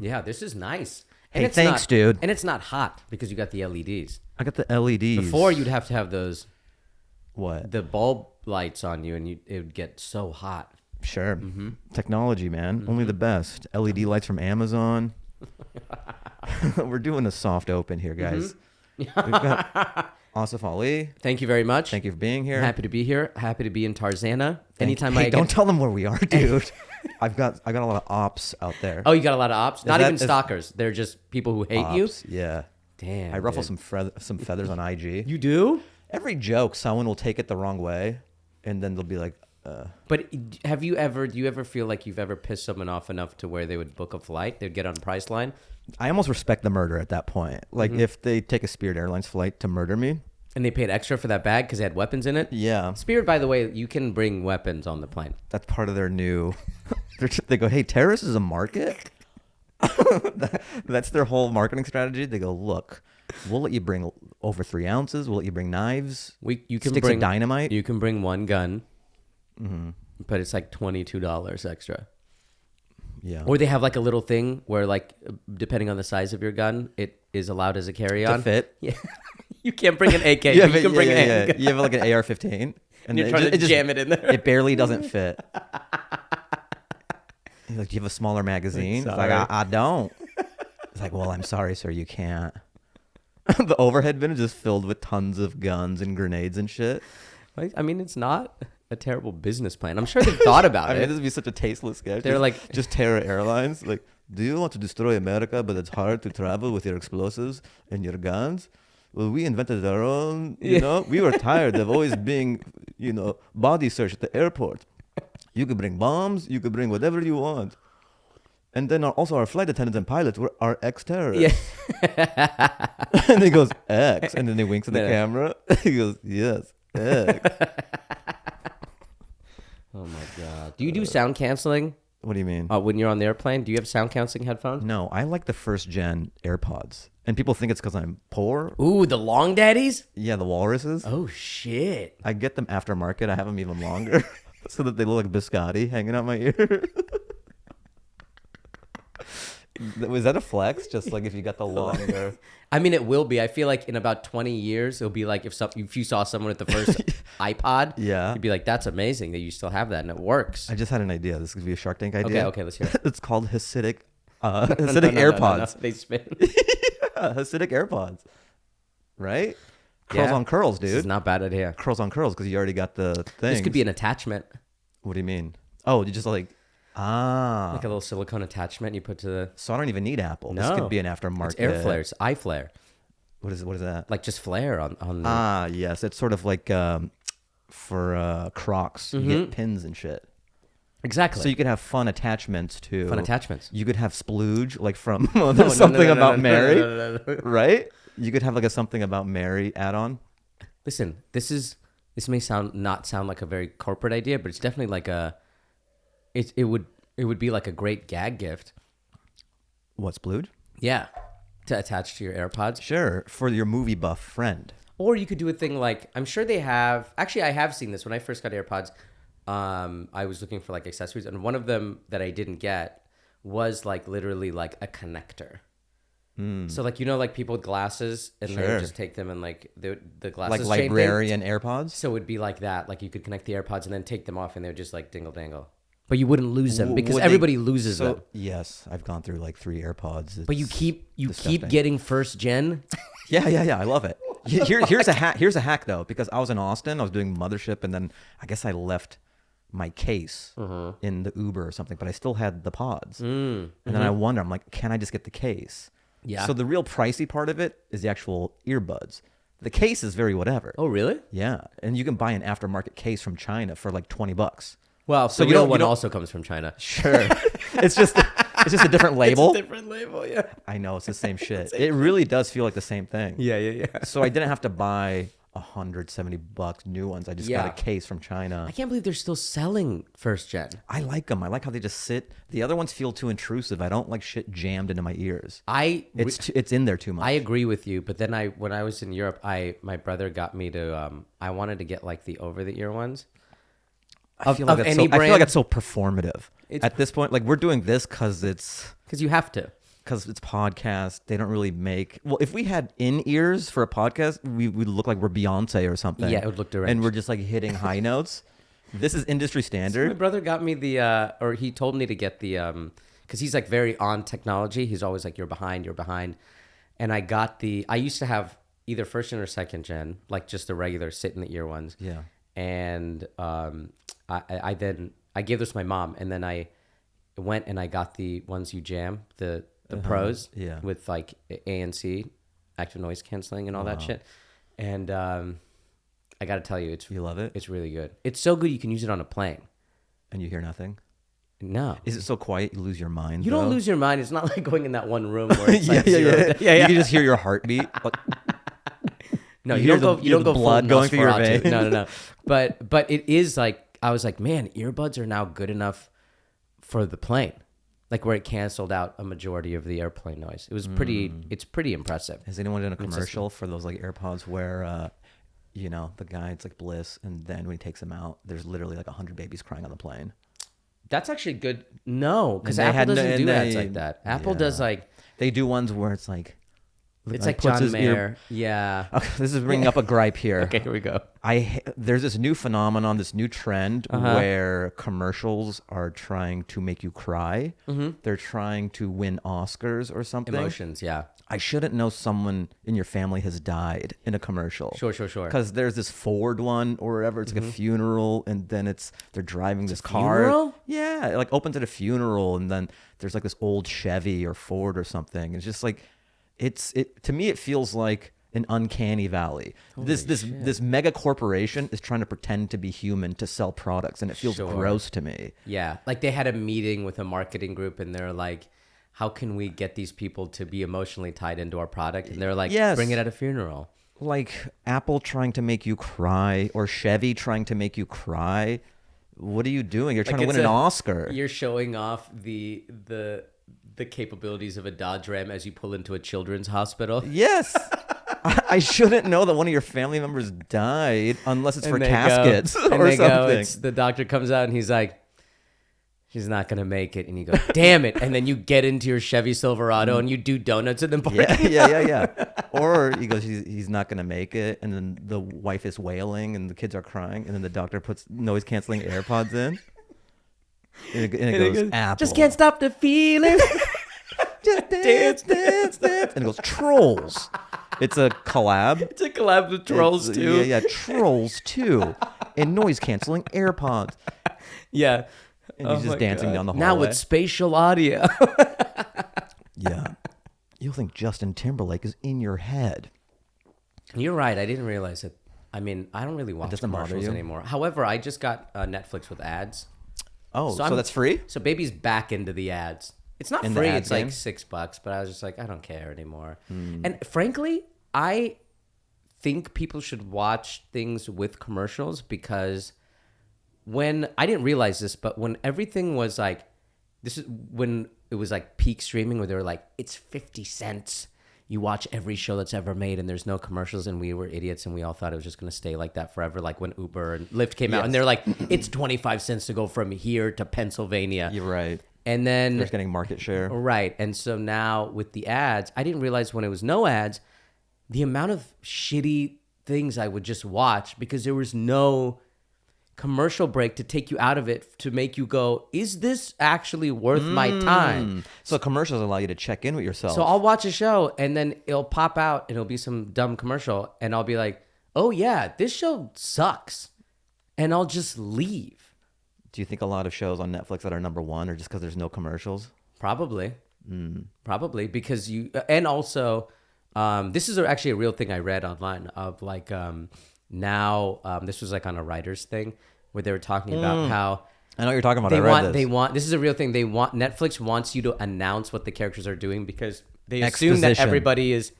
Yeah, this is nice. And Hey, it's thanks, not, dude. And it's not hot because you got the LEDs. I got the LEDs. Before, you'd have to have those What? the bulb lights on you, and it would get so hot. Sure. Technology, man. Only the best. LED lights from Amazon. We're doing a soft open here, guys. We've got Asif Ali. Thank you very much. Thank you for being here. I'm happy to be here. Happy to be in Tarzana. Anytime Hey, I don't get... tell them where we are, dude. I got a lot of ops out there. Oh, you got a lot of ops? Not even is- stalkers. They're just people who hate you? Ops, yeah. Damn. I ruffle dude. some feathers on IG. You do? Every joke, someone will take it the wrong way, and then they'll be like, But do you ever feel like you've ever pissed someone off enough to where they would book a flight? They'd get on Priceline? I almost respect the murder at that point. Like, if they take a Spirit Airlines flight to murder me. And they paid extra for that bag because they had weapons in it? Yeah. Spirit, by the way, you can bring weapons on the plane. That's part of their new... they go, hey, terrorists is a market? That's their whole marketing strategy. They go, look, we'll let you bring over 3 ounces. We'll let you bring knives, You can sticks bring of dynamite. You can bring one gun, but it's like $22 extra. Yeah. Or they have like a little thing where, like, depending on the size of your gun, it is allowed as a carry-on. To fit. Yeah. You can't bring an AK. But Yeah, you can bring a handgun. You have like an AR-15. And you're trying to jam it in there. It barely doesn't fit. He's like, do you have a smaller magazine? It's like, I don't. It's like, well, I'm sorry, sir, you can't. The overhead bin is just filled with tons of guns and grenades and shit. Like, I mean, it's not a terrible business plan. I'm sure they've thought about I mean, it. this would be such a tasteless sketch. They're like... just Terror Airlines. Like, do you want to destroy America, but it's hard to travel with your explosives and your guns? Well, we invented our own, you know. We were tired of always being, body searched at the airport. You could bring bombs. You could bring whatever you want. And then also our flight attendants and pilots are ex-terrorists. Yeah. And he goes, X. And then he winks at the camera. He goes, yes, X. Oh, my God. Do you do sound canceling What do you mean? when you're on the airplane? Do you have sound canceling headphones? No, I like the first gen AirPods. And people think it's because I'm poor. Ooh, the long daddies? Yeah, the walruses. Oh, shit. I get them aftermarket. I have them even longer so that they look like biscotti hanging out my ear. Was that a flex? Just like if you got the longer... I mean, it will be. I feel like in about 20 years, it'll be like if you saw someone with the first iPod, Yeah. you'd be like, that's amazing that you still have that and it works. I just had an idea. This could be a Shark Tank idea. Okay, let's hear it. It's called Hasidic No, AirPods. no. They spin. Hasidic AirPods. Right? Curls Yeah. on curls, This is dude. not bad idea. Curls on curls because you already got the thing. This could be an attachment, What do you mean? Oh, you just like... like a little silicone attachment you put to the... So I don't even need Apple. This No. could be an aftermarket. It's air flares, eye flare. What is that? Like just flare on the... Ah, yes. It's sort of like for Crocs. You get pins and shit. Exactly. So you could have fun attachments to... Fun attachments. You could have splooge, like from There's Something About Mary, right? You could have like a Something About Mary add-on. Listen, this may not sound like a very corporate idea, but it's definitely like it would be like a great gag gift. What, splooge? Yeah. To attach to your AirPods. Sure, for your movie buff friend. Or you could do a thing like, I'm sure they have, actually I have seen this when I first got AirPods. I was looking for like accessories, and one of them that I didn't get was like literally like a connector. So like, like people with glasses and they Sure. would just take them and like the glasses Like chain thing. librarian AirPods? So it'd be like that. Like you could connect the AirPods and then take them off and they would just like dingle dangle. But you wouldn't lose them because Would they- everybody loses them. Yes, I've gone through like 3 AirPods. But you It's keep disgusting. getting first gen. Yeah, I love it. Here's a hack. Here's a hack though, because I was in Austin, I was doing Mothership, and then I guess I left my case in the Uber or something, but I still had the pods. And then I wonder, I'm like, can I just get the case? Yeah. So the real pricey part of it is the actual earbuds. The case is very whatever. Oh, really? Yeah, and you can buy an aftermarket case from China for like $20. Well, so you the don't- real one you don't- also comes from China. Sure. it's just a different label. It's a different label, yeah. I know, it's the same shit. It really does feel like the same thing. Yeah. So I didn't have to buy $170 new ones. I just got a case from China. I can't believe they're still selling first gen. I like them. I like how they just sit. The other ones feel too intrusive. I don't like shit jammed into my ears. It's in there too much. I agree with you, but then when I was in Europe, my brother got me to I wanted to get like the over the ear ones. I feel like it's so performative. It's- At this point, like we're doing this because it's Because you have to. because it's podcast, they don't really make. Well, if we had in-ears for a podcast, we would look like we're Beyonce or something. Yeah, it would look deranged. And we're just like hitting high notes. This is industry standard. So my brother got me or he told me to get the, because he's like very on technology. He's always like, you're behind. And I used to have either first gen or second gen, like just the regular sit in the ear ones. Yeah. And I gave this to my mom, and then I went and I got the ones you jam, the pros, with like ANC, active noise canceling and all that shit. And I got to tell you, you love it? It's really good. It's so good you can use it on a plane. And you hear nothing? No. Is it so quiet you lose your mind? You though? don't lose your mind. It's not like going in that one room where it's like yeah. You can just hear your heartbeat. No, you don't go blood going through your veins. No. But it is like, I was like, man, earbuds are now good enough for the plane. Like where it canceled out a majority of the airplane noise. It was it's pretty impressive. Has anyone done a commercial for those like AirPods where, the guy, it's like bliss, and then when he takes them out, there's literally like 100 babies crying on the plane? That's actually good. No, because Apple doesn't do ads like that. Apple does like... They do ones where it's like... It's like John Mayer. Yeah. Okay, this is bringing up a gripe here. Okay, here we go. There's this new phenomenon, this new trend where commercials are trying to make you cry. Mm-hmm. They're trying to win Oscars or something. Emotions, yeah. I shouldn't know someone in your family has died in a commercial. Sure. Because there's this Ford one or whatever. It's like a funeral, and then they're driving this car. Funeral? Yeah, it like opens at a funeral, and then there's like this old Chevy or Ford or something. It's just like... to me it feels like an uncanny valley. This mega corporation is trying to pretend to be human to sell products, and it feels gross to me. Yeah, like they had a meeting with a marketing group, and they're like, how can we get these people to be emotionally tied into our product? And they're like, bring it at a funeral. Like Apple trying to make you cry, or Chevy trying to make you cry. What are you doing? You're trying to win an Oscar. You're showing off the capabilities of a Dodge Ram as you pull into a children's hospital. Yes. I shouldn't know that one of your family members died unless it's for caskets or something. The doctor comes out and he's like, she's not going to make it. And you go, damn it. And then you get into your Chevy Silverado and you do donuts in the parking. Yeah. Or he goes, he's not going to make it. And then the wife is wailing and the kids are crying. And then the doctor puts noise canceling AirPods in. And it goes, Apple. Just can't stop the feeling. Just dance. And it goes, Trolls. It's a collab. It's a collab with Trolls 2. Yeah, Trolls 2. And noise canceling AirPods. Yeah. And he's just dancing down the hallway. Now with spatial audio. Yeah. You'll think Justin Timberlake is in your head. You're right. I didn't realize it. I mean, I don't really watch commercials anymore. However, I just got Netflix with ads. Oh, so that's free? So baby's back into the ads. It's not free. It's like $6, but I was just like, I don't care anymore. And frankly, I think people should watch things with commercials because I didn't realize this, but when everything was like, this is when it was like peak streaming where they were like, it's 50 cents. You watch every show that's ever made and there's no commercials, and we were idiots and we all thought it was just going to stay like that forever. Like when Uber and Lyft came out and they're like, it's 25 cents to go from here to Pennsylvania. You're right. And then they're getting market share. Right. And so now with the ads, I didn't realize when it was no ads, the amount of shitty things I would just watch because there was no commercial break to take you out of it to make you go, is this actually worth my time? So commercials allow you to check in with yourself. So I'll watch a show and then it'll pop out and it'll be some dumb commercial and I'll be like, oh yeah, this show sucks. And I'll just leave. Do you think a lot of shows on Netflix that are number one are just because there's no commercials? Probably. Probably because and also this is actually a real thing I read online of like, now, this was like on a writer's thing where they were talking about how I know what you're talking about. This is a real thing. Netflix wants you to announce what the characters are doing because they assume that everybody is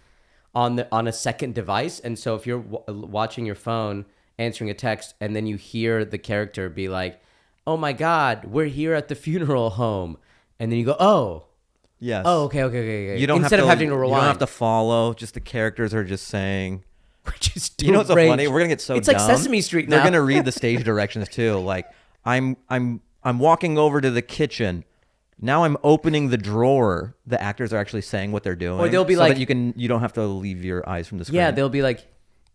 on a second device. And so if you're watching your phone, answering a text, and then you hear the character be like, oh my God, we're here at the funeral home. And then you go, oh. Yes. Oh, okay. You don't Instead of having to rewind. You don't have to follow. Just the characters are just saying. Which is you know what's so funny? We're gonna get so it's dumb. Like Sesame Street now. They're gonna read the stage directions too. Like I'm walking over to the kitchen. Now I'm opening the drawer. The actors are actually saying what they're doing. Or they'll be so like, that you don't have to leave your eyes from the screen. Yeah, they'll be like,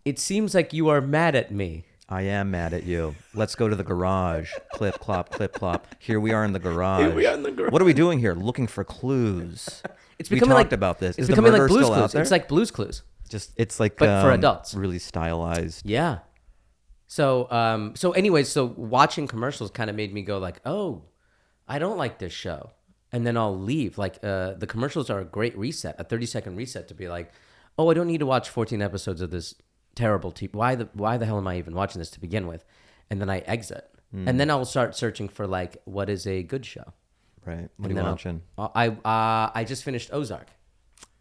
it seems like you are mad at me. I am mad at you. Let's go to the garage. Clip, clop, clip, clop. Here we are in the garage. Here we are in the garage. What are we doing here? Looking for clues. It's We becoming talked like about this. It's Is the becoming like murderer Blue's still out Clues. there? It's like Blue's Clues. It's like But for adults. really stylized. Yeah. So anyways, so watching commercials kind of made me go like, oh, I don't like this show. And then I'll leave. Like the commercials are a great reset, a 30-second reset to be like, oh, I don't need to watch 14 episodes of this terrible TV. Why the hell am I even watching this to begin with? And then I exit. And then I'll start searching for like, what is a good show? Right. What are you watching? I just finished Ozark.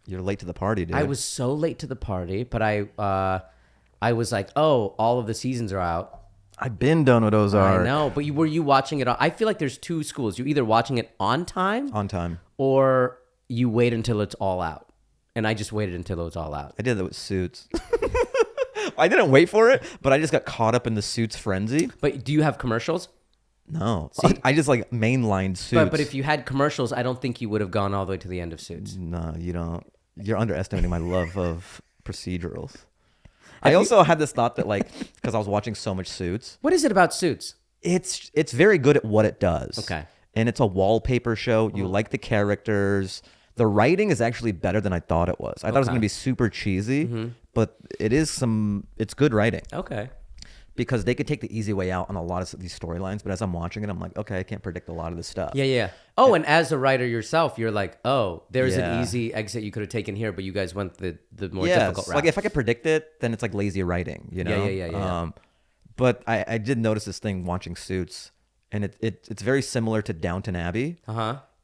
You're late to the party, dude. I was so late to the party, but I was like, oh, all of the seasons are out. I've been done with Ozark. I know, but were you watching it I feel like there's two schools. You're either watching it on time. On time. Or you wait until it's all out. And I just waited until it was all out. I did that with Suits. I didn't wait for it, but I just got caught up in the Suits frenzy. But do you have commercials? No. See, I just like mainlined Suits. But if you had commercials, I don't think you would have gone all the way to the end of Suits. No, you don't. You're underestimating my love of procedurals. I also had this thought that like, because I was watching so much Suits. What is it about Suits? It's very good at what it does. Okay. And it's a wallpaper show. You like the characters. The writing is actually better than I thought it was. I thought it was going to be super cheesy, but it's good writing. Okay. Because they could take the easy way out on a lot of these storylines, but as I'm watching it, I'm like, okay, I can't predict a lot of this stuff. Yeah. Oh, and as a writer yourself, you're like, oh, there's an Yeah. easy exit you could have taken here, but you guys went the more difficult route. Like if I could predict it, then it's like lazy writing, you know? Yeah. But I did notice this thing watching Suits, and it's very similar to Downton Abbey,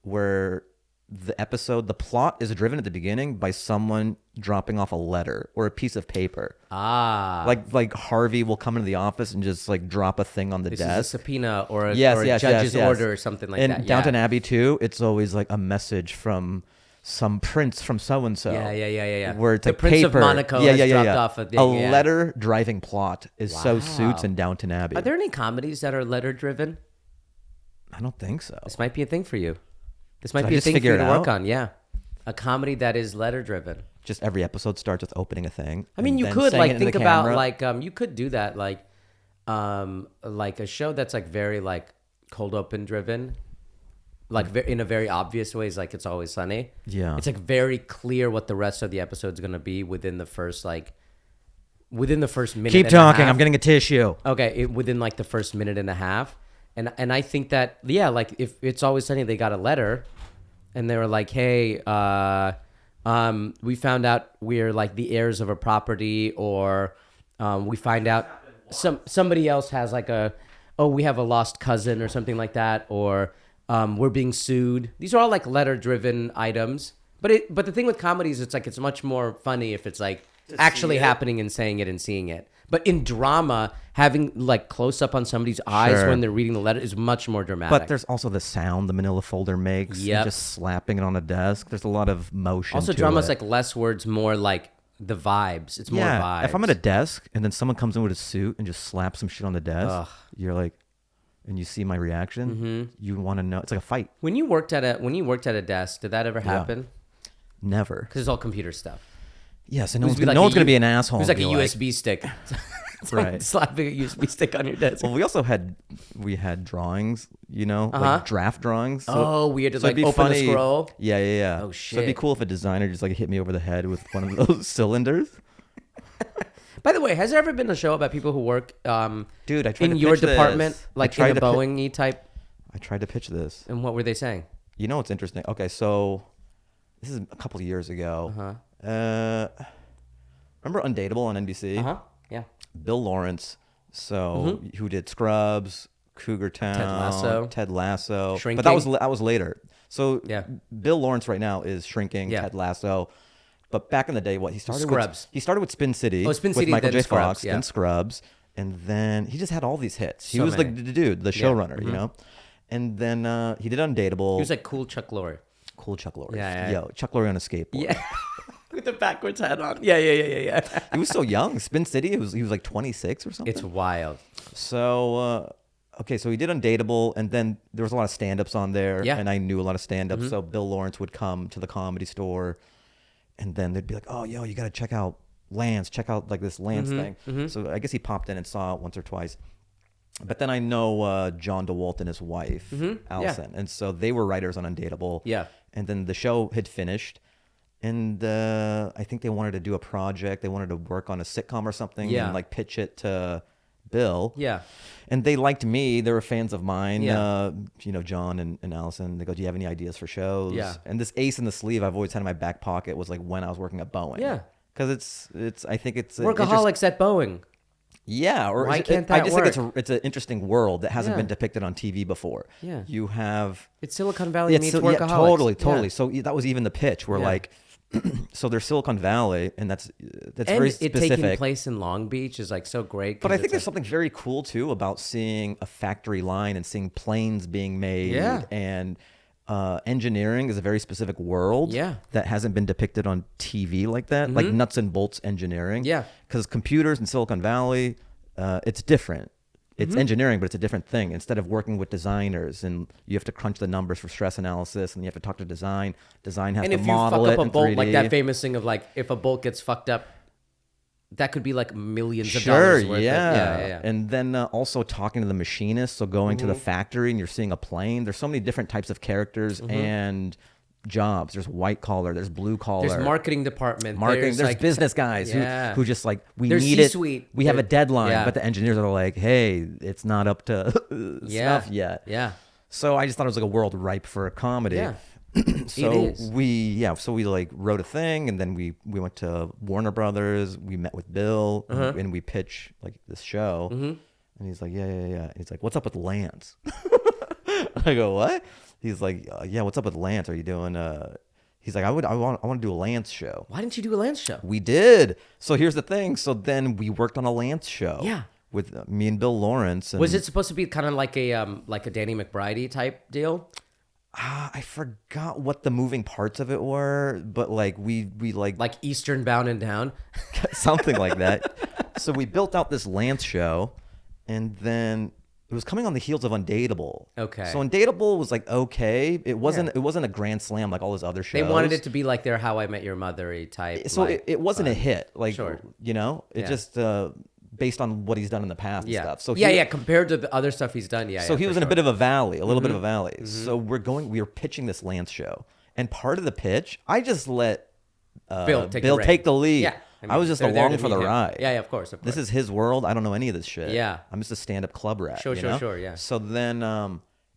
where the plot is driven at the beginning by someone dropping off a letter or a piece of paper. Like Harvey will come into the office and just like drop a thing on the This desk. is a subpoena or a judge's order or something like that. And Downton Abbey too, it's always like a message from some prince from so and so. Yeah. Where it's the like Prince paper. of Monaco has dropped off a thing. A letter driving plot is so Wow. Suits in Downton Abbey. Are there any comedies that are letter driven? I don't think so. This might be a thing for you. This might Should I be a just thing for figure you to it work out? on. Yeah. A comedy that is letter driven. Just every episode starts with opening a thing. I mean, and you then could saying it like into the think about camera. like you could do that like a show that's like very like cold open driven, like in a very obvious ways, like It's Always Sunny. Yeah. It's like very clear what the rest of the episode's gonna be within the first minute. Keep and a talking. half. I'm getting a tissue. Okay, within like the first minute and a half, and I think that like if It's Always Sunny, they got a letter, and they were like, hey, we found out we're like the heirs of a property, or we find out somebody else has like we have a lost cousin or something like that, or we're being sued. These are all like letter driven items, but the thing with comedies, it's like it's much more funny if it's like actually happening and saying it and seeing it. But in drama, having like close up on somebody's eyes Sure. when they're reading the letter is much more dramatic. But there's also the sound the manila folder makes. Yep. And just slapping it on a desk. There's a lot of motion also to drama's it. like less words, more like the vibes. It's more vibes. If I'm at a desk and then someone comes in with a suit and just slaps some shit on the desk, Ugh. you're like, and you see my reaction, you want to know. It's like a fight. When you worked at a desk, did that ever happen? Never. Because it's all computer stuff. Yes, and It no was one's, no one's going to be an asshole. It was like a and be USB stick. It's like Right. slapping a USB stick on your desk. Well, we had drawings, like draft drawings. Oh, we had to, so it'd like, be open the funny. scroll? Yeah. Oh, So it'd be shit. cool if a designer just like hit me over the head with one of those cylinders. By the way, has there ever been a show about people who work Dude, I tried in to your pitch department, this. like in a Boeing-y type? I tried to pitch this. And what were they saying? You know what's interesting? Okay, so this is a couple of years ago. Remember Undateable on NBC? Yeah. Bill Lawrence, who did Scrubs, Cougar Town, Ted Lasso. Shrinking. But that was later. So Yeah. Bill Lawrence right now is Shrinking, Yeah. Ted Lasso. But back in the day, he started Scrubs. He started with Spin City. Oh, Spin with City, Michael then J. Scrubs, Fox, yeah. then Scrubs, and then he just had all these hits. He So was many. like the dude, the showrunner, you know. And then he did Undateable. He was like cool Chuck Lorre. Cool Chuck Lorre. Yeah. Yo, Chuck Lorre on a skateboard. Yeah. With the backwards hat on. Yeah. He was so young. Spin City, he was like 26 or something. It's wild. So okay, so he did Undateable, and then there was a lot of stand-ups on there, Yeah. and I knew a lot of stand-ups, so Bill Lawrence would come to the Comedy Store, and then they'd be like, oh, yo, you got to check out Lance, check out like this Lance thing. So I guess he popped in and saw it once or twice. But then I know John DeWalt and his wife, Allison, and so they were writers on Undateable. Yeah. And then the show had finished, and I think they wanted to do a project. They wanted to work on a sitcom or something and like pitch it to Bill. Yeah. And they liked me. They were fans of mine. Yeah. You know, John and Allison. They go, do you have any ideas for shows? Yeah. And this ace in the sleeve I've always had in my back pocket was like when I was working at Boeing. Yeah. Because I think it's Workaholics at Boeing. Yeah, or why can't that I just work? think it's an interesting world that hasn't been depicted on TV before. Yeah. You have It's Silicon Valley meets Workaholics. Yeah, totally. Yeah. So that was even the pitch where like, so there's Silicon Valley, and that's And very it specific. taking place in Long Beach is like so great. But I think there's something very cool too about seeing a factory line and seeing planes being made. Yeah. And engineering is a very specific world. Yeah. That hasn't been depicted on TV like that, like nuts and bolts engineering. Yeah. Because computers in Silicon Valley, it's different. It's engineering, but it's a different thing. Instead of working with designers and you have to crunch the numbers for stress analysis and you have to talk to design has and to if you fuck model up it a in bolt, 3D. like that famous thing of like, if a bolt gets fucked up, that could be like millions of Sure, dollars worth. yeah. And then also talking to the machinist, so going to the factory and you're seeing a plane. There's so many different types of characters and jobs. There's white collar, there's blue collar. There's marketing department. There's like, business guys who just like, we There's need C-suite. it. We have a deadline, Yeah. but the engineers are like, hey, it's not up to stuff yet. Yeah. So I just thought it was like a world ripe for a comedy. Yeah. So It is. we like wrote a thing, and then we went to Warner Brothers. We met with Bill, and we pitched like this show. And he's like, yeah. He's like, what's up with Lance? I go, what? He's like, yeah, what's up with Lance? Are you doing? He's like, I want to do a Lance show. Why didn't you do a Lance show? We did. So here's the thing. So then we worked on a Lance show. Yeah. With me and Bill Lawrence. And Was it supposed to be kind of like a Danny McBride type deal? I forgot what the moving parts of it were, but like we Like Eastern Bound and Down? something like that. So we built out this Lance show, and then it was coming on the heels of Undateable. Okay. So Undateable was like okay. It wasn't a grand slam like all his other shows. They wanted it to be like their How I Met Your Mother type. So like, it wasn't a hit. Like Sure. it just based on what he's done in the past and stuff. So compared to the other stuff he's done, So he was in a bit of a valley, a little bit of a valley. So we were pitching this Lance show, and part of the pitch, I just let Bill take the lead. Yeah. I was just they're there along to for the meet him. ride. Yeah, of course. This is his world. I don't know any of this shit. Yeah. I'm just a stand-up club rat. Sure, you know? yeah. So then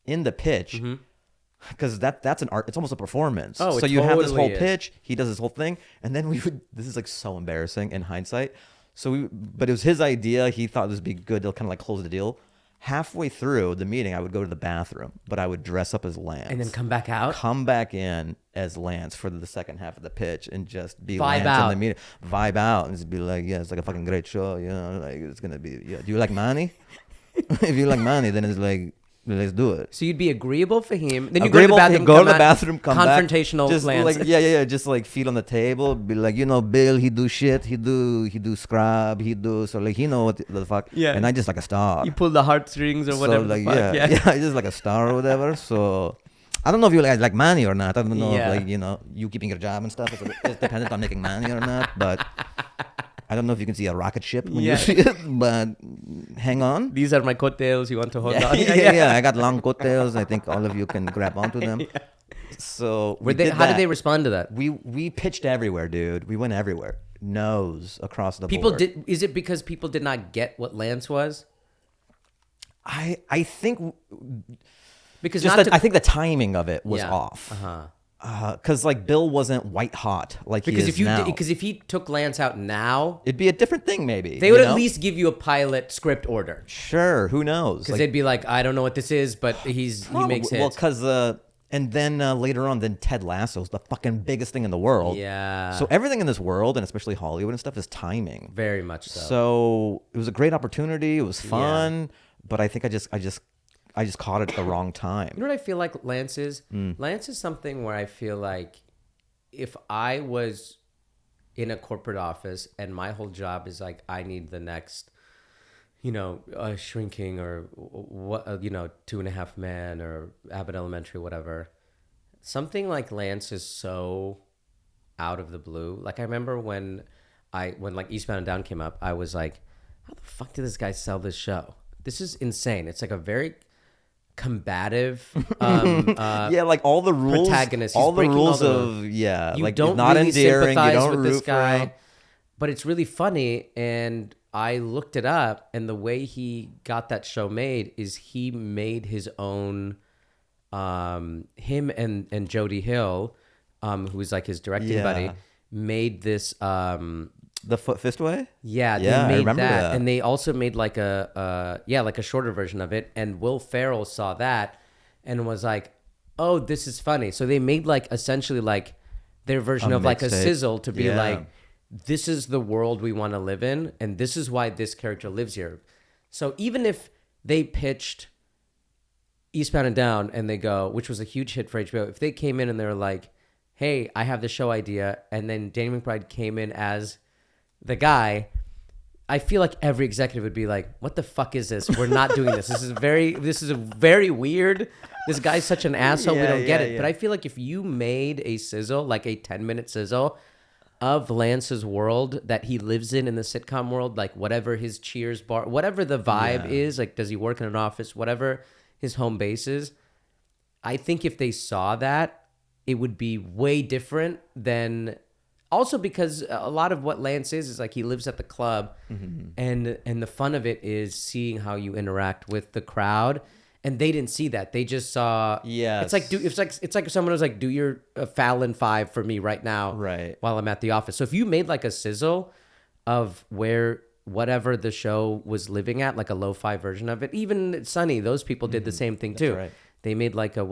in the pitch, because that's an art, it's almost a performance. Oh, so it you have this totally whole is. pitch, he does this whole thing, and then this is like so embarrassing in hindsight. But it was his idea. He thought this would be good to kind of like close the deal. Halfway through the meeting, I would go to the bathroom, but I would dress up as Lance. And then come back out? Come back in as Lance for the second half of the pitch and just be Vibe Lance out. in the meeting. Vibe out and just be like, yeah, it's like a fucking great show. You know, like it's going to be, yeah. Do you like Manny? If you like Manny, then it's like, let's do it. So you'd be agreeable for him. Then you Agreeable go for to him, the bathroom, come confrontational back. Just Lance. like, yeah. Just like feet on the table. Be like, Bill, he do shit. He do scrub. So like, he know what the fuck. Yeah. And I just like a star. You pull the heartstrings or whatever So like, the fuck. yeah, I just like a star or whatever. So I don't know if you like money or not. I don't know if like, you keeping your job and stuff is dependent on making money or not. But I don't know if you can see a rocket ship when you see it, but hang on. These are my coattails. You want to hold on? Yeah, I got long coattails. I think all of you can grab onto them. So How did they respond to that? We pitched everywhere, dude. We went everywhere. No's across the People board. Is it because people did not get what Lance was? I think Because I think the timing of it was off. Uh-huh. Because like Bill wasn't white hot like he is now. Because if he took Lance out now, It'd be a different thing, maybe. they would at least give you a pilot script order. Sure, who knows? Because they'd be like, I don't know what this is, but he makes hits. Well, because and then later on, then Ted Lasso's the fucking biggest thing in the world. Yeah. So everything in this world, and especially Hollywood and stuff, is timing. Very much so. So it was a great opportunity. It was fun, but I think I just caught it at the wrong time. You know what I feel like Lance is? Lance is something where I feel like if I was in a corporate office and my whole job is like, I need the next Shrinking or what, 2.5 Men or Abbott Elementary, whatever. Something like Lance is so out of the blue. Like I remember when like Eastbound and Down came up, I was like, how the fuck did this guy sell this show? This is insane. It's like a very combative like all the rules, protagonist. all the rules you like don't not really endearing, you sympathize don't with root this guy, for him. but it's really funny. And I looked it up, and the way he got that show made is he made his own. Him and Jody Hill, who's like his directing buddy, made this. The Fist Way? Yeah, yeah, they made I remember that. and they also made like a shorter version of it. And Will Ferrell saw that and was like, "Oh, this is funny." So they made like essentially like their version of like a sizzle to be like, "This is the world we want to live in, and this is why this character lives here." So even if they pitched Eastbound and Down and they go, which was a huge hit for HBO, if they came in and they were like, "Hey, I have the show idea," and then Danny McBride came in as the guy, I feel like every executive would be like, "What the fuck is this? We're not doing this. This is a very weird. This guy's such an asshole. We don't get it." But I feel like if you made a sizzle, like a 10-minute sizzle of Lance's world that he lives in the sitcom world, like whatever his Cheers bar, whatever the vibe is, like does he work in an office, whatever his home base is, I think if they saw that, it would be way different than. Also because a lot of what Lance is like he lives at the club, and the fun of it is seeing how you interact with the crowd, and they didn't see that. They just saw. Yeah, it's like if someone was like, "Do your Fallon 5 for me right now," right, while I'm at the office. So if you made like a sizzle of whatever the show was living at, like a lo-fi version of it, even Sunny, those people did the same thing too. right. They made like a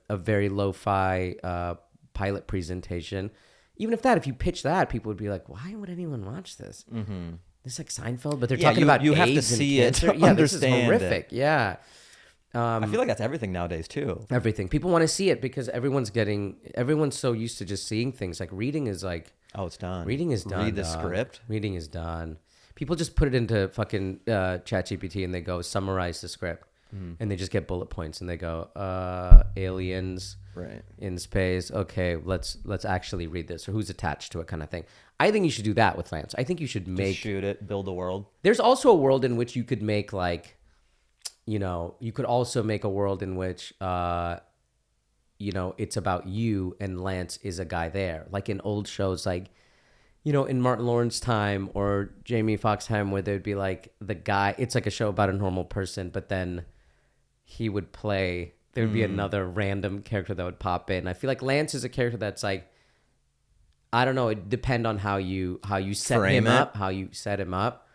very lo-fi pilot presentation. Even if you pitch that, people would be like, "Why would anyone watch this?" Mm-hmm. This is like Seinfeld, but they're talking about you have to AIDS and see it cancer. to Yeah, this is understand horrific. it. Yeah. I feel like that's everything nowadays too. Everything. People want to see it because everyone's so used to just seeing things. Like reading is like, oh, it's done. Reading is done. Read the script. Reading is done. People just put it into fucking ChatGPT and they go summarize the script, and they just get bullet points and they go aliens. Right. In space. Okay, let's actually read this, or who's attached to it, kind of thing. I think you should do that with Lance. I think you should Just shoot it, build a world. There's also a world in which you could make like, you could also make a world in which, it's about you and Lance is a guy there, like in old shows, like, in Martin Lawrence time or Jamie Foxx time, where there'd be like the guy. It's like a show about a normal person, but then he would play. There would be another random character that would pop in. I feel like Lance is a character that's like, I don't know. It depends on how you set him up, how you set him up,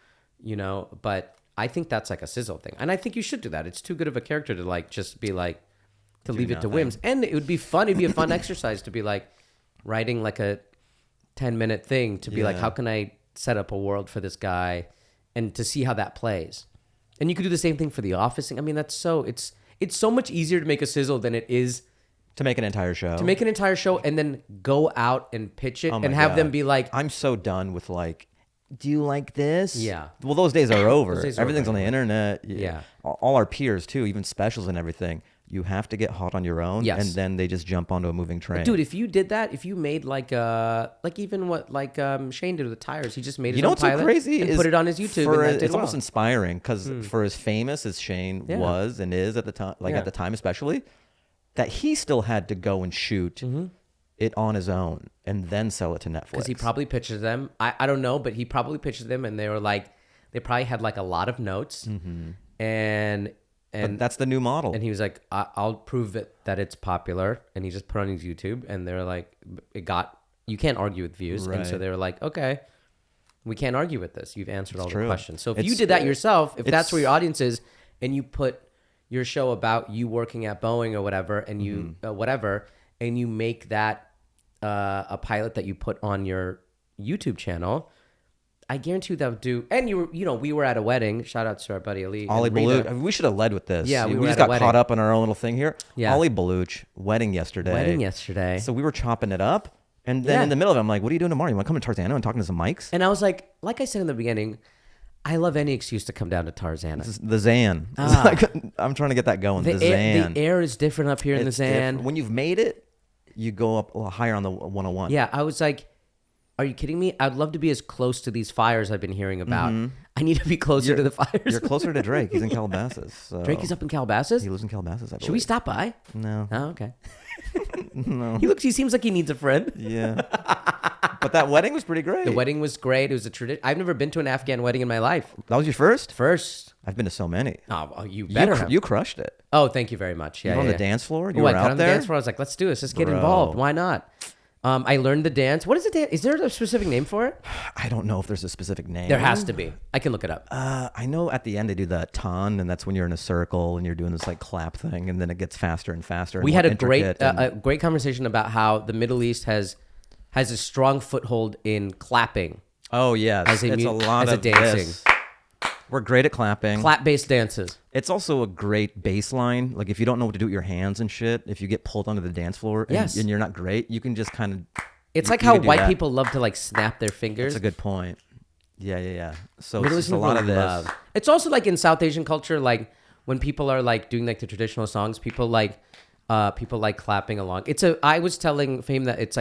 But I think that's like a sizzle thing, and I think you should do that. It's too good of a character to like just be like to leave it to whims, and it would be fun. It'd be a fun exercise to be like writing like a 10-minute thing to be like, how can I set up a world for this guy, and to see how that plays. And you could do the same thing for The Office. I mean, it's so much easier to make a sizzle than it is to make an entire show. And then go out and pitch it and have them be like, I'm so done with like, do you like this? Yeah. Well, those days are over. Everything's on the internet. Yeah. All our peers too, even specials and everything. You have to get hot on your own, and then they just jump onto a moving train. But dude, if you did that, if you made even what Shane did with the tires, he just made his own pilot so crazy and put it on his YouTube. It's almost inspiring because for as famous as Shane was and is at the time, at the time especially, that he still had to go and shoot it on his own and then sell it to Netflix. Because he probably pitched them. I don't know, but he probably pitched them, and they were like, they probably had like a lot of notes, but that's the new model. And he was like, I'll prove it that it's popular. And he just put on his YouTube, and they're like, you can't argue with views. Right. And so they were like, okay, we can't argue with this. You've answered all the questions. So if you did that yourself, if that's where your audience is, and you put your show about you working at Boeing or whatever, and you, and you make that a pilot that you put on your YouTube channel, I guarantee you that would do. And we were at a wedding. Shout out to our buddy Ali. Ollie Baluch. I mean, we should have led with this. Yeah, we just got caught up in our own little thing here. Yeah. Ollie Baluch, wedding yesterday. So we were chopping it up. And then in the middle of it, I'm like, what are you doing tomorrow? You want to come to Tarzana and talking to some mics? And I was like I said in the beginning, I love any excuse to come down to Tarzana. This is the Zan. Ah. I'm trying to get that going. The air, Zan. the air is different up here in the It's Zan. different. When you've made it, you go up a little higher on the 101. Yeah, I was like, are you kidding me? I'd love to be as close to these fires I've been hearing about. I need to be closer to the fires. You're closer to Drake. He's in Calabasas. So. Drake is up in Calabasas? He lives in Calabasas, I believe. Should we stop by? No. Oh, okay. No. He seems like he needs a friend. Yeah. But that wedding was pretty great. The wedding was great. It was a tradition. I've never been to an Afghan wedding in my life. That was your first? First. I've been to so many. Oh, you better have. You crushed it. Oh, thank you very much. Yeah, You were on the dance floor? You I were got out on the there? dance floor. I was like, let's do this. Let's get Bro. involved. Why not? I learned the dance. What is the dance? Is there a specific name for it? I don't know if there's a specific name. There has to be. I can look it up. I know at the end they do the ton, and that's when you're in a circle and you're doing this like clap thing, and then it gets faster and faster. And We more had a great intricate and- a great conversation about how the Middle East has a strong foothold in clapping. Oh yes, as a it's mu- a lot as a of dancing. this. We're great at clapping. Clap-based dances. It's also a great baseline. Like if you don't know what to do with your hands and shit, if you get pulled onto the dance floor and, Yes. and you're not great, you can just kind of. It's you- like you how could do white that. people love to like snap their fingers. That's a good point. Yeah. So Middle it's just Eastern a lot of people this. love. It's also like in South Asian culture, like when people are like doing like the traditional songs, people like clapping along. I was telling Fahim that it's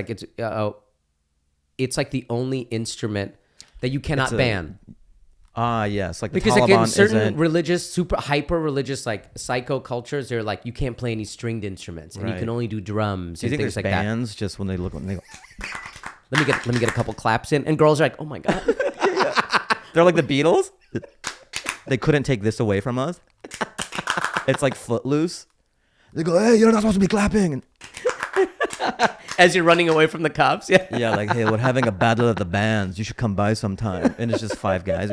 like the only instrument that you cannot ban. Yes, like the Because Taliban like in certain isn't- religious, super hyper religious, like psycho cultures, they're like you can't play any stringed instruments and you Right. can only do drums Do you and think things there's like that. bands just when they look when they go, Let me get a couple claps in, and girls are like, oh my god. they're like the Beatles? They couldn't take this away from us. It's like Footloose. They go, hey, you're not supposed to be clapping. And As you're running away from the cops, yeah. yeah, like, hey, we're having a battle of the bands. You should come by sometime. And it's just 5 guys.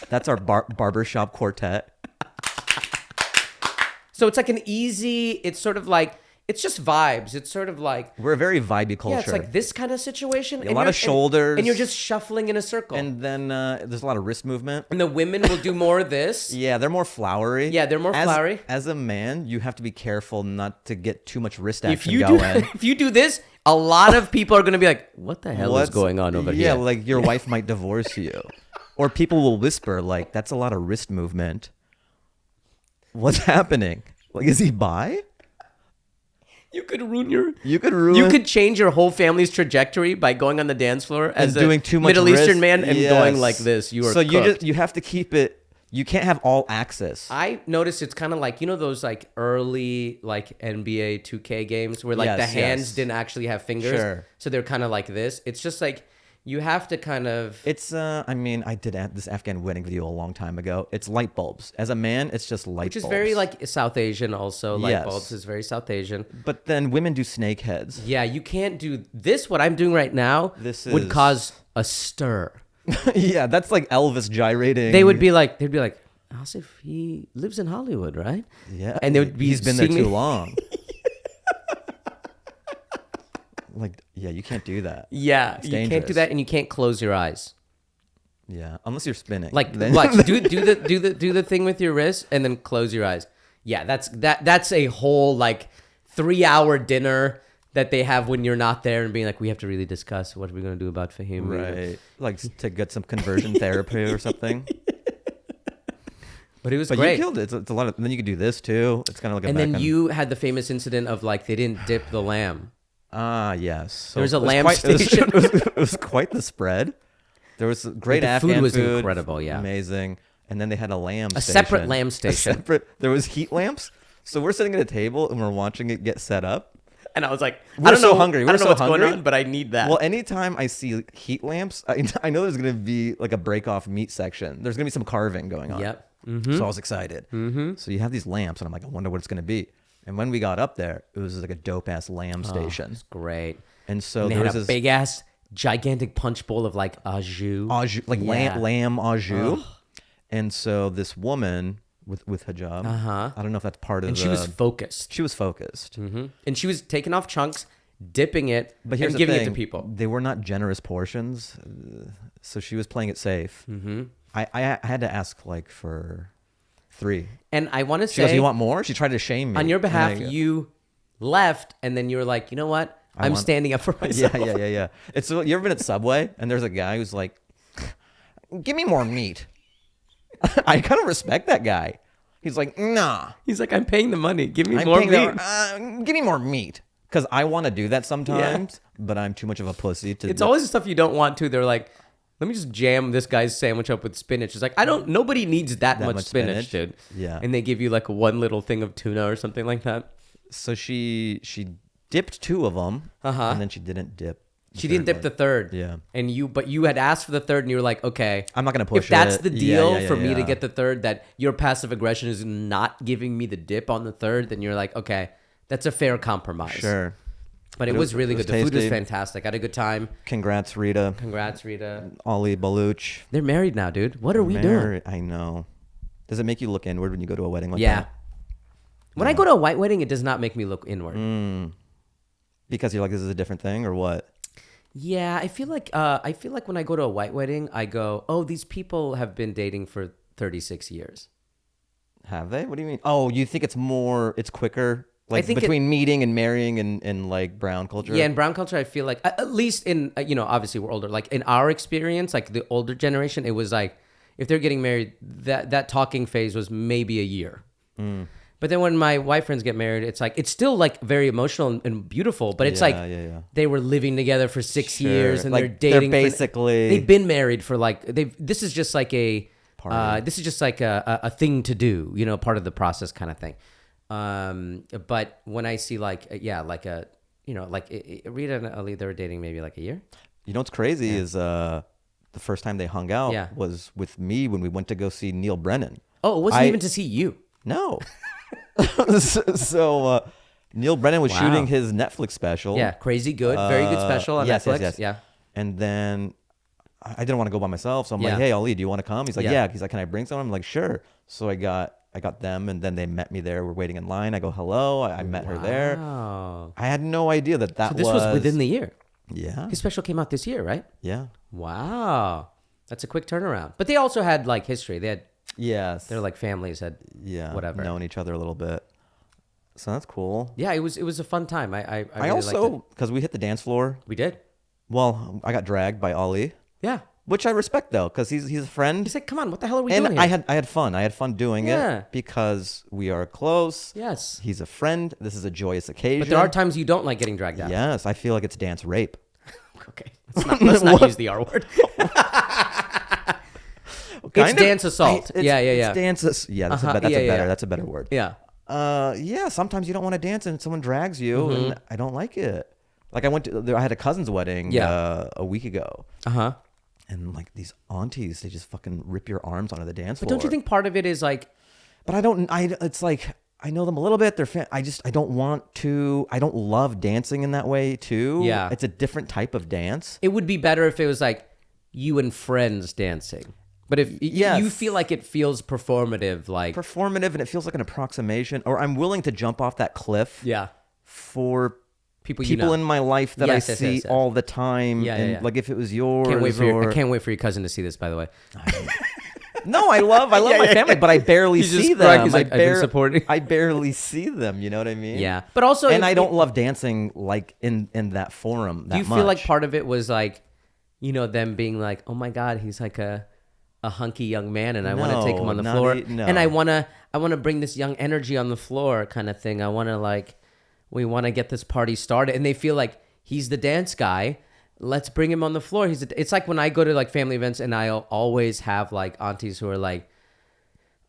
That's our barbershop quartet. So it's like it's sort of like, it's just vibes. It's sort of like, We're a very vibey culture. yeah, it's like this kind of situation. A lot of shoulders. And you're just shuffling in a circle. And then there's a lot of wrist movement. And the women will do more of this. Yeah, they're more flowery. Yeah, they're more flowery. As a man, you have to be careful not to get too much wrist action If you do this, a lot of people are going to be like, what the hell is going on over here? Yeah, like your wife might divorce you. Or people will whisper, like, that's a lot of wrist movement. What's happening? Like, is he bi? You could ruin You could change your whole family's trajectory by going on the dance floor as doing a too much Middle Eastern wrist. man and Yes. going like this. You are so cooked. you have to keep it. You can't have all access. I noticed it's kind of like, you know, those like early like NBA 2K games where like Yes, the hands yes. didn't actually have fingers. Sure. So they're kind of like this. It's just like you have to kind of. It's I mean, I did this Afghan wedding video a long time ago. It's light bulbs. As a man, it's just light Which is bulbs. very like South Asian also. Light Yes. bulbs is very South Asian. But then women do snake heads. Yeah, you can't do this. What I'm doing right now would is- cause a stir. Yeah, that's like Elvis gyrating. They'd be like, Asif, he lives in Hollywood, right? Yeah, And they would be he's been there seeing me- too long. Like, yeah, you can't do that. Yeah, It's you can't do dangerous. that, and you can't close your eyes. Yeah, unless you're spinning. Like, Then- watch, do the thing with your wrist, and then close your eyes. Yeah, that's a whole like 3-hour dinner that they have when you're not there, and being like, we have to really discuss what we're gonna do about Fahim. right, like to get some conversion therapy or something. But it was But great. you killed it. It's a lot of. And then you could do this too. It's kind of like a. And then back you had the famous incident of like they didn't dip the lamb. yes. So There was a it lamb quite- station. It was quite the spread. There was great The Afghan food was incredible, yeah. amazing. And then they had a lamb. A station. separate lamb station. There was heat lamps. So we're sitting at a table and we're watching it get set up. And I was like, We're I don't so know, hungry. I We're don't know so what's going hungry. on, but I need that. Well, anytime I see heat lamps, I know there's going to be like a break off meat section. There's going to be some carving going on. Yep. So I was excited. So you have these lamps, and I'm like, I wonder what it's going to be. And when we got up there, it was like a dope ass lamb station. It's great. And so And they there had was a this big ass, gigantic punch bowl of like au jus. au jus, like Yeah. lamb au jus. Ugh. And so this woman with hijab, I don't know if that's part of And the. she was focused. She was focused. And she was taking off chunks, dipping it, But here's and the giving thing, it to people. They were not generous portions, so she was playing it safe. I had to ask like for 3. And I want to She goes, say, "You want more?" She tried to shame me on your And behalf, I go, you left, and then you were like, you know what? I'm want- standing up for myself. Yeah. It's you ever been at Subway and there's a guy who's like, give me more meat. I kind of respect that guy. He's like, nah. He's like, I'm paying the money. Give me more meat. Give me more meat. Because I want to do that sometimes, but I'm too much of a pussy to. It's always the stuff you don't want to. They're like, let me just jam this guy's sandwich up with spinach. It's like, nobody needs that much spinach, dude. Yeah. And they give you like one little thing of tuna or something like that. So she dipped 2 of them, and then she didn't dip. She didn't dip the third. Yeah. But you had asked for the third, and you were like, okay, I'm not gonna push it. If that's the deal for me to yeah. get the third, that your passive aggression is not giving me the dip on the third, then you're like, okay, that's a fair compromise. Sure. But it was really good. The tasty. food was fantastic. I had a good time. Congrats, Rita. Ali Baluch. They're married now, dude. What are we doing? I know. Does it make you look inward when you go to a wedding like yeah. that? When I go to a white wedding, it does not make me look inward. Because you're like, this is a different thing, or what? Yeah, I feel like when I go to a white wedding, I go, oh, these people have been dating for 36 years. Have they? What do you mean? Oh, you think it's quicker? Like I think between meeting and marrying and like brown culture? Yeah, in brown culture, I feel like, at least in, obviously we're older. Like in our experience, like the older generation, it was like, if they're getting married, that talking phase was maybe a year. But then when my white friends get married, it's like, it's still like very emotional and beautiful, but it's they were living together for 6 years and like, they're dating. They're basically... they've been married for like, this is just like a thing to do, part of the process kind of thing. But when I see Rita and Ali, they were dating maybe like a year. You know what's crazy is the first time they hung out was with me when we went to go see Neil Brennan. Oh, it wasn't even to see you. No. so Neil Brennan was shooting his Netflix special. Yeah, crazy good. Very good special on Netflix. Yes. Yeah. And then I didn't want to go by myself. So I'm like, hey, Ali, do you want to come? He's like, yeah. He's like, can I bring someone? I'm like, sure. So I got them, and then they met me there. We're waiting in line. I go, hello. I met her there. I had no idea that so this was within the year. Yeah. His special came out this year, right? Yeah. Wow. That's a quick turnaround. But they also had like history. They had... Yes. They're like families had whatever. known each other a little bit. So that's cool. Yeah, it was a fun time. I really also, because we hit the dance floor. We did. Well, I got dragged by Ali. Yeah. Which I respect though, because he's a friend. He's like, come on, what the hell are we doing here? I had fun. I had fun doing it because we are close. Yes. He's a friend. This is a joyous occasion. But there are times you don't like getting dragged out. Yes, I feel like it's dance rape. Okay. Let's not use the R word. It's dance assault. It's dance. Yeah, that's a better word. Yeah. Yeah. Sometimes you don't want to dance and someone drags you, and I don't like it. Like I had a cousin's wedding a week ago. And like these aunties, they just fucking rip your arms onto the dance floor. But don't you think part of it is like? But it's like I know them a little bit. I don't want to. I don't love dancing in that way too. Yeah. It's a different type of dance. It would be better if it was like you and friends dancing. But if you feel like it feels performative, and it feels like an approximation, or I'm willing to jump off that cliff. Yeah. For people in my life that I see all the time. Yeah. Like if it was yours. I can't wait for your cousin to see this, by the way. No, I love my family, but I barely see them. He's like, I've been supporting. I barely see them. You know what I mean? Yeah. But also, I don't love dancing like in that forum. Do you feel like part of it was like, them being like, oh my God, he's like a hunky young man, and I want to take him on the floor, and I want to bring this young energy on the floor, kind of thing. We want to get this party started, and they feel like he's the dance guy. Let's bring him on the floor. It's like when I go to like family events, and I'll always have like aunties who are like,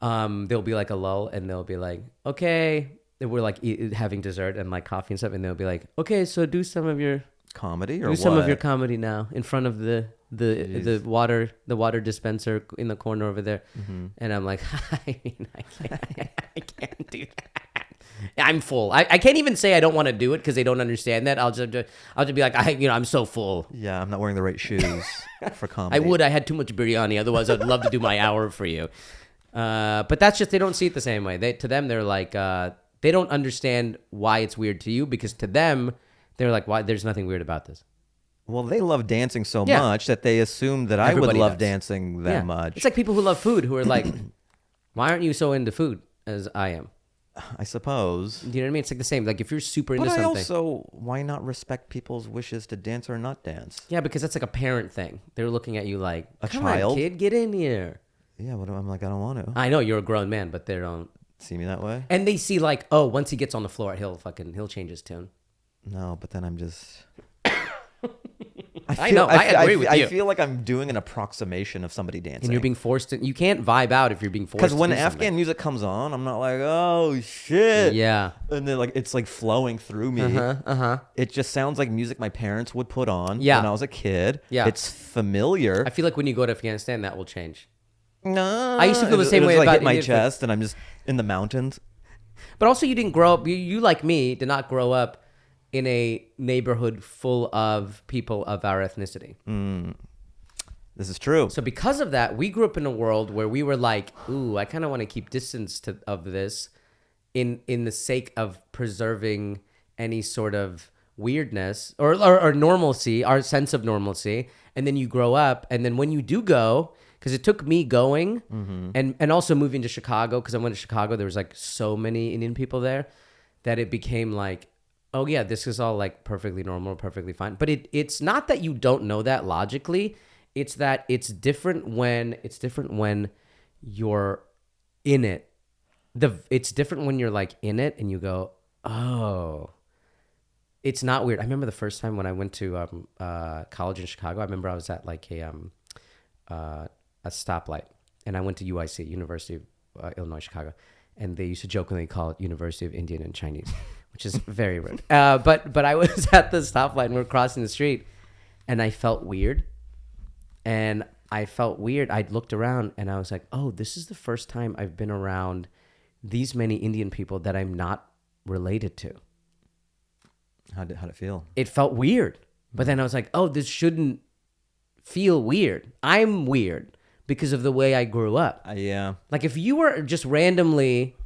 there'll be like a lull, and they'll be like, okay, and we're like having dessert and like coffee and stuff, and they'll be like, okay, so do some of your comedy now in front of the water dispenser in the corner over there. And I'm like, I can't do that. I'm full. I can't even say I don't want to do it because they don't understand that. I'll just be like, I'm so full. Yeah, I'm not wearing the right shoes for comedy. I had too much biryani. Otherwise, I'd love to do my hour for you. But that's just, they don't see it the same way. To them, they're like, they don't understand why it's weird to you, because to them, they're like, why? There's nothing weird about this. Well, they love dancing so much that they assume that Everybody I would love dancing that much. It's like people who love food who are like, why aren't you so into food as I am? I suppose. You know what I mean? It's like the same. Like if you're super into But I something. also, why not respect people's wishes to dance or not dance? Yeah, because that's like a parent thing. They're looking at you like, A come child? on, kid, get in here. Yeah, but I'm like, I don't want to. I know you're a grown man, but they don't. See me that way? And they see like, oh, once he gets on the floor, he'll change his tune. No, but then I'm just... I know, I agree with you. I feel like I'm doing an approximation of somebody dancing. And you're being forced to, you can't vibe out if you're being forced to. Because when do Afghan something. music comes on, I'm not like, oh shit. Yeah. And then like it's like flowing through me. It just sounds like music my parents would put on when I was a kid. Yeah. It's familiar. I feel like when you go to Afghanistan, that will change. No. I used to feel the same way like about hit my Indian food. chest and I'm just in the mountains. But also you didn't grow up, you like me, did not grow up in a neighborhood full of people of our ethnicity. This is true. So because of that, we grew up in a world where we were like, ooh, I kind of want to keep distance of this in the sake of preserving any sort of weirdness or normalcy, our sense of normalcy. And then you grow up, and then when you do go, because it took me going and also moving to Chicago, because I went to Chicago, there was like so many Indian people there that it became like, oh yeah, this is all like perfectly normal, perfectly fine. But it's not that you don't know that logically. It's that it's different when you're in it. It's different when you're like in it and you go, oh, it's not weird. I remember the first time when I went to college in Chicago. I remember I was at like a stoplight, and I went to UIC, University of Illinois Chicago, and they used to jokingly call it University of Indian and Chinese, which is very rude. But I was at the stoplight and we're crossing the street, and I felt weird. And I felt weird. I looked around and I was like, oh, this is the first time I've been around these many Indian people that I'm not related to. How'd it feel? It felt weird. But then I was like, oh, this shouldn't feel weird. I'm weird because of the way I grew up. Yeah. Like if you were just randomly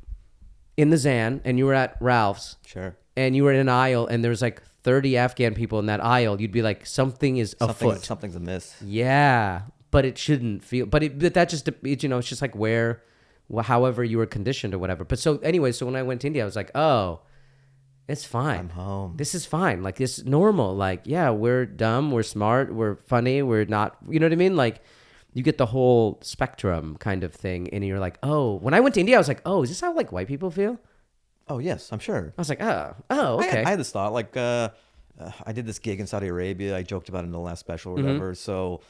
in the Zan and you were at Ralph's. Sure. And you were in an aisle and there's like 30 Afghan people in that aisle, you'd be like, something is afoot. Something's amiss. Yeah, but it shouldn't feel. But that just, it's just like however you were conditioned or whatever. But so anyway, so when I went to India, I was like, oh, it's fine. I'm home. This is fine. Like this is normal. Like, yeah, we're dumb, we're smart, we're funny, we're not. You know what I mean? Like, you get the whole spectrum kind of thing, and you're like, oh. When I went to India, I was like, oh, is this how like white people feel? Oh, yes, I'm sure. I was like, oh, okay. I had this thought, like, I did this gig in Saudi Arabia. I joked about it in the last special or whatever. So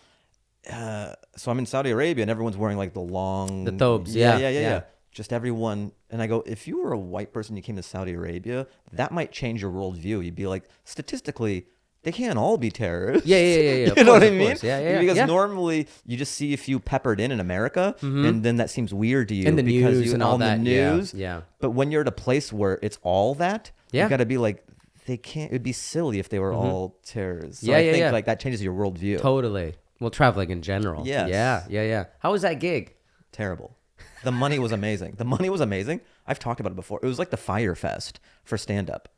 I'm in Saudi Arabia, and everyone's wearing, like, the thobes. Yeah. Just everyone. And I go, if you were a white person, you came to Saudi Arabia, that might change your worldview. You'd be like, statistically, they can't all be terrorists. Yeah. You know what I mean? Yeah. Because normally you just see a few peppered in America, and then that seems weird to you. And the because news and all that. The news. Yeah. But when you're at a place where it's all that, you got to be like, they can't. It'd be silly if they were all terrorists. So I think like that changes your worldview. Totally. Well, traveling in general. Yes. Yeah. How was that gig? Terrible. The money was amazing. I've talked about it before. It was like the Fire Fest for stand-up.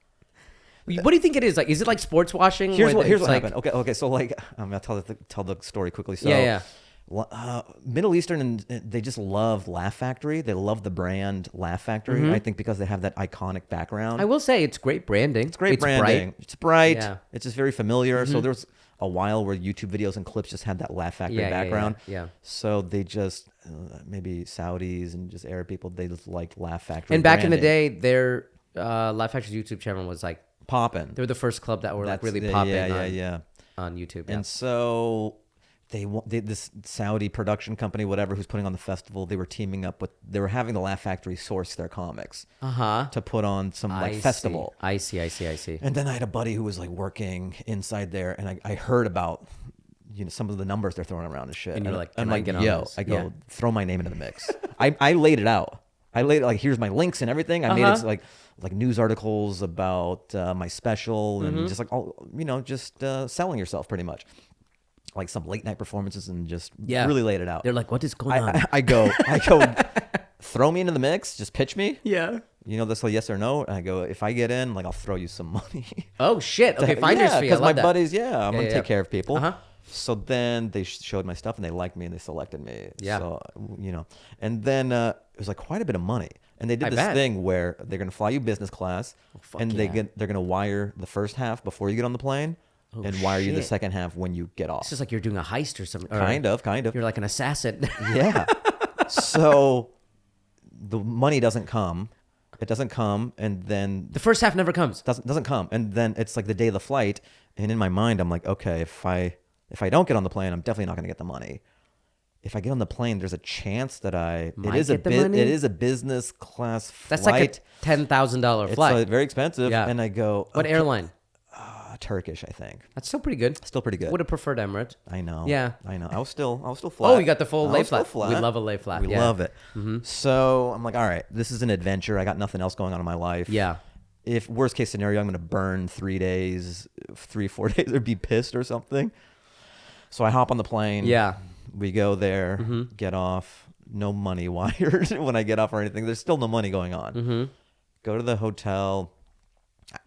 What do you think it is? Like, is it like sports washing? Here's what happened. Okay. So like, I'm gonna tell the story quickly. So Middle Eastern, and they just love Laugh Factory. They love the brand Laugh Factory. I think because they have that iconic background. I will say it's great branding. It's great branding. It's bright. Yeah. It's just very familiar. So there was a while where YouTube videos and clips just had that Laugh Factory background. Yeah. So they just maybe Saudis and just Arab people, they just liked Laugh Factory. And back in the day, their Laugh Factory's YouTube channel was like popping. They were the first club that were like really popping on YouTube. Yeah. And so this Saudi production company, whatever, who's putting on the festival, they were teaming up with, they were having the Laugh Factory source their comics to put on some festival. I see. And then I had a buddy who was like working inside there, and I heard about some of the numbers they're throwing around and shit. And you're like, I'm like, yo, throw my name into the mix. I laid it out. Like, here's my links and everything. I made it like news articles about my special and just like all, just selling yourself pretty much. Like some late night performances and just really laid it out. They're like, what is going on? I go, throw me into the mix, just pitch me. Yeah. That's a yes or no. And I go, if I get in, like, I'll throw you some money. Oh shit. Okay, finder's fee. Because my buddies, I'm gonna take care of people. Uh-huh. So then they showed my stuff and they liked me and they selected me. Yeah. So, and then it was like quite a bit of money. And they did I this bet. thing where they're going to fly you business class, fuck and yeah. they're going to wire the first half before you get on the plane, and wire you the shit. second half when you get off. It's just like you're doing a heist or something. Or Kind of. You're like an assassin. Yeah. So the money doesn't come. It doesn't come, and then The first half never comes. doesn't come, and then it's like the day of the flight, and in my mind I'm like, okay, if I don't get on the plane, I'm definitely not going to get the money. If I get on the plane, there's a chance that Might get the money? it is a business class flight. That's like a $10,000 flight. It's very expensive, Yeah. and I go, What airline? Turkish, I think. That's still pretty good. Still pretty good. Would have preferred Emirates. I know. Yeah. I know. I was still flat. Oh, you got the full I lay was still flat. We love a lay flat. We Yeah. love it. So I'm like, all right, this is an adventure. I got nothing else going on in my life. Yeah. If worst case scenario, I'm going to burn 3 days, 4 days, or be pissed or something. So I hop on the plane. Yeah. We go there, get off. No money wired when I get off or anything. There's still no money going on. Go to the hotel.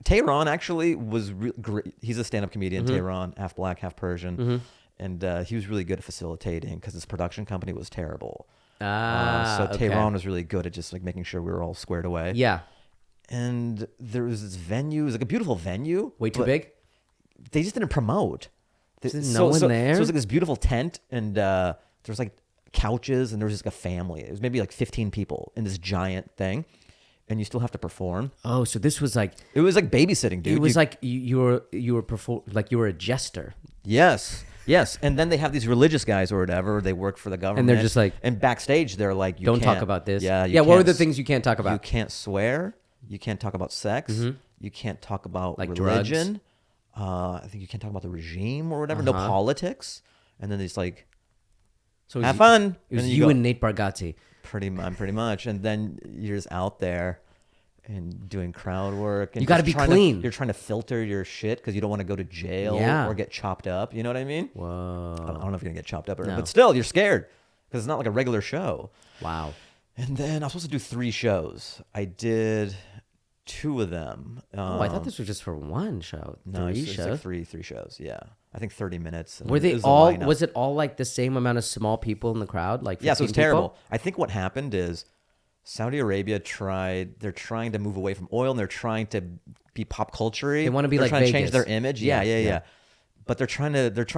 Tehran actually was great. He's a stand-up comedian, Tehran, half black, half Persian. And he was really good at facilitating because his production company was terrible. So Okay. Tehran was really good at just like making sure we were all squared away. Yeah. And there was this venue. It was like a beautiful venue. Way too but big? They just didn't promote. There's no one there? So it was like this beautiful tent, and there was like couches, and there was just like a family. It was maybe like 15 people in this giant thing, and you still have to perform. Oh, so this was like It was like babysitting, dude. it was like you were a jester. Yes. And then they have these religious guys or whatever. They work for the government, And they're just like- and backstage they're like, you Don't can't, talk about this. Yeah. Yeah. What are the things you can't talk You about? can't swear. You can't talk about sex. You can't talk about Like religion. I think you can't talk about the regime or whatever. No politics. And then it's like, So it was have fun. It was then you go, and Nate Bargatze. pretty much. And then you're just out there and doing crowd work. And You gotta just be clean. You're trying to filter your shit because you don't want to go to jail Yeah. or get chopped up. You know what I mean? Whoa. I don't know if you're gonna get chopped up or No. but still you're scared because it's not like a regular show. Wow. And then I was supposed to do 3 shows. I did 2 of them. Oh, I thought this was just for one show. No, 3 it's shows. like three shows. Yeah, I think 30 minutes. and Were it they was a all? lineup. Was it all like the same amount of small people in the crowd? Like Yeah, so 15 it's terrible. people? I think what happened is Saudi Arabia they're trying to move away from oil, and they're trying to be pop culture-y. They wanna be They're like trying to change Vegas. their image. Yeah. But they're trying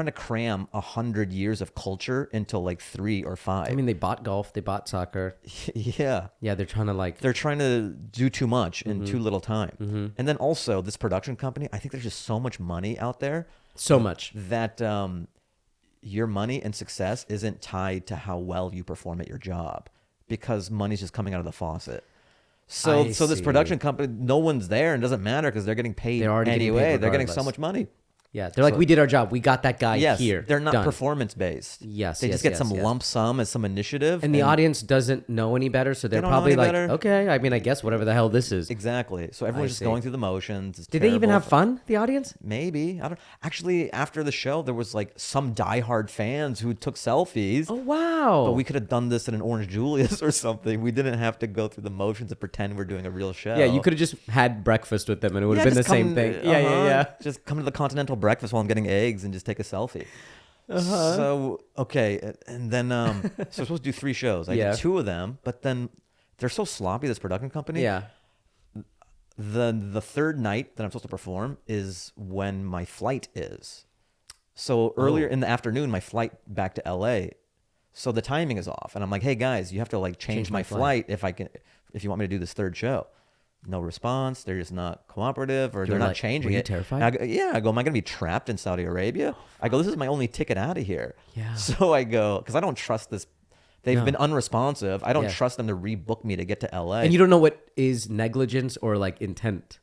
to cram 100 years of culture into like 3 or 5. I mean, they bought golf. They bought soccer. yeah. Yeah, they're trying to like. They're trying to do too much in Mm-hmm. too little time. And then also this production company, I think there's just so much money out there So much. that your money and success isn't tied to how well you perform at your job because money's just coming out of the faucet. So I this see. production company, no one's there and it doesn't matter because they're getting paid They're already getting anyway. paid They're getting so regardless. much money. Yeah, they're like, we did our job. We got that guy Yes, here. they're not Done. performance based. Yes, they yes, just get yes, some yes. lump sum as some initiative. And the audience doesn't know any better, so they're don't know probably any like, better. okay, I mean, I guess whatever the hell this is. Exactly. So everyone's just see. going through the motions. It's Did they even terrible. have fun, the audience? Maybe. I don't. Actually, after the show, there was like some diehard fans who took selfies. Oh, wow. But we could have done this in an Orange Julius or something. We didn't have to go through the motions and pretend we're doing a real show. Yeah, you could have just had breakfast with them and it would have been the just same come- thing. Yeah. Just come to the continental breakfast while I'm getting eggs and just take a selfie. So, okay. And then, so I'm supposed to do 3 shows. I Yeah. did 2 of them, but then they're so sloppy, this production company. Yeah. The third night that I'm supposed to perform is when my flight is. So earlier in the afternoon, my flight back to LA. So the timing is off. And I'm like, hey guys, you have to like change my flight if you want me to do this 3rd show. No response. They're just not cooperative or they're not like, changing were you it. terrified? I go, yeah. I go, am I going to be trapped in Saudi Arabia? I go, this is my only ticket out of here. Yeah. So I go, because I don't trust this. They've been unresponsive. I don't Yeah. trust them to rebook me to get to LA. And you don't know what is negligence or like intent.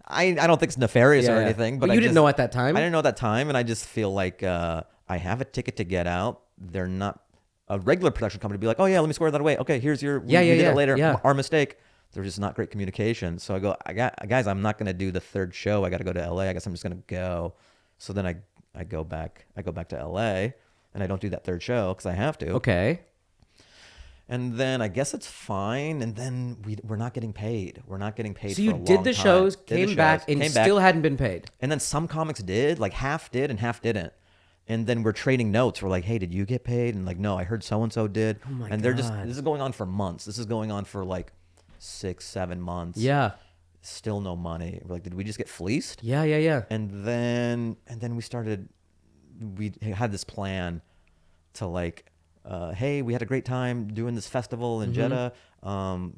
I don't think it's nefarious or Yeah. anything. But But you didn't know at that time? I didn't know at that time. And I just feel like I have a ticket to get out. They're not a regular production company to be like, oh yeah, let me square that away. Okay, here's your, we did it later. Yeah. Our mistake. There's just not great communication. So I go, guys, I'm not going to do the 3rd show. I got to go to LA. I guess I'm just going to go. So then I go back to LA and I don't do that 3rd show because I have to. Okay. And then I guess it's fine. And then we're not getting paid. We're not getting paid So you for a did long the time. shows, Did the came back, and came back. still hadn't been paid. And then some comics did, like half did and half didn't. And then we're trading notes. We're like, hey, did you get paid? And like, no, I heard so-and-so did. Oh my and they're just, God. this is going on for months. This is going on for like 6-7 months. Yeah. Still no money. We're like, did we just get fleeced? Yeah. And then we had this plan to like, hey, we had a great time doing this festival in Jeddah.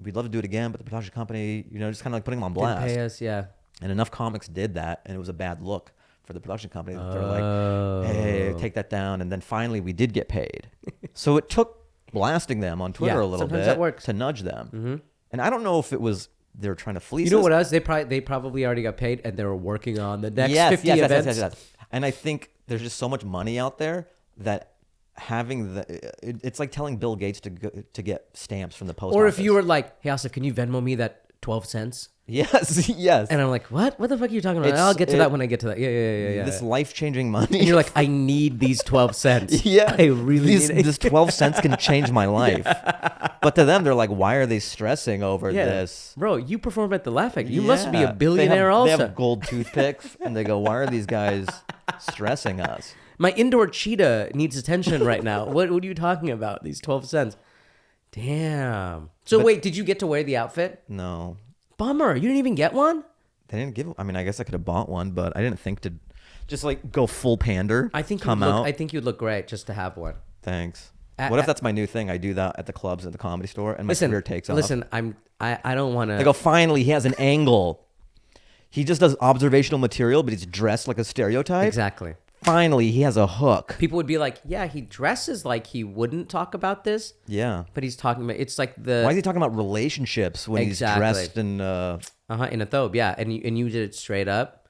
We'd love to do it again, but the production company, just kind of like putting them on blast. Didn't pay us, yeah. And enough comics did that, and it was a bad look for the production company. They're like, hey, take that down. And then finally we did get paid. So it took blasting them on Twitter a little sometimes bit that works. to nudge them. And I don't know if it was they were trying to fleece us. What else? They probably already got paid, and they were working on the next 50 events. Yes. And I think there's just so much money out there that having it's like telling Bill Gates to get stamps from the post Or office. if you were like, hey, Asif, can you Venmo me that 12 cents? Yes. And I'm like, what? What the fuck are you talking about? I'll get to that when I get to that. Yeah. This life-changing money. And you're like, I need these 12 cents. Yeah. I really need it. This 12 cents can change my life. But to them, they're like, why are they stressing over this? Bro, you perform at the Laugh Factory. You must be a billionaire also. They have gold toothpicks, and they go, why are these guys stressing us? My indoor cheetah needs attention right now. What are you talking about? These 12 cents. Damn. So wait, did you get to wear the outfit? No. Bummer. You didn't even get one? They didn't give. I mean, I guess I could have bought one, but I didn't think to just like go full pander. I think you'd look great just to have one. Thanks. What if that's my new thing? I do that at the clubs at the Comedy Store, and my career takes off. Listen, I don't want to. They go, finally, he has an angle. He just does observational material, but he's dressed like a stereotype. Exactly. Finally, he has a hook. People would be like, yeah, he dresses like he wouldn't talk about this. Yeah. But he's talking about, it's like the... Why is he talking about relationships when he's dressed in... in a thobe, yeah. And you did it straight up.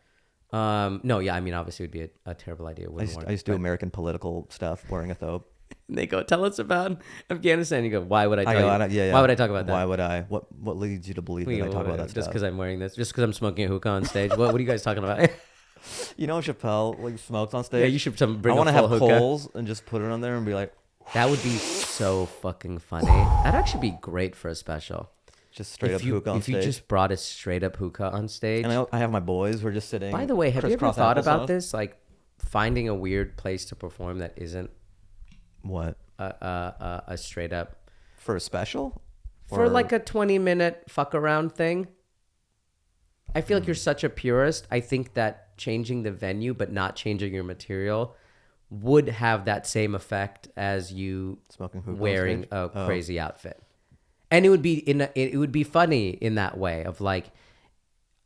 No, yeah, I mean, obviously it would be a terrible idea. I used to do American political stuff wearing a thobe. And they go, tell us about Afghanistan. You go, why would I tell you? Yeah. Why would I talk about that? Why would I? What leads you to believe that I talk about that stuff? Just because I'm wearing this? Just because I'm smoking a hookah on stage? What are you guys talking about? You know Chappelle like smokes on stage? Yeah, you should bring I want to have hookah. coals and just put it on there and be like... That would be so fucking funny. That'd actually be great for a special. Just straight up hookah on stage. If you just brought a straight up hookah on stage. And I have my boys who are just sitting... By the way, have you ever thought about this? Like finding a weird place to perform that isn't... What? A straight up... For a special? For like a 20-minute fuck around thing. I feel like you're such a purist. I think that changing the venue but not changing your material would have that same effect as you smoking hookah wearing a crazy outfit. And it would be funny in that way of like,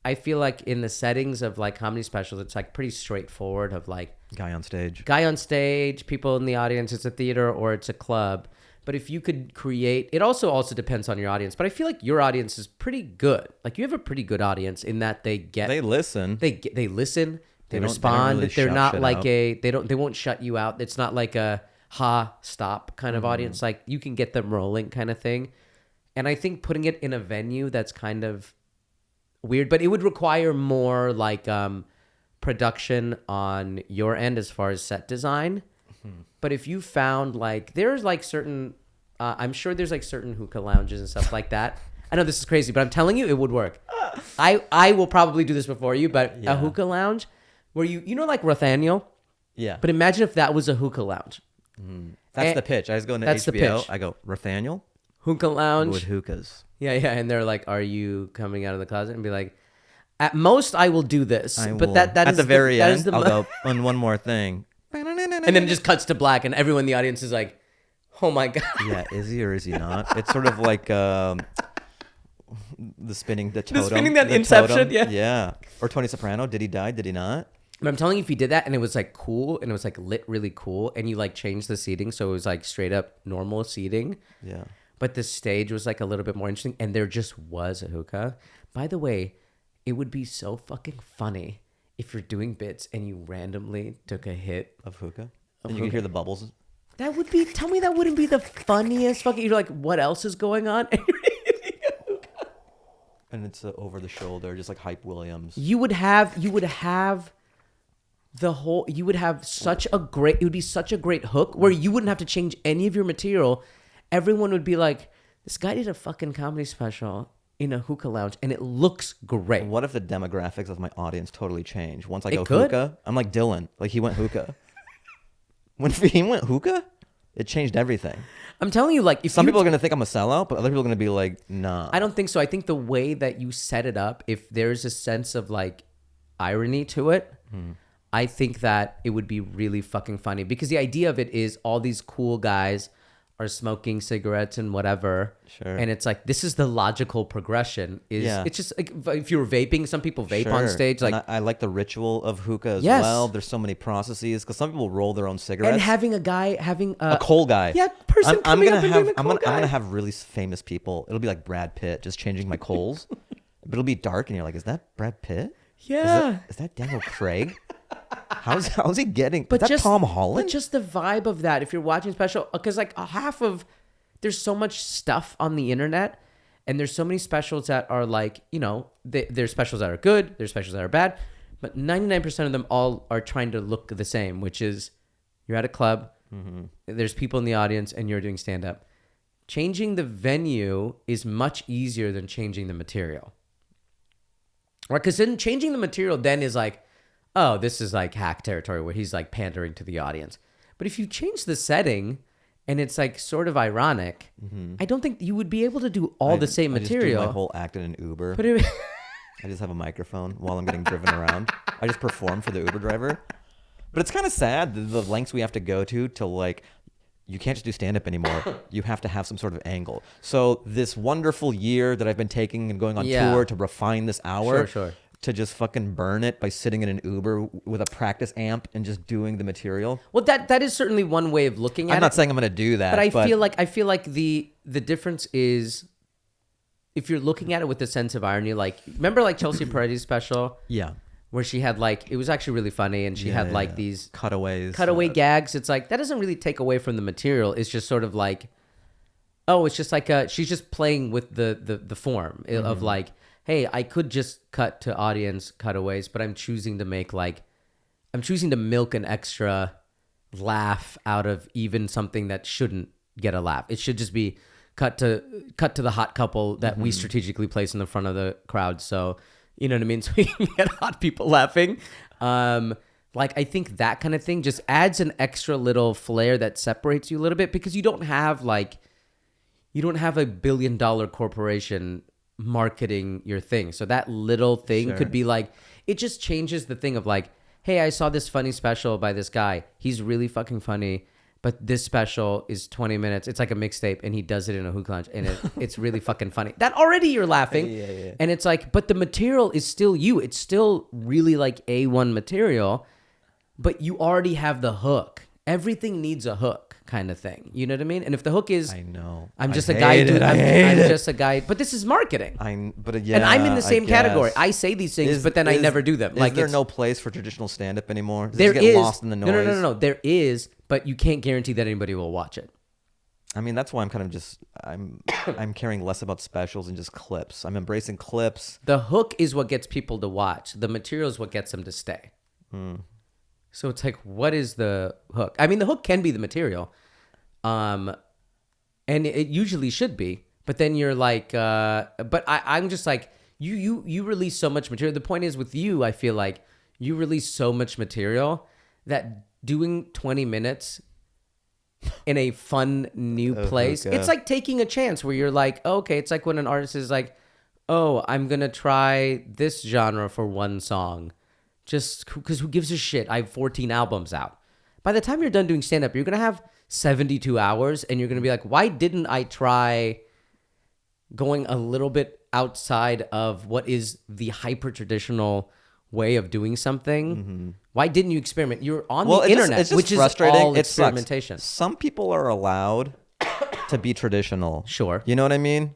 I feel like in the settings of like comedy specials, it's like pretty straightforward of like guy on stage, people in the audience. It's a theater or it's a club. But if you could create, it also depends on your audience. But I feel like your audience is pretty good. Like you have a pretty good audience in that they listen, they listen, they respond. They're not like they won't shut you out. It's not like a stop kind of audience. Like you can get them rolling kind of thing. And I think putting it in a venue that's kind of weird, but it would require more like production on your end as far as set design. But if you found like there's like certain, I'm sure there's like certain hookah lounges and stuff like that. I know this is crazy, but I'm telling you, it would work. I will probably do this before you, but a hookah lounge where you know like Rathaniel? Yeah. But imagine if that was a hookah lounge. That's the pitch. I was going to that's HBO. The pitch. I go, Rathaniel? Hookah lounge. With hookahs. Yeah. And they're like, are you coming out of the closet? And be like, at most I will do this. But that at is the very end, I'll go, and one more thing. And then it just cuts to black and everyone in the audience is like, oh my God. Yeah, is he or is he not? It's sort of like the spinning that Inception, totem. yeah. Yeah. Or Tony Soprano, did he die? Did he not? But I'm telling you, if you did that and it was like cool and it was like lit really cool and you like changed the seating so it was like straight up normal seating. Yeah. But the stage was like a little bit more interesting and there just was a hookah. By the way, it would be so fucking funny if you're doing bits and you randomly took a hit of hookah and you could hear the bubbles. That would be, tell me that wouldn't be the funniest fucking, you're like, what else is going on? And it's over the shoulder, just like Hype Williams. You would have such a great hook where you wouldn't have to change any of your material. Everyone would be like, this guy did a fucking comedy special in a hookah lounge and it looks great. What if the demographics of my audience totally change? Once I go hookah, I'm like Dylan. Like he went hookah. When Fahim went hookah, It changed everything. I'm telling you, like, if Some people are going to think I'm a sellout, but other people are going to be like, nah. I don't think so. I think the way that you set it up, if there's a sense of like irony to it, I think that it would be really fucking funny, because the idea of it is all these cool guys are smoking cigarettes and whatever. Sure. And it's like, this is the logical progression. It's just like, if you're vaping, some people vape Sure. on stage. Like, and I like the ritual of hookah as Yes. well. There's so many processes because some people roll their own cigarettes. and having a guy, having a coal guy. Yeah, person I'm coming gonna up and have being a I'm cool gonna, guy. I'm gonna have really famous people. It'll be like Brad Pitt just changing my coals. But it'll be dark and you're like, is that Brad Pitt? Yeah. Is that Daniel Craig? How's he getting? But is that just Tom Holland? But just the vibe of that, if you're watching special, because like there's so much stuff on the internet, and there's so many specials that are like, there's specials that are good, there's specials that are bad, but 99% of them all are trying to look the same, which is you're at a club, there's people in the audience, and you're doing stand up. Changing the venue is much easier than changing the material. Right? Because then changing the material then is like, oh, this is like hack territory where he's like pandering to the audience. But if you change the setting and it's like sort of ironic, I don't think you would be able to do all the same material. I just do my whole act in an Uber. But it, I just have a microphone while I'm getting driven around. I just perform for the Uber driver. But it's kind of sad the lengths we have to go to like, you can't just do stand-up anymore. You have to have some sort of angle. So this wonderful year that I've been taking and going on tour to refine this hour, to just fucking burn it by sitting in an Uber with a practice amp and just doing the material. well, that is certainly one way of looking at it. I'm not saying I'm going to do that. But I feel like the difference is, if you're looking at it with a sense of irony, like, remember like Chelsea Peretti's special? Yeah. Where she had like, it was actually really funny, and she had like these cutaway gags. It's like, that doesn't really take away from the material. It's just sort of like, oh, it's just like she's just playing with the form of like, hey, I could just cut to audience cutaways, but I'm choosing to milk an extra laugh out of even something that shouldn't get a laugh. It should just be cut to the hot couple that we strategically place in the front of the crowd. So, you know what I mean? So we can get hot people laughing. Like, I think that kind of thing just adds an extra little flair that separates you a little bit, because you don't have a $1 billion corporation marketing your thing. So that little thing could be like, it just changes the thing of like, hey, I saw this funny special by this guy. He's really fucking funny, but this special is 20 minutes. It's like a mixtape, and he does it in a hookah lounge, and it's really fucking funny. That already you're laughing. Yeah. And it's like, but the material is still you. It's still really like A1 material, but you already have the hook. Everything needs a hook kind of thing. You know what I mean? And if the hook is, I know. I'm just a guy. I'm just a guy. But this is marketing. And I'm in the same category. I say these things, but then I never do them. Is there no place for traditional stand-up anymore? Does there it get lost in the noise? No. There is, but you can't guarantee that anybody will watch it. I mean, that's why I'm kind of just I'm caring less about specials and just clips. I'm embracing clips. The hook is what gets people to watch. The material is what gets them to stay. So it's like, what is the hook? I mean, the hook can be the material, and it usually should be. But then you're like, but I'm just like, you release so much material. The point is, with you, I feel like you release so much material that doing 20 minutes in a fun new place, it's like taking a chance where you're like, oh, okay, it's like when an artist is like, oh, I'm gonna try this genre for one song. Just because who gives a shit? I have 14 albums out. By the time you're done doing stand-up, you're going to have 72 hours, and you're going to be like, why didn't I try going a little bit outside of what is the hyper-traditional way of doing something? Why didn't you experiment? You're on the internet, which is all experimentation. Some people are allowed to be traditional. Sure. You know what I mean?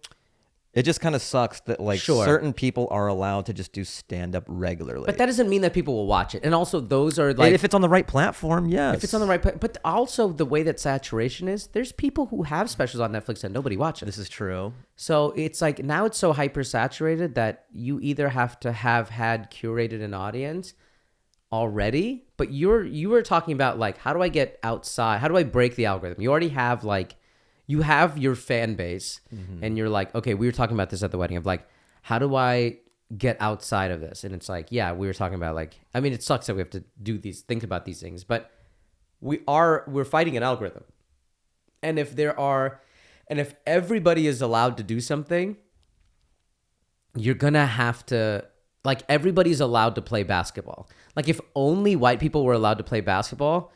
It just kind of sucks that like certain people are allowed to just do stand-up regularly. But that doesn't mean that people will watch it. And also those are like... if it's on the right platform, yes. If it's on the right... But also the way that saturation is, there's people who have specials on Netflix that nobody watches. This is true. So it's like, now it's so hyper-saturated that you either have to have had curated an audience already, but you were talking about like, how do I get outside? How do I break the algorithm? You already have like... You have your fan base, and you're like, okay, we were talking about this at the wedding of like, how do I get outside of this? And it's like, yeah, we were talking about like, I mean, it sucks that we have to think about these things, but we're fighting an algorithm. And if everybody is allowed to do something, you're gonna have to, like, everybody's allowed to play basketball. Like, if only white people were allowed to play basketball,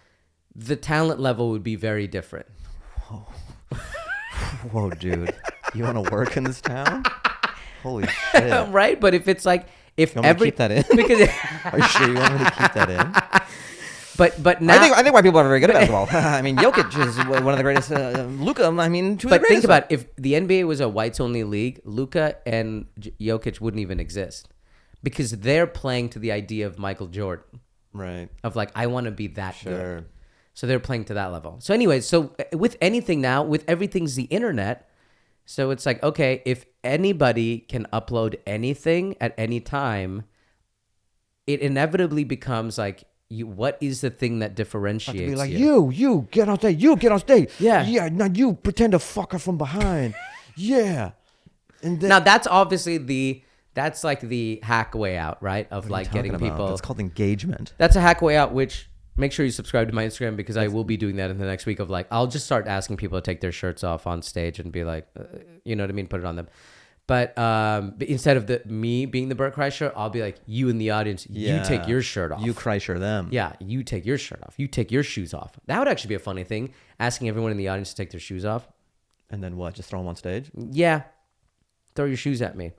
the talent level would be very different. Whoa, dude. You want to work in this town? Holy shit. Right? But if it's like, if you want me to keep that in? Because are you sure you want me to keep that in? But now I think white people are very good at basketball. I mean, Jokic is one of the greatest. Luka, I mean, two of the but greatest. think about it, if the NBA was a whites only league, Luka and Jokic wouldn't even exist, because they're playing to the idea of Michael Jordan, right? Of like, I want to be that Sure. good. So they're playing to that level. So anyways, so with anything now, with everything's the internet. So it's like, okay, if anybody can upload anything at any time, it inevitably becomes like, what is the thing that differentiates Be like, you? you get on stage, you get on stage. Yeah. Now you pretend to fuck her from behind. Yeah. And then, Now that's obviously that's like the hack way out, right? Of like getting people. That's called engagement. That's a hack way out, which make sure you subscribe to my Instagram, because I will be doing that in the next week of like, I'll just start asking people to take their shirts off on stage and be like, you know what I mean? Put it on them. But instead of me being the Bert Kreischer, I'll be like, you in the audience, you take your shirt off. You Kreischer them. Yeah, you take your shirt off. You take your shoes off. That would actually be a funny thing, asking everyone in the audience to take their shoes off. And then what? Just throw them on stage? Yeah. Throw your shoes at me.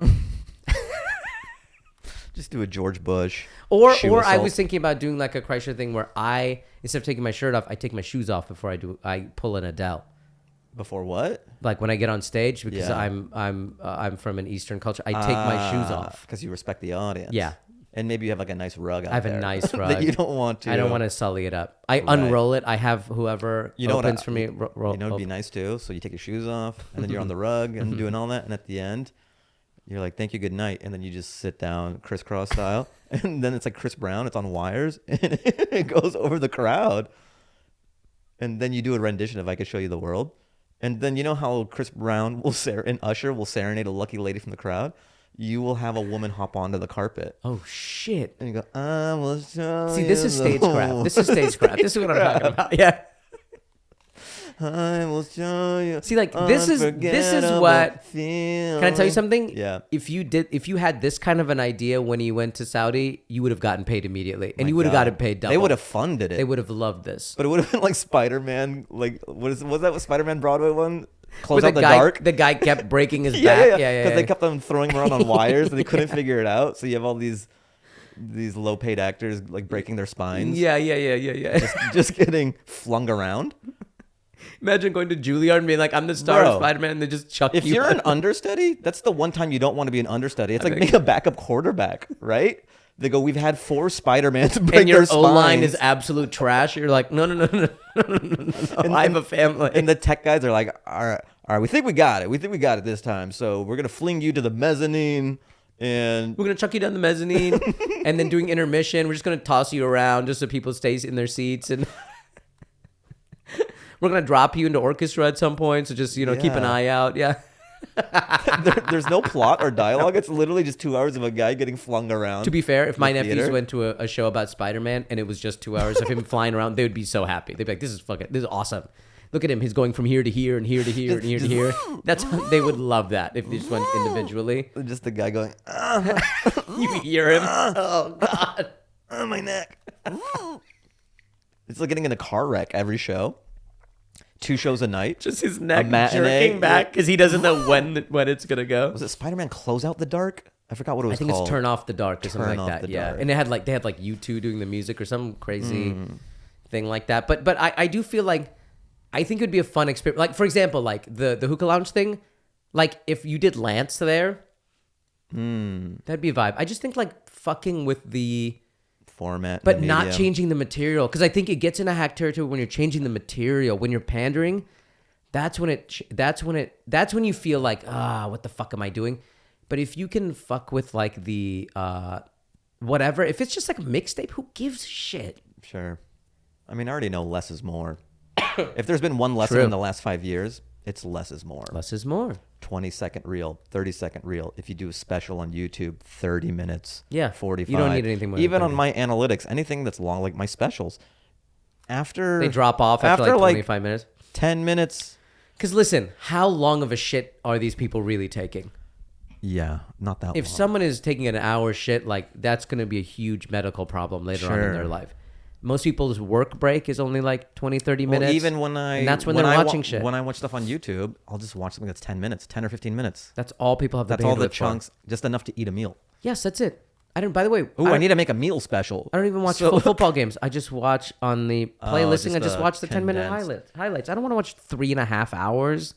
Just do a George Bush. Or assault. I was thinking about doing like a Kreischer thing where instead of taking my shirt off, I take my shoes off before I pull an Adele. Before what? Like when I get on stage, because Yeah. I'm from an Eastern culture, I take my shoes off. Because you respect the audience. Yeah. And maybe you have like a nice rug out I have there a nice rug. that you don't want to. I don't want to sully it up. I unroll it. I have whoever opens for me. It'd be nice too. So you take your shoes off, and then you're on the rug and doing all that, and at the end, you're like, "Thank you, good night," and then you just sit down, crisscross style, and then it's like Chris Brown. It's on wires, and it goes over the crowd, and then you do a rendition of "I Could Show You the World," and then you know how Chris Brown and Usher will serenade a lucky lady from the crowd. You will have a woman hop onto the carpet. Oh shit! And you go, I will show See, this you is the stagecraft. This is stagecraft. This is what I'm talking about. Yeah. I will show you. See, like this is what. Feel. Can I tell you something? Yeah. If you had this kind of an idea when you went to Saudi, you would have gotten paid immediately, and you would have gotten paid double. They would have funded it. They would have loved this. But it would have been like Spider-Man. Like was that Spider-Man Broadway one? Close Where out the dark. The guy kept breaking his back. Yeah. Because they kept on throwing him around on wires, and they couldn't figure it out. So you have all these low-paid actors like breaking their spines. Yeah. Just getting flung around. Imagine going to Juilliard and being like, "I'm the star of Spider-Man," and they just chuck you. If you're an understudy, that's the one time you don't want to be an understudy. It's like being a backup quarterback, right? They go, "We've had 4 Spider-Mans break and your their spines." O-line is absolute trash. You're like, no. I have a family. And the tech guys are like, all right, we think we got it. We think we got it this time. So we're gonna fling you to the mezzanine, and we're gonna chuck you down the mezzanine, and then during intermission, we're just gonna toss you around just so people stay in their seats, and we're gonna drop you into orchestra at some point. So just keep an eye out. Yeah. there's no plot or dialogue. It's literally just 2 hours of a guy getting flung around. To be fair, if my nephews went to a show about Spider-Man and it was just 2 hours of him flying around, they would be so happy. They'd be like, this is awesome. Look at him. He's going from here to here and here to here and here to here. They would love that if they just went individually. Just the guy going, you hear him. Oh, God. My neck. It's like getting in a car wreck every show. 2 shows a night. Just his neck jerking back because he doesn't know when it's going to go. Was it Spider-Man Close Out the Dark? I forgot what it was called. I think it's Turn Off the Dark or something like that. Yeah. Dark. And they had like U2 doing the music or some crazy thing like that. But I do feel like I think it would be a fun experience. Like, for example, like the hookah lounge thing, like if you did Lance there, that'd be a vibe. I just think like fucking with the format, but not changing the material, because I think it gets into hack territory when you're changing the material. When you're pandering, that's when you feel like, what the fuck am I doing? But if you can fuck with like the whatever, if it's just like a mixtape, who gives a shit? Sure. I mean, I already know less is more. If there's been one lesson in the last 5 years, it's less is more. Less is more. 20-second reel, 30-second reel. If you do a special on YouTube, 30 minutes. Yeah. 45. You don't need anything more. Even on my analytics, anything that's long, like my specials. After they drop off after like 25 minutes. 10 minutes. Because listen, how long of a shit are these people really taking? Yeah, not that long. If someone is taking an hour shit, like that's going to be a huge medical problem later on in their life. Most people's work break is only like 20, 30 minutes. Well, even and that's when they're watching shit. When I watch stuff on YouTube, I'll just watch something that's 10 minutes, 10 or 15 minutes. That's all people have. That's all the chunks, just enough to eat a meal. Yes, that's it. By the way, I need to make a meal special. I don't even watch football games. I just watch on the playlist. I just watch the 10-minute highlights. I don't want to watch 3.5 hours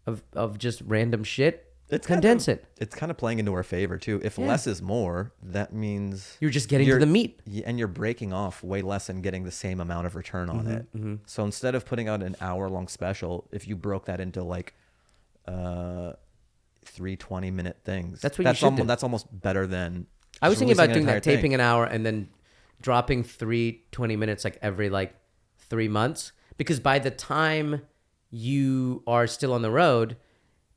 of just random shit. Condense it. It's kind of playing into our favor too. If less is more, that means you're just getting to the meat, and you're breaking off way less and getting the same amount of return on it. Mm-hmm. So instead of putting out an hour-long special, if you broke that into like 3 20-minute things, that's do. That's almost better than. I was thinking about doing that, taping an hour and then dropping 3 20 minutes like every like 3 months, because by the time you are still on the road,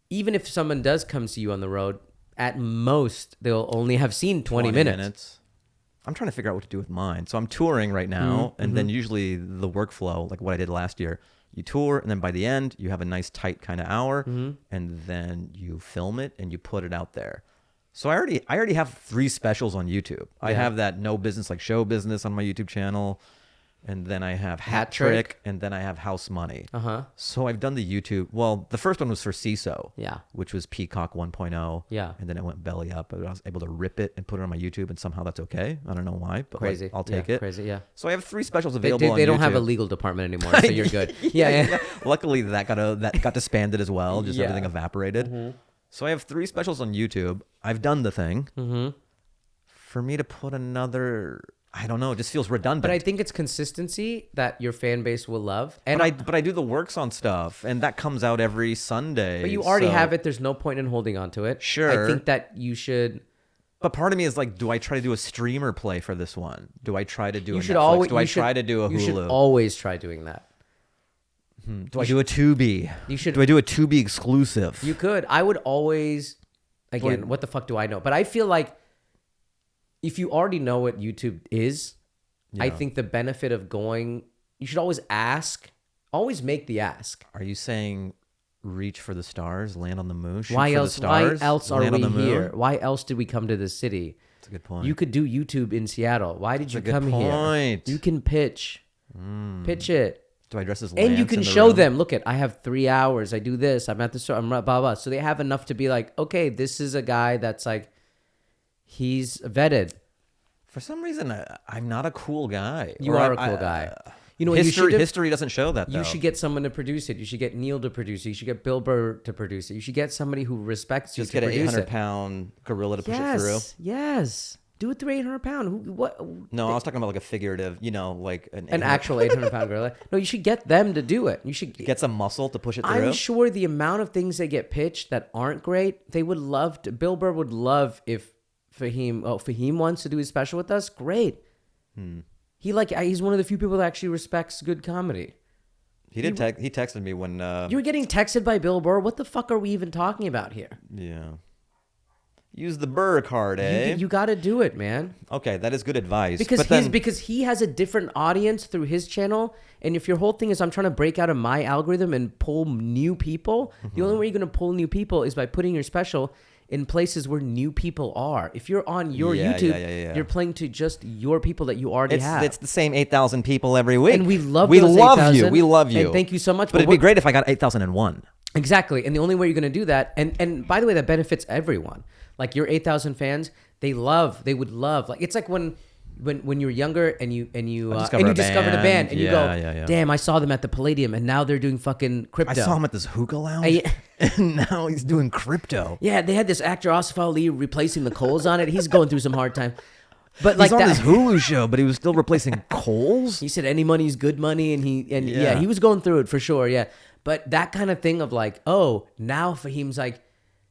even if someone does come see you on the road, at most they'll only have seen 20 minutes. I'm trying to figure out what to do with mine. So I'm touring right now, and then usually the workflow, like what I did last year, you tour, and then by the end you have a nice tight kind of hour, and then you film it and you put it out there. So I already have 3 specials on YouTube. I have that No Business Like Show Business on my YouTube channel. And then I have Hat Trick, and then I have House Money. So I've done the YouTube. Well, the first one was for CISO, which was Peacock 1.0. Yeah. And then it went belly up. But I was able to rip it and put it on my YouTube, and somehow that's okay. I don't know why, but crazy. Like, I'll take it. Crazy, yeah. So I have 3 specials available on YouTube. They don't have a legal department anymore, so you're good. yeah. Luckily, that got disbanded as well. Just everything evaporated. So I have 3 specials on YouTube. I've done the thing. For me to put another... I don't know. It just feels redundant. But I think it's consistency that your fan base will love. And but I do the works on stuff, and that comes out every Sunday. But you already have it. There's no point in holding on to it. Sure. I think that you should. But part of me is like, do I try to do a streamer play for this one? Do I try to do a Netflix? Do I try to do a Hulu? You should always try doing that. Do I do a Tubi? You should. Do I do a Tubi exclusive? You could. I would always. Again, what the fuck do I know? But I feel like, if you already know what YouTube is, I think the benefit of going, you should always always make the ask. Are you saying reach for the stars, land on the moon, shoot why for else? the stars, why else are we here? Why else did we come to this city? That's a good point. You could do YouTube in Seattle. Why did you come here? You can pitch. Pitch it. Do I dress as Lance and you can show them, look I have 3 hours. I do this. I'm at the store. I'm blah, blah. So they have enough to be like, okay, this is a guy that's like, he's vetted. For some reason, I'm not a cool guy. You are a cool guy. You know, history doesn't show that, though. You should get someone to produce it. You should get Neil to produce it. You should get Bill Burr to produce it. You should get somebody who respects you to produce it. Just get an 800-pound gorilla to push it through. Yes. Do it through 800-pound. What? No, I was talking about like a figurative, like an actual 800-pound gorilla. No, you should get them to do it. You should get some muscle to push it through. I'm sure the amount of things they get pitched that aren't great, they would love to. Bill Burr would love if Fahim wants to do his special with us. Great. He's one of the few people that actually respects good comedy. He texted me when you were getting texted by Bill Burr. What the fuck are we even talking about here? Yeah. Use the Burr card, eh? You got to do it, man. Okay, that is good advice. Because he has a different audience through his channel, and if your whole thing is I'm trying to break out of my algorithm and pull new people, the only way you're going to pull new people is by putting your special in places where new people are. If you're on your YouTube, you're playing to just your people that you already have. It's the same 8,000 people every week. And we love you. We love you. And thank you so much. But it'd be great if I got 8,001. Exactly. And the only way you're going to do that, and by the way, that benefits everyone. Like your 8,000 fans, they would love. Like it's like when you're younger and you discovered a band and you go, damn, I saw them at the Palladium and now they're doing fucking crypto. I saw him at this hookah lounge and now he's doing crypto. Yeah, they had this actor Asif Ali replacing the Coles on it. He's going through some hard time. But he's on this Hulu show, but he was still replacing Coles. He said any money is good money, and he was going through it for sure. Yeah, but that kind of thing of like, oh, now Fahim's like,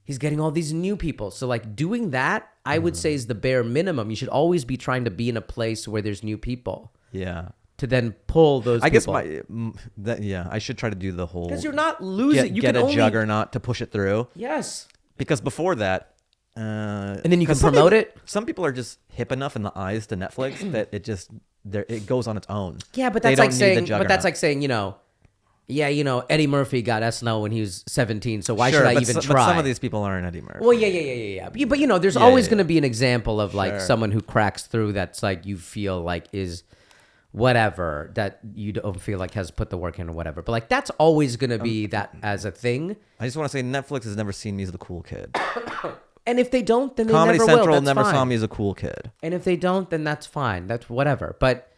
he's getting all these new people. So like doing that, I would say is the bare minimum. You should always be trying to be in a place where there's new people. Yeah. To then pull those people. I should try to do the whole. Because you're not losing. Get a juggernaut to push it through. Yes. Because before that. And then you can promote it. Some people are just hip enough in the eyes to Netflix that it goes on its own. Yeah, but that's like saying, yeah, you know, Eddie Murphy got SNL when he was 17, so why Sure, should I but even But try? some of these people aren't Eddie Murphy. Well, yeah. But you know, there's always going to be an example of like Sure. someone who cracks through that's like you feel like is whatever, that you don't feel like has put the work in or whatever. But like that's always going to be that as a thing. I just want to say Netflix has never seen me as the cool kid. And if they don't, then they Comedy never Central will. That's never fine. saw me as a cool kid. And if they don't, then that's fine. That's whatever. But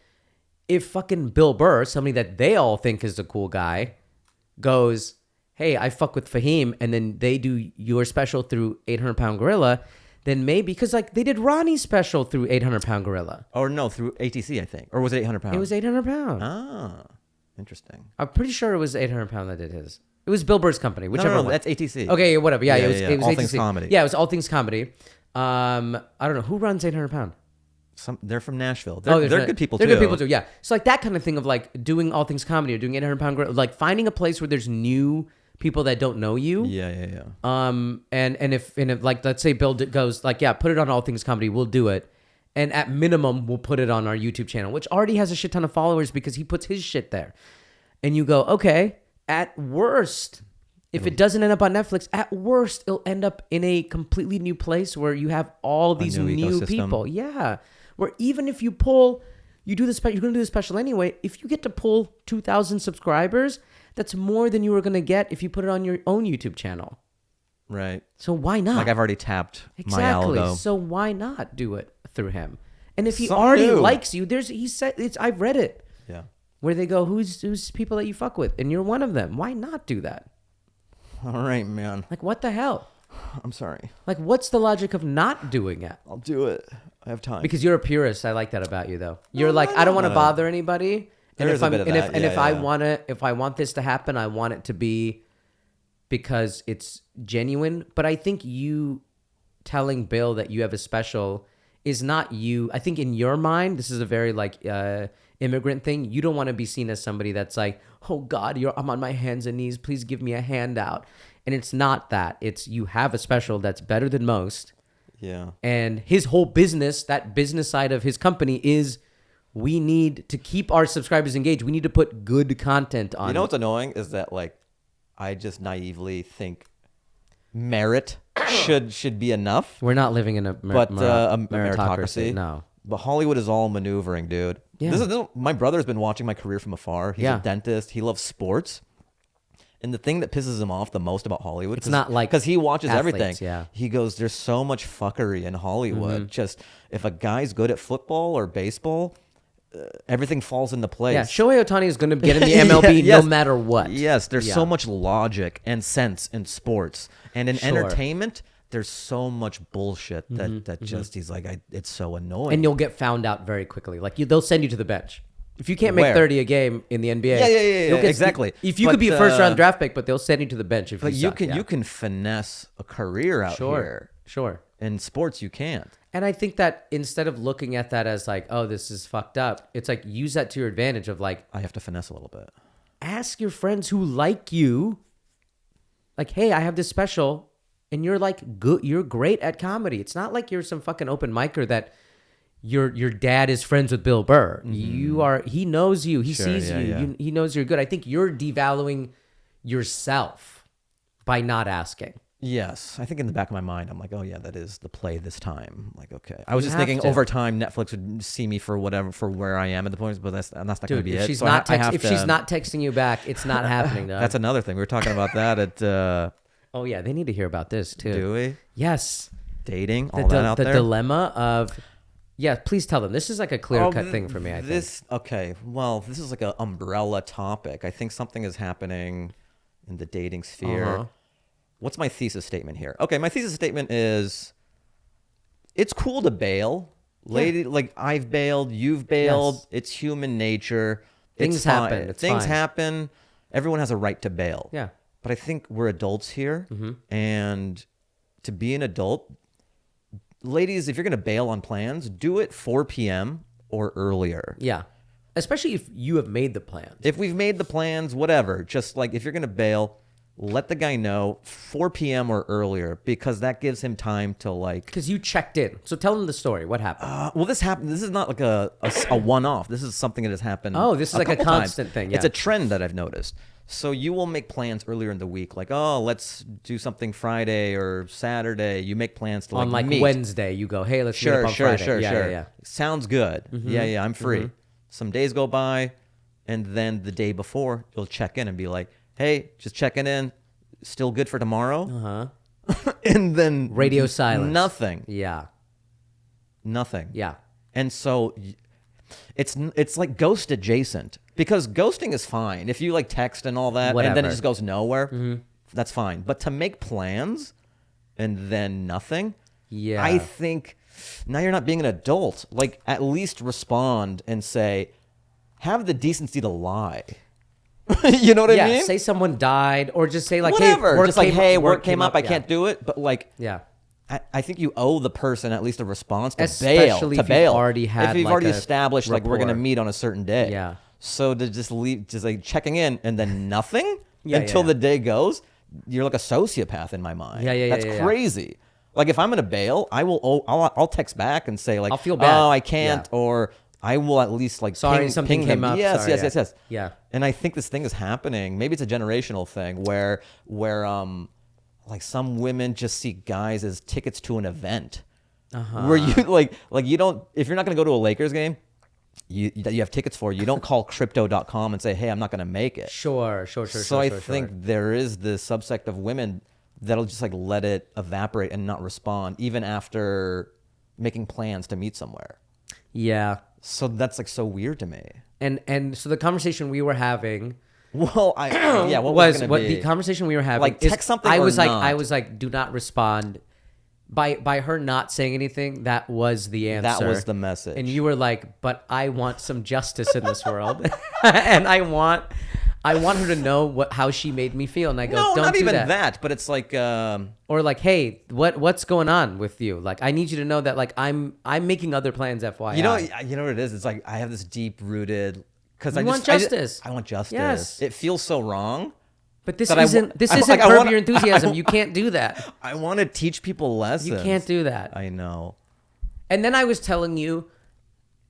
if fucking Bill Burr, somebody that they all think is a cool guy, goes, hey, I fuck with Fahim, and then they do your special through 800 Pound Gorilla, then maybe, because like they did Ronnie's special through 800 Pound Gorilla. Or no, through ATC, I think. Or was it 800 pounds? It was 800 Pound. Ah, interesting. I'm pretty sure it was 800 Pound that did his. It was Bill Burr's company, whichever No, one. that's ATC. Okay, whatever. Yeah, it was All ATC. Things Comedy. Yeah, it was All Things Comedy. I don't know. Who runs 800 Pound? They're from Nashville. They're good people too. They're good people too, yeah. So like that kind of thing of like doing All Things Comedy or doing 800 Pound Gorilla, like finding a place where there's new people that don't know you. Yeah. And if like let's say Bill goes like, yeah, put it on All Things Comedy, we'll do it. And at minimum, we'll put it on our YouTube channel, which already has a shit ton of followers because he puts his shit there. And you go, okay, at worst, if it doesn't end up on Netflix, at worst, it'll end up in a completely new place where you have all these new new ecosystem. people. Yeah. Where even if you do the special, you're going to do the special anyway. If you get to pull 2,000 subscribers, that's more than you were going to get if you put it on your own YouTube channel. Right. So why not? Like I've already tapped Exactly. my algo. So why not do it through him? And if he Something already new. likes you, he said it's. I've read it Yeah. where they go, who's people that you fuck with, and you're one of them. Why not do that? All right, man. Like what the hell? I'm sorry. Like what's the logic of not doing it? I'll do it. I have time. Because you're a purist. I like that about you, though. You're like, I don't want to bother anybody. There is a bit of that. And Yeah, if yeah. if I want this to happen, I want it to be because it's genuine. But I think you telling Bill that you have a special is not you. I think in your mind, this is a very like immigrant thing. You don't want to be seen as somebody that's like, oh God, I'm on my hands and knees. Please give me a handout. And it's not that. It's you have a special that's better than most. Yeah. And his whole business, that business side of his company is we need to keep our subscribers engaged. We need to put good content on. You know what's annoying is that like I just naively think merit should be enough. We're not living in a meritocracy. No. But Hollywood is all maneuvering, dude. Yeah. This is my brother's been watching my career from afar. He's Yeah. a dentist. He loves sports. And the thing that pisses him off the most about Hollywood, It's not like because he watches athletes, everything. yeah. He goes, "There's so much fuckery in Hollywood. Just if a guy's good at football or baseball, everything falls into place." Yeah, Shohei Ohtani is going to get in the MLB Yes. no matter what. Yes, there's Yeah. so much logic and sense in sports and in Sure. entertainment. There's so much bullshit that just he's like, it's so annoying. And you'll get found out very quickly. Like they'll send you to the bench. If you can't make Where? 30 a game in the NBA, Yeah, you'll get, exactly. If you But, could be a first round draft pick, but they'll send you to the bench if but you suck. you can finesse a career out here. Sure. In sports, you can't. And I think that instead of looking at that as like, oh, this is fucked up, it's like use that to your advantage of like, I have to finesse a little bit. ask your friends who like you, like, hey, I have this special, and you're like good, you're great at comedy. It's not like you're some fucking open micer that your dad is friends with Bill Burr. You are. He knows you. He Sure, sees yeah, you. yeah. He knows you're good. I think you're devaluing yourself by not asking. Yes, I think in the back of my mind, I'm like, oh yeah, that is the play this time. I'm like, okay. I was You just have thinking to. over time, Netflix would see me for where I am at the point, but that's not going to Dude, be if it. she's So not I have if to- she's not texting you back, it's not happening. Dog. That's another thing. We were talking about that at. Oh yeah, they need to hear about this too. Do we? Yes. Dating, all that out The there. dilemma of, yeah, please tell them. This is like a clear cut thing for me, I think. Okay, well, this is like an umbrella topic. I think something is happening in the dating sphere. Uh-huh. What's my thesis statement here? Okay, my thesis statement is it's cool to bail. Lady, like I've bailed, you've bailed. Yes. It's human nature. Things It's fine. happen. It's Things fine. happen. Everyone has a right to bail. Yeah. But I think we're adults here. And to be an adult, ladies, if you're going to bail on plans, do it 4 p.m. or earlier. Yeah. Especially if you have made the plans. If we've made the plans, whatever, just like if you're going to bail, let the guy know 4 p.m. or earlier because that gives him time to like. Because you checked in. So tell them the story. What happened? Well, this happened. This is not like a one-off. This is something that has happened. Oh, this is like a couple times. constant thing, yeah. It's a trend that I've noticed. So you will make plans earlier in the week, like, oh, let's do something Friday or Saturday. You make plans to on like meet. Wednesday, you go, hey, let's meet up on Friday. Sure. Yeah. Sounds good. Yeah, I'm free. Some days go by, and then the day before, you'll check in and be like, hey, just checking in. Still good for tomorrow? And then Radio silence. Nothing. Yeah. Nothing. Yeah. And so it's like ghost adjacent, because ghosting is fine if you like text and all that, and then it just goes nowhere. That's fine. But to make plans and then nothing, I think now you're not being an adult. Like, at least respond and say, have the decency to lie. You know what I mean? Say someone died, or just say like, whatever. hey, work came up. I can't do it. But like, I think you owe the person at least a response to Especially bail. if you've already had, if you've like, already a established like we're rapport. gonna meet on a certain day. Yeah. So to just leave, just like checking in and then nothing until the day goes, you're like a sociopath in my mind. That's crazy. Like, if I'm gonna bail, I'll text back and say like, I'll feel bad. Oh, I can't, or I will at least like sorry, something ping came him. up. Yes. Yeah. And I think this thing is happening. Maybe it's a generational thing where like some women just see guys as tickets to an event. Where you like you don't, if you're not going to go to a Lakers game that you have tickets for, you don't call crypto.com and say, hey, I'm not going to make it. Sure. So I think there is this subsect of women that'll just like let it evaporate and not respond even after making plans to meet somewhere. Yeah. So that's like so weird to me. And so the conversation we were having, well, the conversation we were having, like, text something. I was like, do not respond. By her not saying anything, that was the answer. That was the message. And you were like, but I want some justice in this world, and I want her to know how she made me feel. And I go, no, don't not do even that. But it's like, or like, hey, what's going on with you? Like, I need you to know that like I'm making other plans. FYI. You know what it is? It's like I have this deep rooted, because I want justice. I want justice. Yes. It feels so wrong. But this isn't Curb Your Enthusiasm. You can't do that. I want to teach people lessons. You can't do that. I know. And then I was telling you,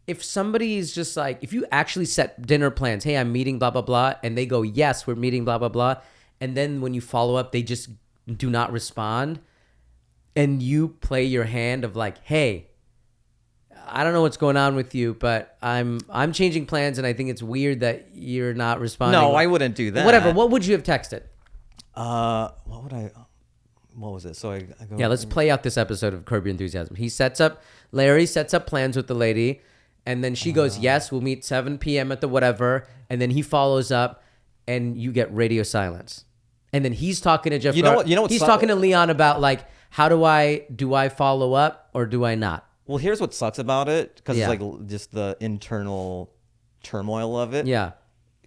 if somebody is just like, if you actually set dinner plans, hey, I'm meeting blah, blah, blah, and they go, yes, we're meeting blah, blah, blah, and then when you follow up, they just do not respond, and you play your hand of like, hey, I don't know what's going on with you, but I'm changing plans, and I think it's weird that you're not responding. No, I wouldn't do that. Whatever. What would you have texted? What was it? So I go. Yeah, let's play out this episode of Curb Your Enthusiasm. Larry sets up plans with the lady, and then she goes, yes, we'll meet 7 p.m. at the whatever, and then he follows up, and you get radio silence. And then he's talking to Jeff. He's talking to Leon about like, how do I follow up or do I not? Well, here's what sucks about it, because it's like just the internal turmoil of it. Yeah.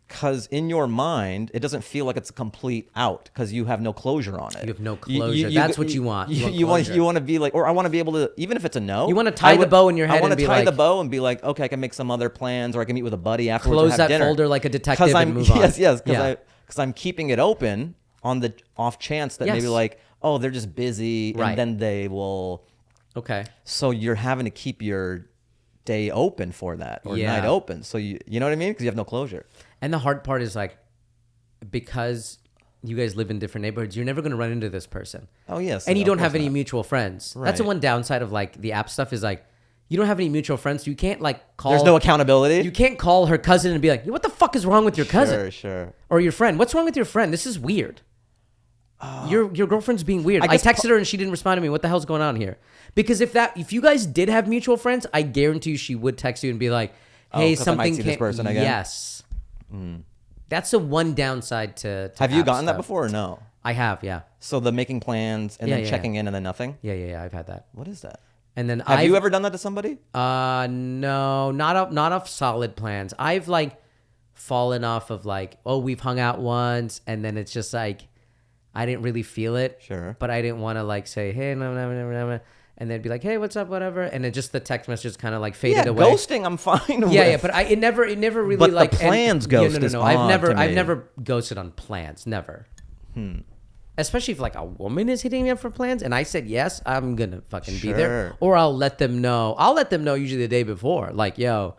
Because in your mind, it doesn't feel like it's a complete out, because you have no closure on it. You have no closure. That's what you want. You want to be like, or I want to be able to, even if it's a no. You want to tie the bow in your head. I want to tie the bow and be like, okay, I can make some other plans, or I can meet with a buddy afterwards. Close and have that dinner. folder like a detective and move on. Yes, because I'm keeping it open on the off chance that maybe like, oh, they're just busy, and then they will. Okay. So you're having to keep your day open for that, or night open. So you know what I mean? Because you have no closure. And the hard part is like, because you guys live in different neighborhoods, you're never going to run into this person. Oh, yes. And you don't have any mutual friends. Right. That's the one downside of like the app stuff is like, you don't have any mutual friends. So you can't like call. There's no accountability. You can't call her cousin and be like, what the fuck is wrong with your cousin? Sure. Or your friend. What's wrong with your friend? This is weird. Your girlfriend's being weird. I texted her and she didn't respond to me. What the hell's going on here? Because if you guys did have mutual friends, I guarantee you she would text you and be like, hey, something I might see this person again. Yes. That's the one downside to have you gotten that before or no? I have, yeah. So the making plans and then checking in and then nothing? Yeah, I've had that. What is that? And then have you ever done that to somebody? No, not off solid plans. I've like fallen off of like, oh, we've hung out once, and then it's just like I didn't really feel it. Sure. But I didn't want to like say, hey, no. And then be like, hey, what's up, whatever. And then just the text messages kind of like faded away. Ghosting, I'm fine with. Yeah, but it never really but like. But the plans ghost is no. I've never ghosted on plans. Never. Especially if like a woman is hitting me up for plans and I said yes, I'm gonna fucking be there. Or I'll let them know. I'll let them know usually the day before. Like, yo,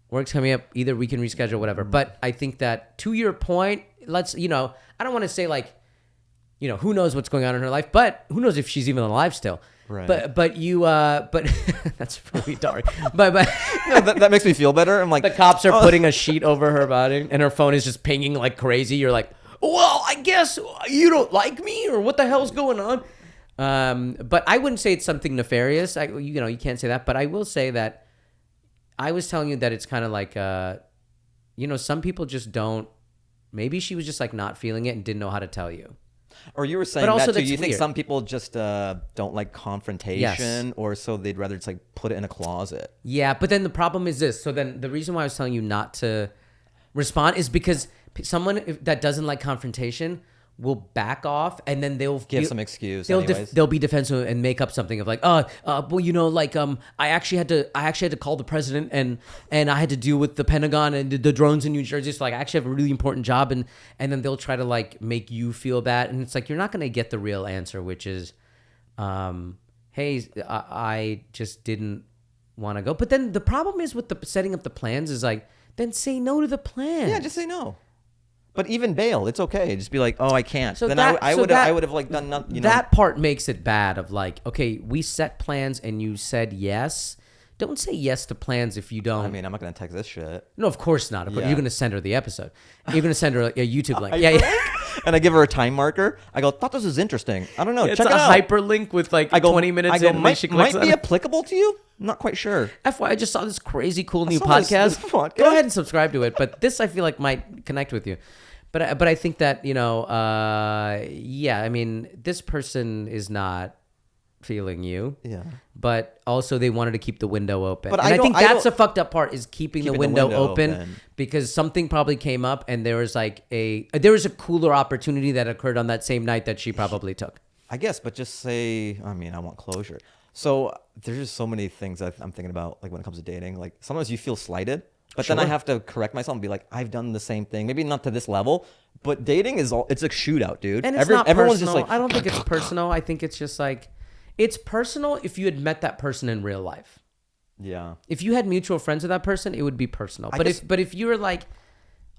work's coming up. Either we can reschedule, whatever. But I think that to your point, let's, I don't want to say like, who knows what's going on in her life, but who knows if she's even alive still. Right. But that's really dark. But No, that makes me feel better. I'm like, the cops are putting a sheet over her body and her phone is just pinging like crazy. You're like, well, I guess you don't like me, or what the hell's going on? But I wouldn't say it's something nefarious. You can't say that. But I will say that I was telling you that it's kind of like, some people just don't. Maybe she was just like not feeling it and didn't know how to tell you. Or you were saying But also that too. that's You think weird. some people just don't like confrontation, or so they'd rather just like put it in a closet. Yeah, but then the problem is this. So then the reason why I was telling you not to respond is because someone that doesn't like confrontation will back off, and then they'll Give some excuse. They'll be defensive and make up something of like, I actually had to call the president, and I had to deal with the Pentagon and the drones in New Jersey. So like, I actually have a really important job, and then they'll try to like make you feel bad, and it's like you're not gonna get the real answer, which is, hey, I just didn't want to go. But then the problem is with the setting up the plans is like, then say no to the plan. Yeah, just say no. But even bail, it's okay. Just be like, oh, I can't. So then that- I so would that- have like done nothing. That part makes it bad of like, okay, we set plans and you said yes. Don't say yes to plans if you don't. I mean, I'm not gonna text this shit. No, of course not. Yeah. You're going to send her the episode. You're going to send her a YouTube link. Yeah. And I give her a time marker. I go, thought this was interesting. I don't know. It's Check a it out. hyperlink with like 20 minutes I go, in. And might, she clicks might on be it. applicable to you. I'm not quite sure. FYI, I just saw this crazy cool new saw this podcast. podcast. Go ahead and subscribe to it. But this I feel like might connect with you. But I think that, I mean, this person is not feeling you. Yeah. But also they wanted to keep the window open. But and I think I that's don't- the fucked up part is keeping the window open because something probably came up and there was like a cooler opportunity that occurred on that same night that she probably took. I guess, but just say, I mean, I want closure. So there's just so many things I'm thinking about, like when it comes to dating. Like sometimes you feel slighted, but then I have to correct myself and be like, I've done the same thing. Maybe not to this level, but dating it's a shootout, dude. And it's not everyone's personal. just like, I don't think it's personal. I think it's just like, it's personal if you had met that person in real life. yeah. If you had mutual friends with that person, it would be personal. I But guess- if you were like,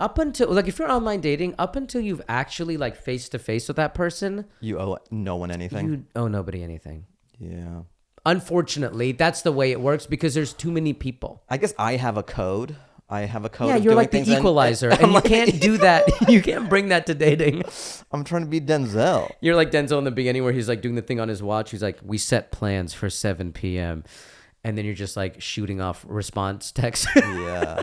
up until like if you're online dating, up until you've actually like face to face with that person, You owe no one anything. you owe nobody anything. Yeah. Unfortunately, that's the way it works because there's too many people. I guess I have a code. Yeah, Yeah, of you're doing like the things, and- equalizer, and I'm you like- can't do that. You can't bring that to dating. I'm trying to be Denzel. You're like Denzel in the beginning where he's like doing the thing on his watch. He's like, we set plans for 7 p.m. And then you're just like shooting off response text. Yeah.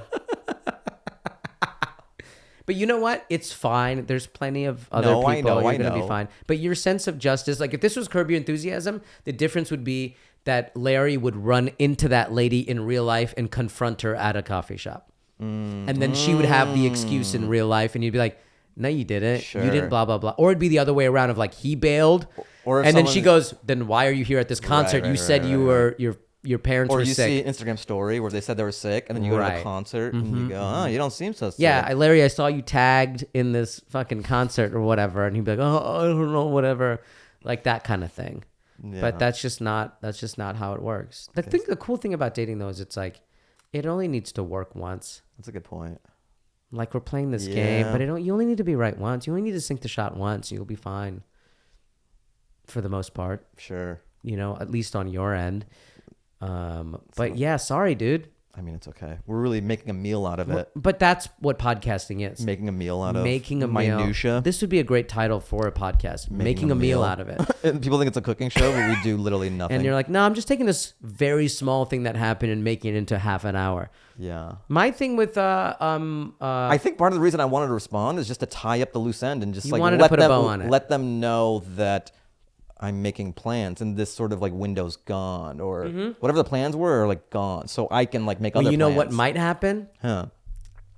But you know what? It's fine. There's plenty of other No, people. I know, You're I gonna be know. fine. But your sense of justice, like if this was Curb Your Enthusiasm, the difference would be that Larry would run into that lady in real life and confront her at a coffee shop. And then she would have the excuse in real life and you'd be like, no, you didn't. Sure. You didn't, blah, blah, blah. Or it'd be the other way around of like he bailed. Or if and then she someone- goes, then why are you here at this concert? right, You said right, you right, were, your parents Or were you sick. see an Instagram story where they said they were sick, and then you go to Right. the concert and you go, oh, you don't seem so sick. Yeah, Larry, I saw you tagged in this fucking concert or whatever, and he'd be like, "Oh, I don't know, whatever," like that kind of thing. Yeah. But that's just not how it works. The cool thing about dating though is it's like it only needs to work once. That's a good point. Like we're playing this game, Yeah. but you only need to be right once. You only need to sink the shot once. You'll be fine. For the most part, Sure. at least on your end. But yeah, sorry, dude. I mean, it's okay. We're really making a meal out of it. But that's what podcasting is. Making a meal out of Making a minutia. meal. This would be a great title for a podcast. Making a meal out of it. And people think it's a cooking show, but we do literally nothing. And you're like, no, I'm just taking this very small thing that happened and making it into half an hour. yeah. My thing with I think part of the reason I wanted to respond is just to tie up the loose end and just You like wanted to put a bow on it. let them know that I'm making plans and this sort of like window's gone or whatever the plans were are like gone. So I can like make well, other you know plans. what might happen Huh.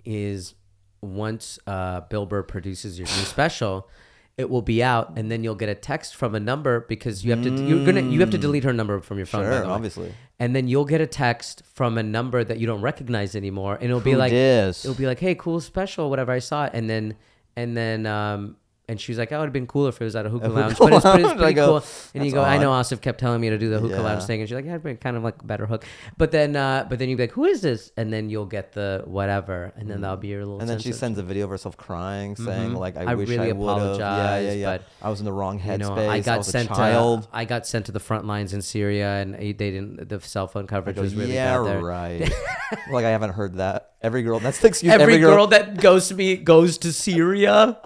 is once Bill Burr produces your new special, it will be out, and then you'll get a text from a number because you have to you have to delete her number from your phone. by Sure, the way. obviously. And then you'll get a text from a number that you don't recognize anymore, and it'll be Who like dis? it'll be like, hey, cool special, whatever. I saw it, and then And she was like, "Oh, it'd have been cooler if it was at a hookah A lounge, hookah but it's lounge? pretty cool." And you "That's go, "I know odd." Asif kept telling me to do the hookah lounge thing," and she's like, "Yeah, it'd be kind of like a better hook." But then you'd be like, "Who is this?" And then you'll get the whatever, and then that'll be your little. And then she sensor. sends a video of herself crying, saying like, "I wish really I would have." apologize, Yeah. but, I was in the wrong You know, headspace. I was a sent child. I got sent to the front lines in Syria, and they didn't. The cell phone coverage Go, was really yeah, bad there. right. Like I haven't heard that. Every girl. That's the excuse. Every girl that goes to Syria.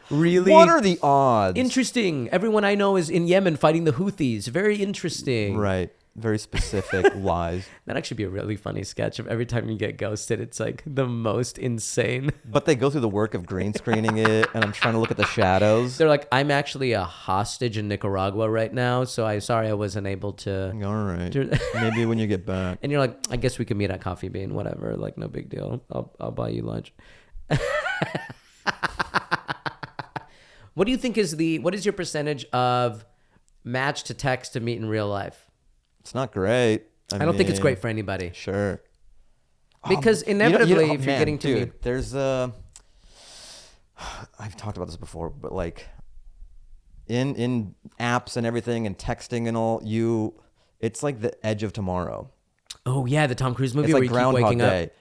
Really? What are the odds? Interesting. Everyone I know is in Yemen fighting the Houthis. Very interesting. Right. Very specific lies. That'd actually be a really funny sketch of every time you get ghosted. It's like the most insane. But they go through the work of green screening it, and I'm trying to look at the shadows. They're like, I'm actually a hostage in Nicaragua right now, so I'm sorry I wasn't able to. All right. Maybe when you get back. And you're like, I guess we could meet at Coffee Bean, whatever. Like, no big deal. I'll buy you lunch. What do you think what is your percentage of match to text to meet in real life? It's not great. I don't think it's great for anybody. Sure. Because inevitably, if you're getting to dude, meet... there's I've talked about this before, but like in apps and everything and texting and all, it's like the edge of tomorrow. Oh yeah, the Tom Cruise movie It's where like you keep Groundhog waking Day. up.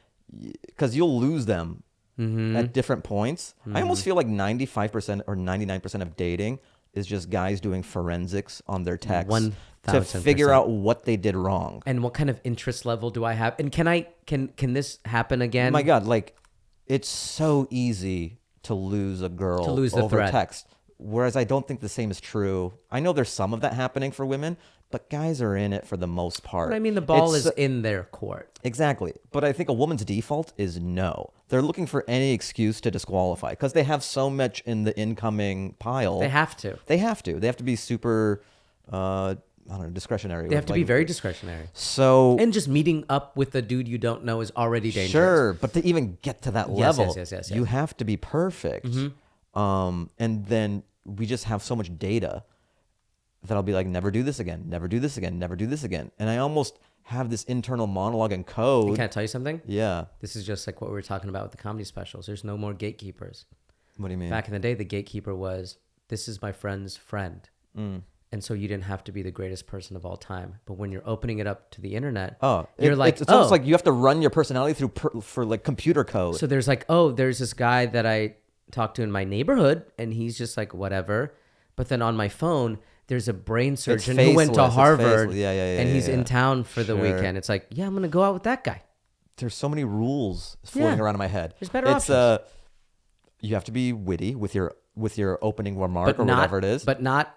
Because you'll lose them at different points. I almost feel like 95% or 99% of dating is just guys doing forensics on their texts to figure out what they did wrong. And what kind of interest level do I have? And can this happen again? Oh my God, like it's so easy to lose a girl over thread. text. Whereas I don't think the same is true. I know there's some of that happening for women, but guys are in it for the most part. But I mean, the ball is in their court. Exactly. But I think a woman's default is no. They're looking for any excuse to disqualify because they have so much in the incoming pile. They have to. They have to be super, I don't know, discretionary. They have to be very discretionary. So And just meeting up with a dude you don't know is already dangerous. sure, but to even get to that level, yes. you have to be perfect. And then we just have so much data that I'll be like, never do this again, never do this again, never do this again. And I almost have this internal monologue and code. Can I tell you something? Yeah. This is just like what we were talking about with the comedy specials. There's no more gatekeepers. What do you mean? Back in the day, the gatekeeper was, this is my friend's friend. And so you didn't have to be the greatest person of all time. But when you're opening it up to the internet, it's almost like you have to run your personality through for like computer code. So there's like, there's this guy that I talked to in my neighborhood, and he's just like, whatever. But then on my phone, there's a brain surgeon who went to Harvard, and he's in town for the weekend. It's like, yeah, I'm going to go out with that guy. There's so many rules floating around in my head. There's better options. You have to be witty with your opening remark whatever it is. But not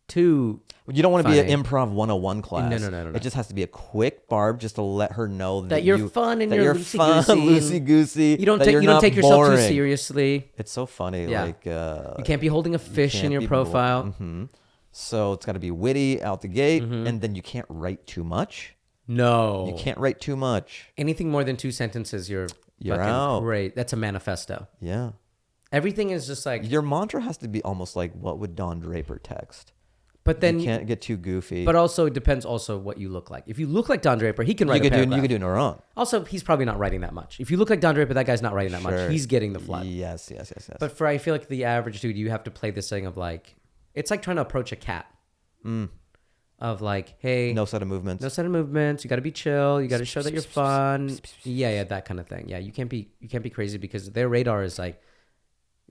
too You don't want to funny. be an improv 101 class. No. It just has to be a quick barb just to let her know that you're fun and you're loosey goosey. You don't take yourself too seriously. It's so funny. Yeah. Like you can't be holding a fish in your profile. So it's got to be witty out the gate, and then you can't write too much. No, You can't write too much. anything more than 2 sentences, you're fucking out. great. That's a manifesto. Yeah. Everything is just like. Your mantra has to be almost like, what would Don Draper text? But then you can't get too goofy. But also, it depends also what you look like. If you look like Don Draper, he can write a paragraph. You could do no wrong. Also, he's probably not writing that much. If you look like Don Draper, that guy's not writing that much. He's getting the flood. Yes. But I feel like the average dude, you have to play this thing of like, it's like trying to approach a cat. Of like, hey, no set of movements. You got to be chill. You got to show that you're fun. Yeah, that kind of thing. Yeah, you can't be crazy because their radar is like,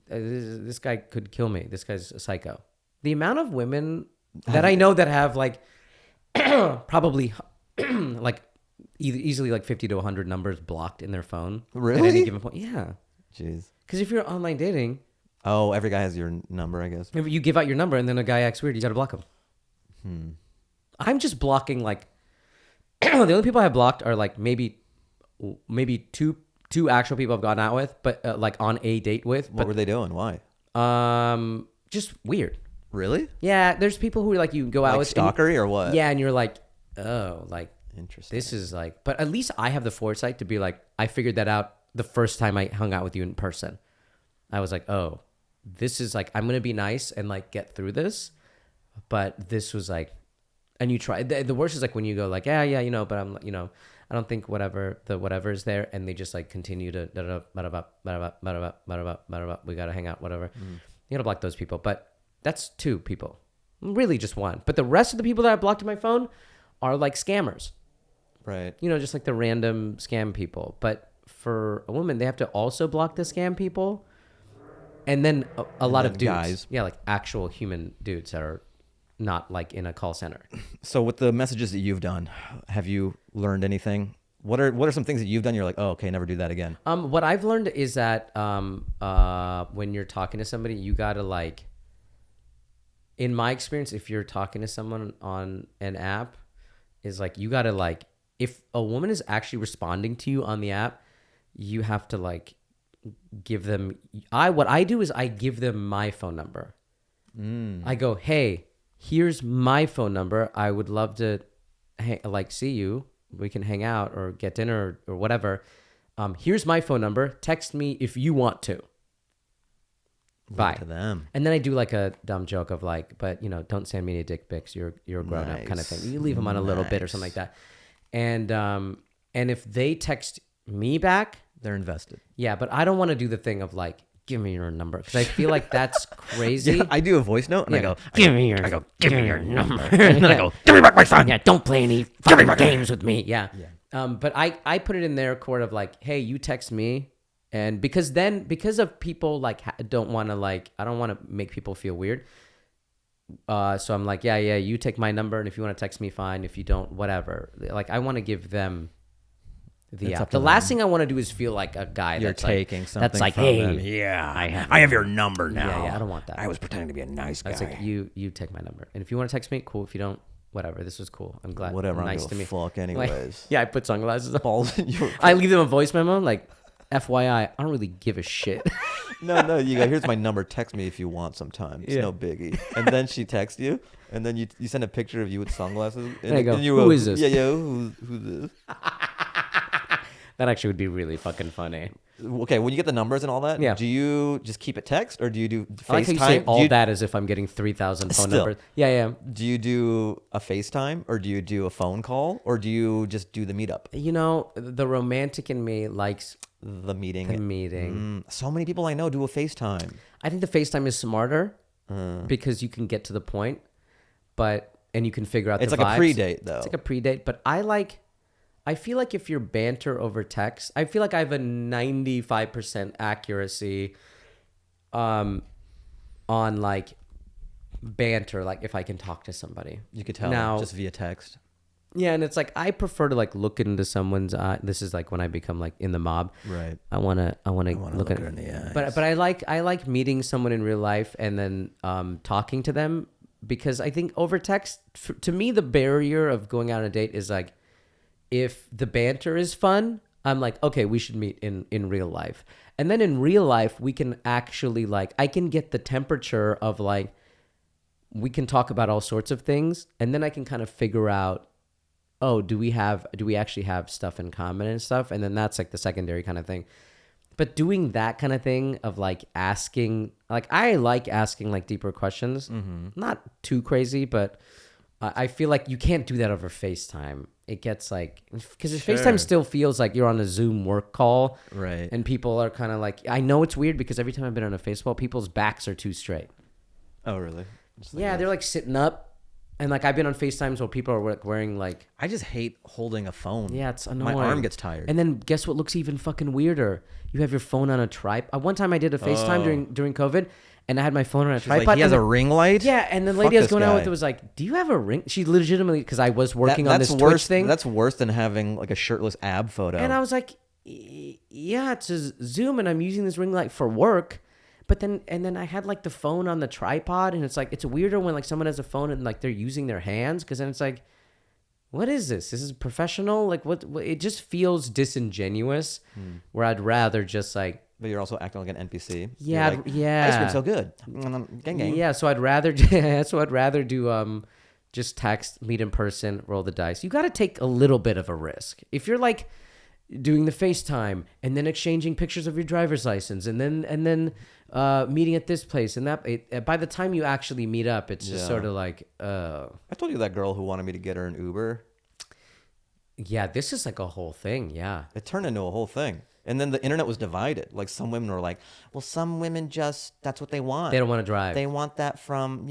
this guy could kill me. This guy's a psycho. The amount of women that I know that have like probably like easily like 50 to 100 numbers blocked in their phone really? At any given point. Yeah. Jeez. Because if you're online dating, every guy has your number, I guess. if you give out your number and then a guy acts weird, you got to block him. I'm just blocking like the only people I have blocked are like maybe two actual people I've gone out with, but like on a date with. What were they doing? Why? Just weird. Really? Yeah, there's people who like you go out like with stalkery or what? Yeah, and you're like, oh, like interesting. This is like, but at least I have the foresight to be like, I figured that out the first time I hung out with you in person. I was like, oh, this is like, I'm gonna be nice and like get through this, but this was like, and you try. The worst is like when you go like, yeah, but I'm, I don't think whatever is there, and they just like continue to we gotta hang out, whatever. You gotta block those people. But that's 2 people. Really just 1. But the rest of the people that I blocked on my phone are like scammers. Right. You know, just like the random scam people. But for a woman, they have to also block the scam people. And then a lot of dudes. Guys. Yeah, like actual human dudes that are not like in a call center. So with the messages that you've done, have you learned anything? What are some things that you've done? You're like, oh, okay, never do that again. What I've learned is that when you're talking to somebody, you gotta like. In my experience, if you're talking to someone on an app, is like you gotta like if a woman is actually responding to you on the app, you have to like give them. What I do is I give them my phone number. I go, hey, here's my phone number. I would love to see you. We can hang out or get dinner or whatever. Here's my phone number. Text me if you want to. Bye. To them. And then I do like a dumb joke of like, but you know, don't send me any dick pics. You're a grown up kind of thing. You leave them on a little bit or something like that. And if they text me back, they're invested. Yeah, but I don't want to do the thing of like, give me your number, because I feel like that's crazy. Yeah, I do a voice note and I go, give me your number. And then I go, give me back my phone. Yeah, don't play any fucking games with me. Yeah. But I put it in their court of like, hey, you text me. And because of people like don't want to like, I don't want to make people feel weird. So I'm like, yeah, you take my number. And if you want to text me, fine. If you don't, whatever. Like I want to give them the app. The last thing I want to do is feel like a guy you're that's taking like, something that's like, from hey, them. Yeah, I have your number now. Yeah, I don't want that. I was pretending to be a nice guy. It's like you take my number, and if you want to text me, cool. If you don't, whatever. This was cool. I'm glad. Whatever. Nice I'm to me. fuck Like, anyways. yeah, I put sunglasses on. Balls in your I leave them a voice memo like, FYI, I don't really give a shit. No, you go, here's my number. Text me if you want sometime. It's no biggie. And then she texts you, and then you send a picture of you with sunglasses. And I go, and you who is this? Yeah, who's this? That actually would be really fucking funny. Okay, when you get the numbers and all that, do you just keep it text or do you do FaceTime? I like how you say all that as if I'm getting 3,000 phone numbers. Yeah. Do you do a FaceTime or do you do a phone call or do you just do the meetup? You know, the romantic in me likes the meeting. So many people I know do a FaceTime. I think the FaceTime is smarter because you can get to the point, and you can figure out it's the like vibes. A pre-date though. It's like a pre-date, but I feel like if you're banter over text, I feel like I have a 95% accuracy on like banter, like if I can talk to somebody. You could tell now, just via text. Yeah, and it's like I prefer to like look into someone's eye. This is like when I become like in the mob. Right. I wanna look at her in the eyes. But I like meeting someone in real life and then talking to them, because I think over text, to me, the barrier of going out on a date is like, if the banter is fun, I'm like, okay, we should meet in real life. And then in real life, we can actually like, I can get the temperature of like, we can talk about all sorts of things. And then I can kind of figure out, oh, do we actually have stuff in common and stuff? And then that's like the secondary kind of thing. But doing that kind of thing of like asking, like I like asking like deeper questions, not too crazy, but I feel like you can't do that over FaceTime. It gets like, because FaceTime still feels like you're on a Zoom work call. Right. And people are kind of like, I know it's weird because every time I've been on a FaceTime, people's backs are too straight. Oh, really? Yeah, they're like sitting up. And like I've been on FaceTimes where people are wearing like... I just hate holding a phone. Yeah, it's annoying. My arm gets tired. And then guess what looks even fucking weirder? You have your phone on a tripod. One time I did a FaceTime during COVID, and I had my phone on a tripod. Like, he has a ring light? Yeah, and the lady I was going out with was like, do you have a ring? She legitimately, because I was working on this Twitch thing. That's worse than having like a shirtless ab photo. And I was like, yeah, it's a Zoom, and I'm using this ring light for work. But then I had like the phone on the tripod, and it's like, it's weirder when like someone has a phone and like they're using their hands, because then it's like, what is this? This is professional? Like what it just feels disingenuous, where I'd rather just like. But you're also acting like an NPC. Yeah, like, yeah. Ice cream's so good. Gang gang. Yeah, so I'd rather do just text, meet in person, roll the dice. You got to take a little bit of a risk. If you're like doing the FaceTime and then exchanging pictures of your driver's license and then meeting at this place and that, by the time you actually meet up, it's just sort of like, I told you that girl who wanted me to get her an Uber. Yeah, this is like a whole thing. Yeah, it turned into a whole thing. And then the internet was divided. Like some women were like, well, some women that's what they want. They don't want to drive. They want that from,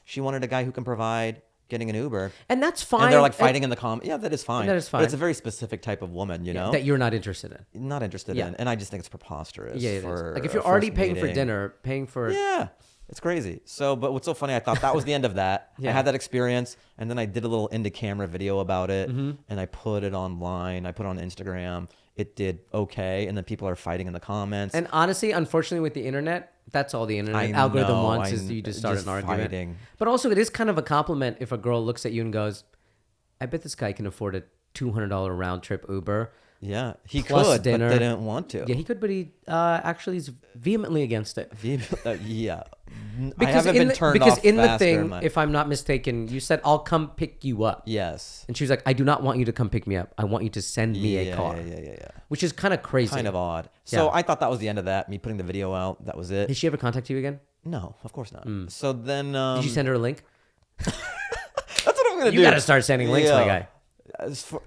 she wanted a guy who can provide getting an Uber. And that's fine. And they're like fighting in the comments. Yeah, that is fine. That is fine. But it's a very specific type of woman, that you're not interested in. Not interested in. And I just think it's preposterous. Yeah, it for is. Like if you're a already first paying for meeting. dinner, paying for... Yeah. It's crazy. So, but what's so funny, I thought that was the end of that. I had that experience, and then I did a little into-camera video about it, and I put it online. I put it on Instagram. It did okay, and then people are fighting in the comments. And honestly, unfortunately, with the internet, that's all the internet algorithm wants is you just start an argument. Fighting. But also, it is kind of a compliment if a girl looks at you and goes, I bet this guy can afford a $200 round-trip Uber. Yeah, he plus could, dinner. but they didn't want to. Yeah, he could, but he actually is vehemently against it. Yeah. Because I haven't been turned off in the faster thing, if I'm not mistaken, you said, I'll come pick you up. Yes. And she was like, I do not want you to come pick me up. I want you to send me a car. Yeah. Which is kind of crazy. Kind of odd. So Yeah. I thought that was the end of that, me putting the video out. That was it. Did she ever contact you again? No, of course not. So then... Did you send her a link? That's what I'm going to do. You got to start sending links, my guy. As for,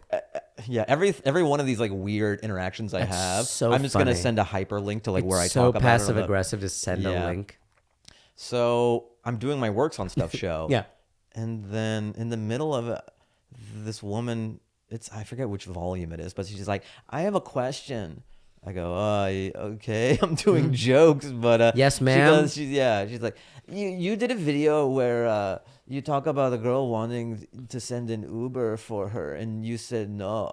every one of these like weird interactions I have, so I'm just gonna funny. send a hyperlink to like where I so talk about passive it. aggressive to send a link. So I'm doing my Works on Stuff show. Yeah. And then in the middle of it, this woman, I forget which volume it is, but she's like, I have a question. I go, okay, I'm doing jokes, but yes, ma'am. She's like, you did a video where you talk about a girl wanting to send an Uber for her, and you said no.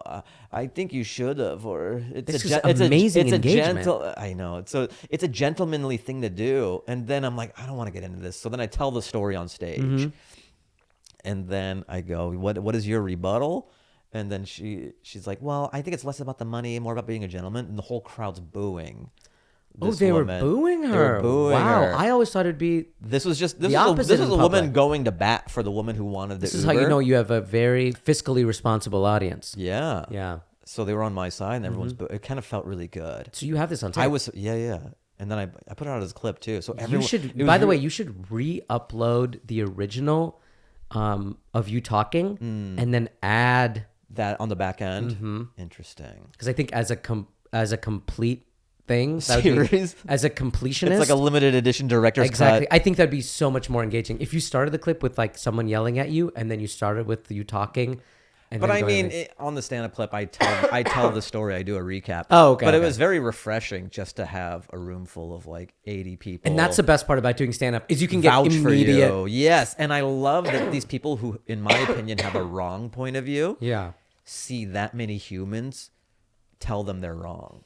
I think you should have, or This is amazing engagement. I know, so it's a gentlemanly thing to do. And then I'm like, I don't want to get into this. So then I tell the story on stage, and then I go, what is your rebuttal? And then she's like, well, I think it's less about the money, more about being a gentleman. And the whole crowd's booing. They were booing her. They were booing her. I always thought it'd be This was opposite a in woman public. going to bat for the woman who wanted the This is Uber. how you know you have a very fiscally responsible audience. Yeah. Yeah. So they were on my side, and everyone's it kind of felt really good. So you have this on tape. I was yeah. And then I put it out as a clip too. So everyone, You should. By the way, you should re-upload the original of you talking, and then add that on the back end. Interesting. because I think as a complete thing, that would Series? be, as a completionist, It's like a limited edition director's exactly. cut. I think that'd be so much more engaging if you started the clip with like someone yelling at you, and then you started with you talking. And But then I going mean, on the stand-up clip, I tell the story. I do a recap. Oh, okay, But it okay. was very refreshing just to have a room full of like 80 people. and that's the best part about doing stand-up is you can get vouch immediate. for you. Yes, and I love that these people who, in my opinion, have a wrong point of view, Yeah. see that many humans tell them they're wrong.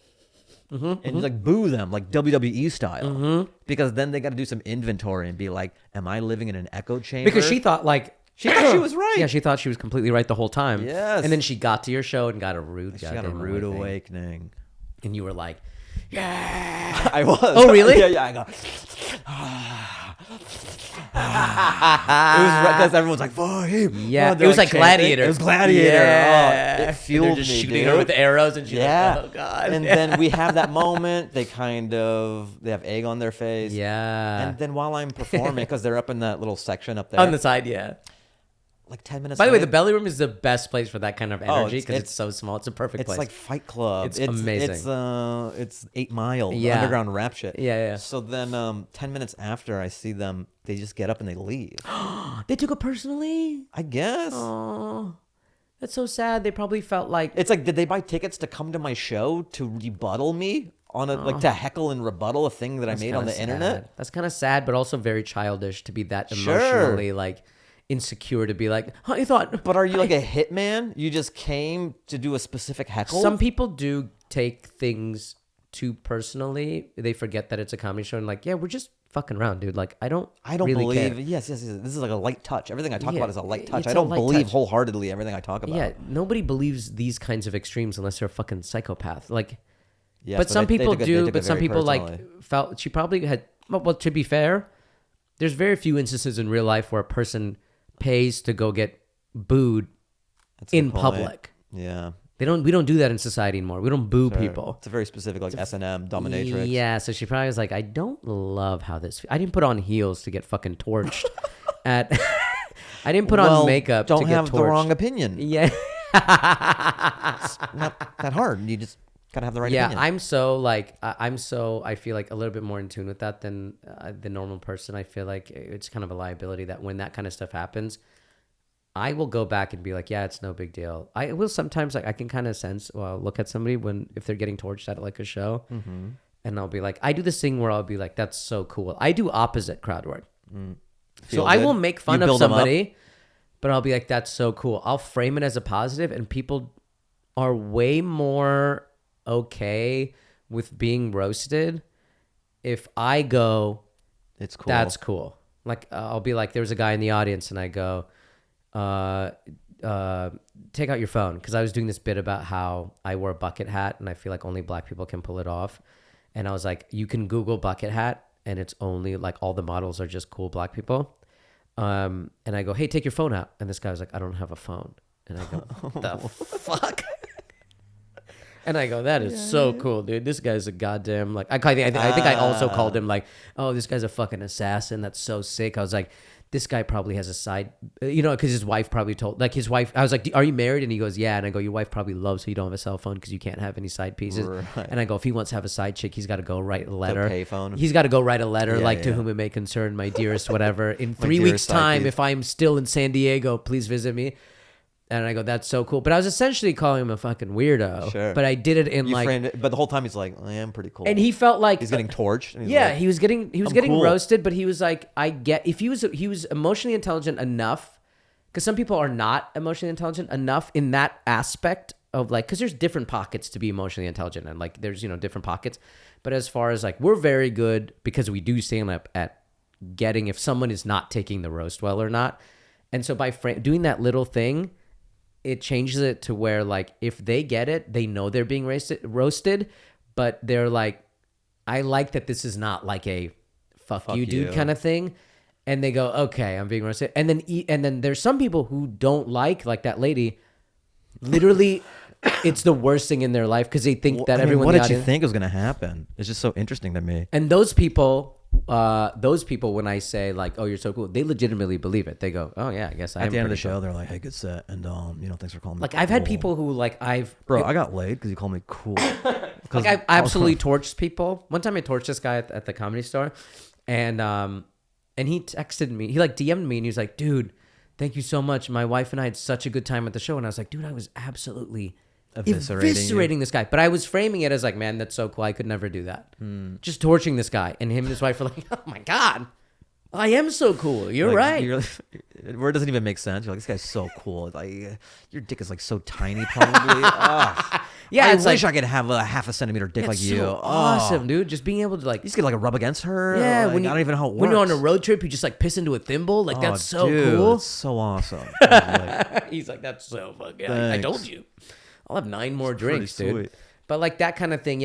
And you like boo them like WWE style. Because then they got to do some inventory and be like, am I living in an echo chamber? Because she thought like She thought she was right. Yeah, she thought she was completely right the whole time. Yes. And then she got to your show and got a rude She got a goddamn rude awakening. awakening. And you were like, yeah. I was. Oh, really? Yeah. I go. It was because everyone's like, Fahim. Yeah, they're it was like chanting. Gladiator. It was Gladiator. Yeah. Oh, it fueled and they're just me, shooting dude. her with arrows, and she's Yeah. like, oh god. And then we have that moment. They have egg on their face. yeah. And then while I'm performing, because they're up in that little section up there, on the side, yeah. like 10 minutes. By the way, the later- belly room is the best place for that kind of energy because it's- it's so small. It's a perfect It's place. like Fight Club. It's amazing. It's 8 Mile, Yeah. underground rap shit. Yeah. So then 10 minutes after I see them, they just get up and they leave. They took it personally. I guess. Oh, that's so sad. They probably felt like It's like, did they buy tickets to come to my show to rebuttal me on like to heckle and rebuttal a thing that I made on the internet? That's kind of sad, but also very childish to be that Sure. emotionally like insecure to be like, oh, you thought. But are you like a hitman? You just came to do a specific heckle? Some people do take things too personally. They forget that it's a comedy show and like, yeah, we're just fucking around, dude. Like, I don't really believe. care. Yes. This is like a light touch. Everything I talk Yeah, about is a light touch. it's I a don't light believe touch. wholeheartedly everything I talk about. Yeah, nobody believes these kinds of extremes unless they're a fucking psychopath. Like, Yes, but some they people took it- they do. took it But some very people personally. like felt she probably had. Well, to be fair, there's very few instances in real life where a person pays to go get booed That's a in good point. public. Yeah. We don't do that in society anymore. We don't boo Sure. people. It's a very specific like S&M dominatrix. Yeah, so she probably was like, I don't love how this. I didn't put on heels to get fucking torched. I didn't put on makeup Don't to get have torched. the wrong opinion. Yeah. It's not that hard. You just Gotta have the right Yeah, opinion. I feel like a little bit more in tune with that than the normal person. I feel like it's kind of a liability that when that kind of stuff happens, I will go back and be like, yeah, it's no big deal. I will sometimes, like, I can kind of sense, well, look at somebody if they're getting torched at like a show, and I'll be like, I do this thing where I'll be like, that's so cool. I do opposite crowd work. So I will make fun of somebody, but I'll be like, that's so cool. I'll frame it as a positive, and people are way more okay with being roasted if I go, It's cool. that's cool. Like, I'll be like, there's a guy in the audience, and I go, take out your phone, because I was doing this bit about how I wear a bucket hat and I feel like only black people can pull it off, and I was like, you can Google bucket hat and it's only like all the models are just cool black people, and I go, hey, take your phone out, and this guy was like, I don't have a phone, and I go, the fuck. And I go, that is so cool, dude. This guy's a goddamn, like, I think I also called him like, oh, this guy's a fucking assassin. That's so sick. I was like, this guy probably has a side, because his wife probably told, like, his wife, I was like, are you married? And he goes, yeah. And I go, your wife probably loves so you don't have a cell phone because you can't have any side pieces. Right. And I go, if he wants to have a side chick, he's got to go write a letter. Payphone. He's got to go write a letter, to whom it may concern, my dearest, whatever. In 3 weeks' time, if I'm still in San Diego, please visit me. And I go, that's so cool. But I was essentially calling him a fucking weirdo. Sure. But I did it in framed it, but the whole time he's like, I am pretty cool. And he felt like he's getting torched. And like, he was getting cool. Roasted. But he was like, if he was emotionally intelligent enough, because some people are not emotionally intelligent enough in that aspect of like, because there's different pockets to be emotionally intelligent, and like there's different pockets. But as far as like, we're very good because we do stand up at getting if someone is not taking the roast well or not. And so by doing that little thing, it changes it to where, like, if they get it, they know they're being roasted, but they're like, I like that this is not like a fuck you, dude, kind of thing. And they go, okay, I'm being roasted. And then there's some people who don't like that lady, literally, it's the worst thing in their life because they think that everyone. What did you think was going to happen? It's just so interesting to me. And those people, when I say like, oh, you're so cool, they legitimately believe it. They go, oh yeah, I guess I am. At the end of the show, they're like, hey, good set, and thanks for calling me. Like, I've had people who like I got laid because you called me cool. Like, I've absolutely torched people. One time I torched this guy at the Comedy Store, and he texted me. He like DM'd me, and he was like, dude, thank you so much. My wife and I had such a good time at the show. And I was like, dude, I was absolutely eviscerating this guy. But I was framing it as like, man, that's so cool. I could never do that. Just torching this guy. And him and his wife were like, oh my God, I am so cool. You're right. Where it doesn't even make sense. You're like, this guy's so cool. Like, your dick is like so tiny, probably. Yeah, I wish I could have a half a centimeter dick like you. Awesome, dude. Just being able to like, you just get like a rub against her. Yeah, like, I don't even know how it works. When you're on a road trip, you just like piss into a thimble. Like, that's so cool. It's so awesome. He's like, that's so fucking. I told you. I'll have 9 more drinks, dude. Sweet. But like that kind of thing,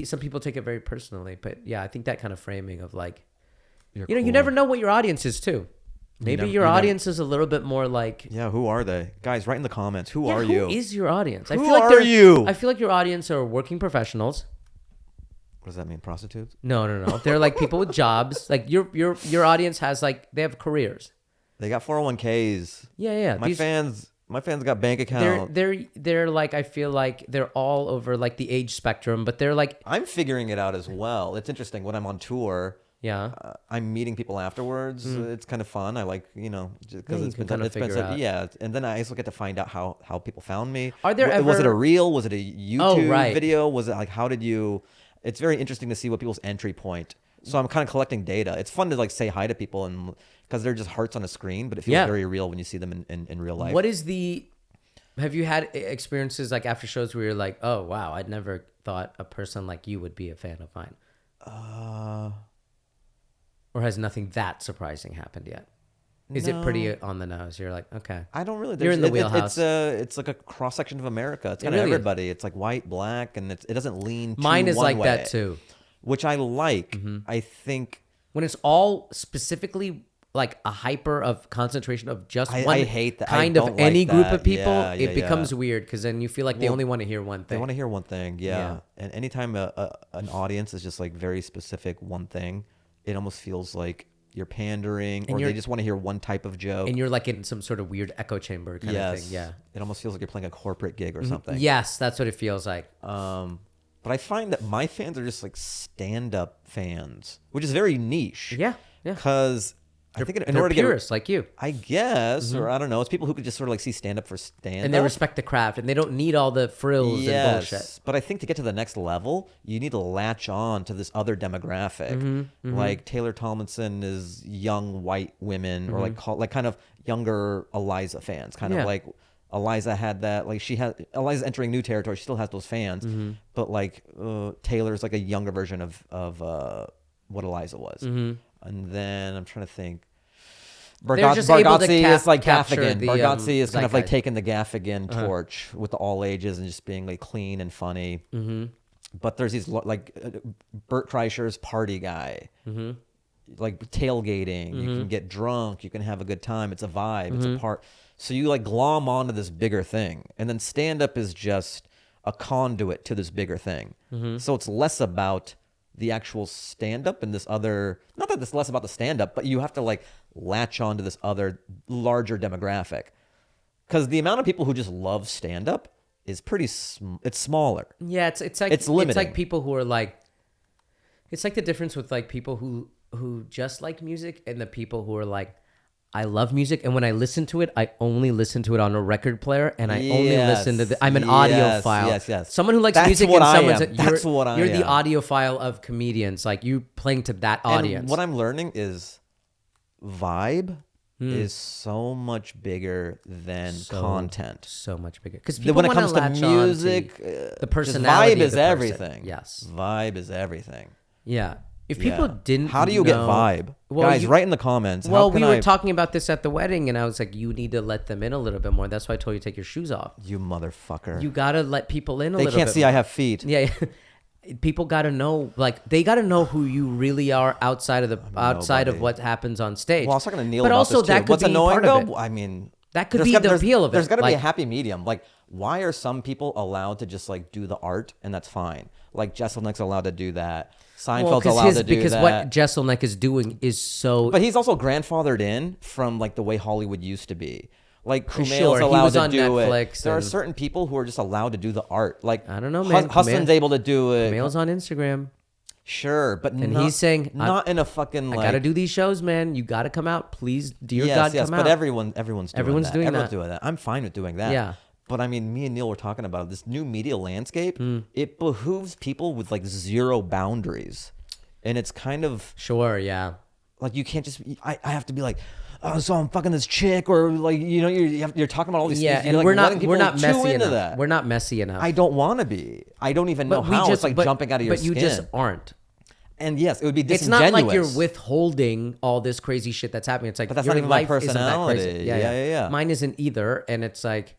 some people take it very personally. But yeah, I think that kind of framing of like, you never know what your audience is too. Maybe your audience is a little bit more like... Yeah, who are they? Guys, write in the comments. Who are you? Who is your audience? Who are you? I feel like your audience are working professionals. What does that mean? Prostitutes? No. They're like people with jobs. Like your audience has like... They have careers. They got 401ks. Yeah. My fans got bank accounts. They're like... I feel like they're all over like the age spectrum, but they're like... I'm figuring it out as well. It's interesting. When I'm on tour... Yeah, I'm meeting people afterwards. It's kind of fun. I like, because it's been out. Yeah, and then I also get to find out how people found me. Are there ever... Was it a reel? Was it a YouTube video? Was it like, how did you... It's very interesting to see what people's entry point. So I'm kind of collecting data. It's fun to like say hi to people and because they're just hearts on a screen, but it feels very real when you see them in real life. Have you had experiences like after shows where you're like, oh wow, I'd never thought a person like you would be a fan of mine? Or has nothing that surprising happened yet? Is it pretty on the nose? You're like, okay. I don't really. You're in the wheelhouse. It's like a cross section of America. It's kind of everybody. It's like white, black, and it doesn't lean. Mine is one like way, that too, which I like. I think when it's all specifically like a hyper of concentration of just one I hate that. kind of any group of people, it becomes weird because then you feel like they only want to hear one thing. They want to hear one thing, yeah. And anytime an audience is just like very specific one thing, it almost feels like you're pandering, And or they just want to hear one type of joke. And you're like in some sort of weird echo chamber kind of thing. Yeah. It almost feels like you're playing a corporate gig or something. Yes, that's what it feels like. But I find that my fans are just like stand-up fans, which is very niche. Yeah. Because I think in they're order to purists like you. I guess, or I don't know, it's people who could just sort of like see stand-up for stand-up. And they respect the craft, and they don't need all the frills and bullshit. But I think to get to the next level, you need to latch on to this other demographic. Like Taylor Tomlinson is young white women, or like kind of younger Eliza fans, kind of like Eliza had that. Like Eliza's entering new territory. She still has those fans, but like Taylor's like a younger version of what Eliza was. And then I'm trying to think. Bargatze is like Gaffigan. Bargatze is kind of like taking the Gaffigan torch with the all ages and just being like clean and funny. But there's these like Bert Kreischer's party guy, like tailgating. You can get drunk. You can have a good time. It's a vibe. It's a part. So you like glom onto this bigger thing, and then stand up is just a conduit to this bigger thing. So it's less about the actual stand-up and this other, not that it's less about the stand-up, but you have to like latch on to this other larger demographic, because the amount of people who just love stand-up is pretty it's smaller. Yeah, it's like it's limiting. It's like people who are like, it's like the difference with like people who just like music and the people who are like, I love music, and when I listen to it, I only listen to it on a record player, and I only listen to I'm an audiophile. Yes. Someone who likes That's music what and I someone's am. That's what I you're am. the audiophile of comedians, like you playing to that audience. And what I'm learning is vibe is so much bigger than content. So much bigger. Because people when it wanna comes to latch music, on to the personality vibe of is the person. everything. Yes. Vibe is everything. Yeah. If people didn't How do you get vibe? Guys, write in the comments. Well, we were talking about this at the wedding, and I was like, you need to let them in a little bit more. That's why I told you to take your shoes off. You motherfucker. You got to let people in a little bit. They can't see I have feet. Yeah. People got to know, like, they got to know who you really are outside of what happens on stage. Well, I was talking to Neil but about also this too. that could What's be annoying part of though? it. I mean, that could be the appeal of it. There's got to be Like, a happy medium. Like, why are some people allowed to just like do the art and that's fine? Like Jesselnick's allowed to do that. Seinfeld's allowed to do because that. what Jesselnick is doing is so. But he's also grandfathered in from like the way Hollywood used to be. Like Kumail's Sure, allowed he was to on do Netflix it. There are and- certain people who are just allowed to do the art. Like I don't know, man. Hassan's able to do it. Kumail's on Instagram. Sure, but And not, he's saying, not in a fucking like. I got to do these shows, man. You got to come out. Please, dear yes, God, yes, come but out. everyone's doing that. doing Everyone's that. doing that. I'm fine with doing that. Yeah. But I mean, me and Neil were talking about this new media landscape. It behooves people with like zero boundaries. And it's kind of Sure, yeah. like you can't just. I have to be like, oh, so I'm fucking this chick, or like you're talking about all these Yeah, things. and You're, we're like, not too messy into enough. that. We're not messy enough. I don't want to be. I don't even know how. It's like jumping out of your skin. But you just aren't. And yes, it would be It's disingenuous. not like you're withholding all this crazy shit that's happening. It's like, But that's your not even my life isn't that personality. crazy. Yeah. Mine isn't either, and it's like,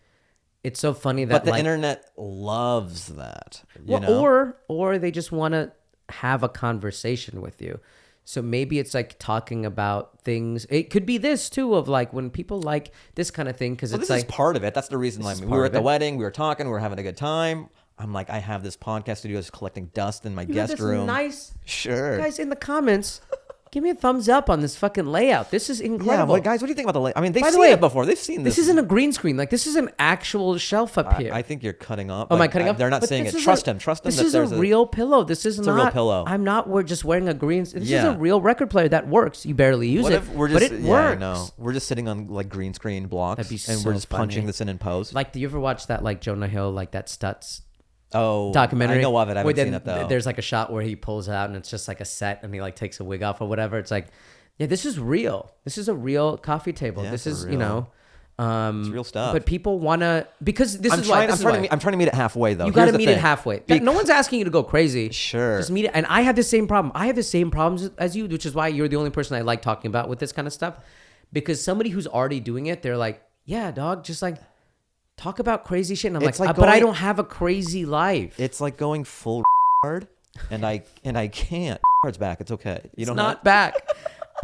it's so funny that But the like, internet loves that. You know? or they just want to have a conversation with you. So maybe it's like talking about things. It could be this too, of like when people like this kind of thing, because it's this like is part of it. That's the reason. Like, we were at the wedding, we were talking, we were having a good time. I'm like, I have this podcast studio is collecting dust in my you guest have this room. Nice, sure, guys in the comments. Give me a thumbs up on this fucking layout. This is incredible. Yeah, well, guys, what do you think about the layout? I mean, they've By the seen way, it before. They've seen this. This isn't a green screen. Like, this is an actual shelf up here. I think you're cutting up. Oh, am I cutting up? They're not But saying it. this is Trust him. Trust him. This that is there's a real pillow. This is not a real pillow. I'm not. We're just wearing a green. This is Yeah. a real record player that works. You barely use What it, if we're just? but it yeah, works. I know. We're just sitting on like green screen blocks, That'd be and so we're just funny. punching this in post. Like, do you ever watch that like Jonah Hill, like that Stutz documentary? I know of it. I where haven't seen it though. There's like a shot where he pulls out and it's just like a set, and he like takes a wig off or whatever. It's like, yeah, this is real. This is a real coffee table. Yeah, this it's is real. It's real stuff. But people wanna, because this I'm is why. I'm trying to meet it halfway though. You got to Here's the meet it thing. halfway. No one's asking you to go crazy. Sure. Just meet it. And I have the same problem. I have the same problems as you, which is why you're the only person I like talking about with this kind of stuff. Because somebody who's already doing it, they're like, yeah, dog, just like talk about crazy shit. And I'm It's like, like but I going- don't have a crazy life. It's like going full hard, and I can't. Hard's back. It's okay. You It's don't not back.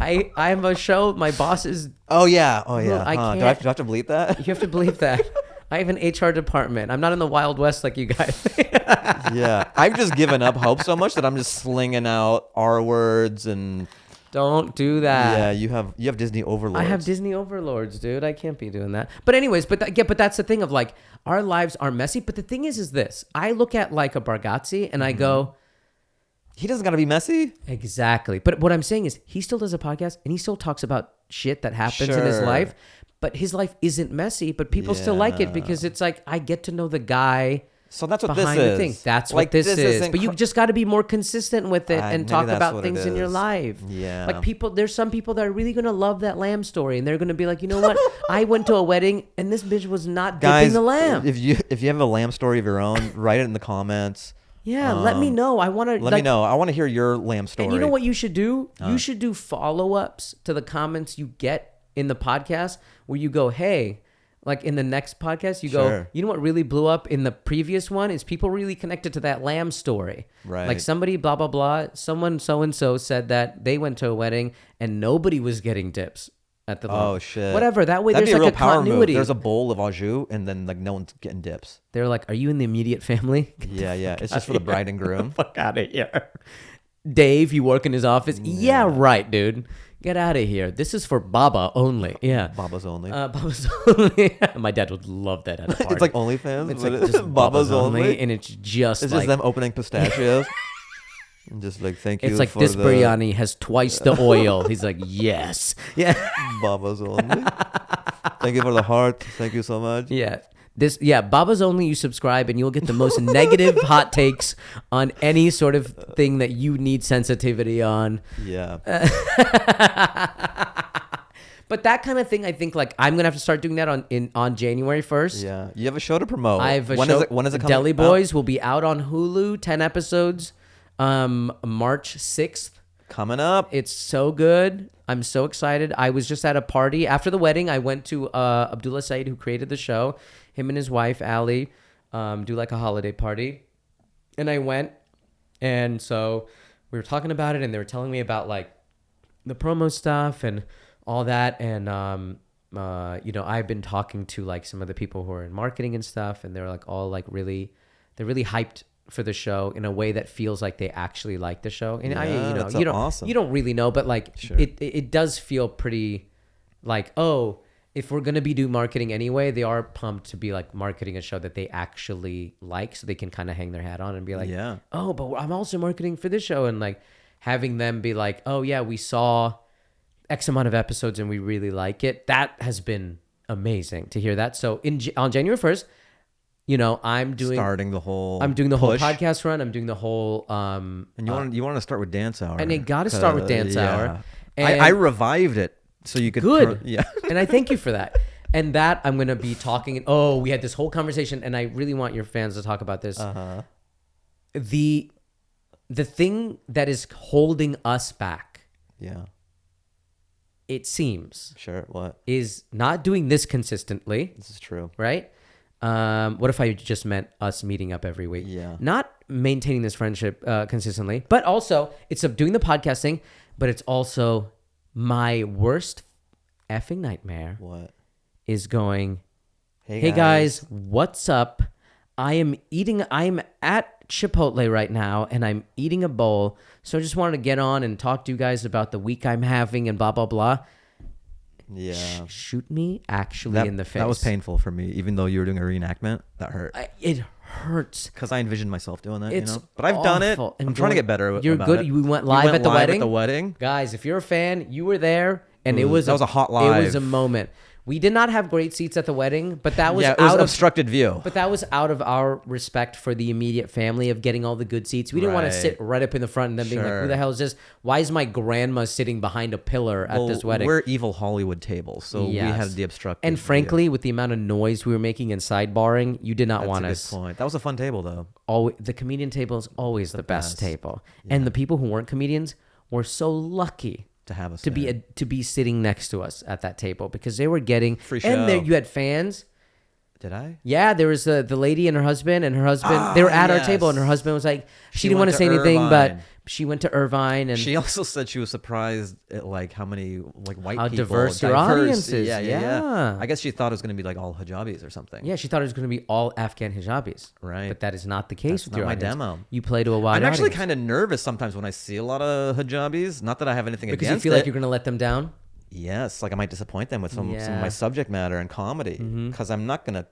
I have a show. My boss is. Oh yeah. I Do I can't. have to bleep that? You have to believe that. I have an HR department. I'm not in the Wild West like you guys. Yeah. I've just given up hope so much that I'm just slinging out R words and Don't do that. Yeah, you have Disney overlords. I have Disney overlords, dude. I can't be doing that. But anyways, but that's the thing of like our lives are messy. But the thing is this: I look at like a Bargatze and I go, he doesn't gotta be messy. exactly. But what I'm saying is, he still does a podcast and he still talks about shit that happens in his Sure. life. But his life isn't messy. But people still like it because it's like I get to know the guy. So that's what Behind this the is. thing. That's Like, what this is. isn't But you just got to be more consistent with it and maybe talk that's about what things it in your is. life. Yeah. Like there's some people that are really going to love that lamb story. And they're going to be like, you know what? I went to a wedding and this bitch was not Guys, dipping the lamb. if you have a lamb story of your own, write it in the comments. Yeah, let me know. I want to Let me know. I want to hear your lamb story. And you know what you should do? You should do follow-ups to the comments you get in the podcast where you go, hey, like in the next podcast, you go, Sure. you know what really blew up in the previous one is people really connected to that lamb story. Right. Like somebody, blah, blah, blah. Someone so-and-so said that they went to a wedding and nobody was getting dips at the lamb. Oh, shit. Whatever. That way That'd there's be a like real a power continuity. move. There's a bowl of au jus, and then like no one's getting dips. They're like, are you in the immediate family? Yeah. It's just for the bride and groom. Fuck out of here. Dave, you work in his office? Yeah, right, dude. Get out of here. This is for Baba only. Yeah. Baba's only. Baba's only. My dad would love that at a party. It's like OnlyFans. It's but like it's just Baba's only, only. and it's just It's like just them opening pistachios. And just like, thank you. it's like for this the biryani has twice the oil. He's like, yes, yeah, Baba's only. Thank you for the heart. Thank you so much. yeah. Baba's only. You subscribe, and you'll get the most negative hot takes on any sort of thing that you need sensitivity on. Yeah. But that kind of thing, I think, like I'm gonna have to start doing that on January 1st. Yeah. You have a show to promote. I have a when show. When is it coming? Deli out? Boys will be out on Hulu. 10 episodes. March 6th. Coming up. It's so good. I'm so excited. I was just at a party after the wedding. I went to Abdullah Saeed, who created the show. Him and his wife Ali do like a holiday party, and I went. And so we were talking about it, and they were telling me about like the promo stuff and all that. And you know, I've been talking to like some of the people who are in marketing and stuff, and they're like all like they're really hyped for the show in a way that feels like they actually like the show. And that's you don't awesome. you don't really know, but like Sure. it does feel pretty like, oh, if we're gonna be doing marketing anyway, they are pumped to be like marketing a show that they actually like, so they can kind of hang their hat on and be like, Yeah. oh, but I'm also marketing for this show, and like having them be like, oh yeah, we saw X amount of episodes and we really like it. That has been amazing to hear that. So on January 1st, you know, I'm doing the whole push. podcast run. I'm doing the whole And you want to start with Dance Hour. and it got to start with Dance Hour. And I revived it so you could good. yeah. And I thank you for that. And that I'm going to be talking. Oh, we had this whole conversation, and I really want your fans to talk about this. Uh-huh. The thing that is holding us back, Yeah. it seems, Sure. What? is not doing this consistently, This is true. right? What if I just meant us meeting up every week? Yeah. Not maintaining this friendship consistently, but also it's doing the podcasting, but it's also my worst effing nightmare What? is going, hey guys, what's up? I'm at Chipotle right now, and I'm eating a bowl. So I just wanted to get on and talk to you guys about the week I'm having and blah, blah, blah. Yeah. Shoot me actually in the face. That was painful for me, even though you were doing a reenactment. That hurt. It hurts. Because I envisioned myself doing that, It's you know? But I've done it. awful. I'm trying to get better You're about good. it. You went live at the wedding? At the wedding. Guys, if you're a fan, you were there, and That was a hot It was live. a moment. We did not have great seats at the wedding, but that was Yeah, it was out of obstructed view. But that was out of our respect for the immediate family of getting all the good seats. We didn't want to Right. sit right up in the front and then being like, Sure. who the hell is this? Why is my grandma sitting behind a pillar at this wedding? We're evil Hollywood tables, so we Yes. had the obstructed And view. frankly, with the amount of noise we were making and sidebarring, you did not That's want a us. good point. That was a fun table, though. The comedian table is always the best best. table. And the people who weren't comedians were so lucky To have us to there. be sitting next to us at that table, because they were getting Free and there show. you had fans. Did I? Yeah, there was the lady and her husband, they were at our yes. table, and her husband was like, she didn't want went to to say anything, Irvine. she went to Irvine, and She also said she was surprised at like how many like white how people, diverse your audience is. Yeah. I guess she thought it was going to be like all hijabis or something. Yeah, she thought it was going to be all Afghan hijabis. Right. But that is not the case with not your my audience. demo. You play to a wide I'm actually audience. kind of nervous sometimes when I see a lot of hijabis. Not that I have anything Because against you feel it. like you're going to let them down? Yes, like I might disappoint them with some of my subject matter and comedy because I'm not gonna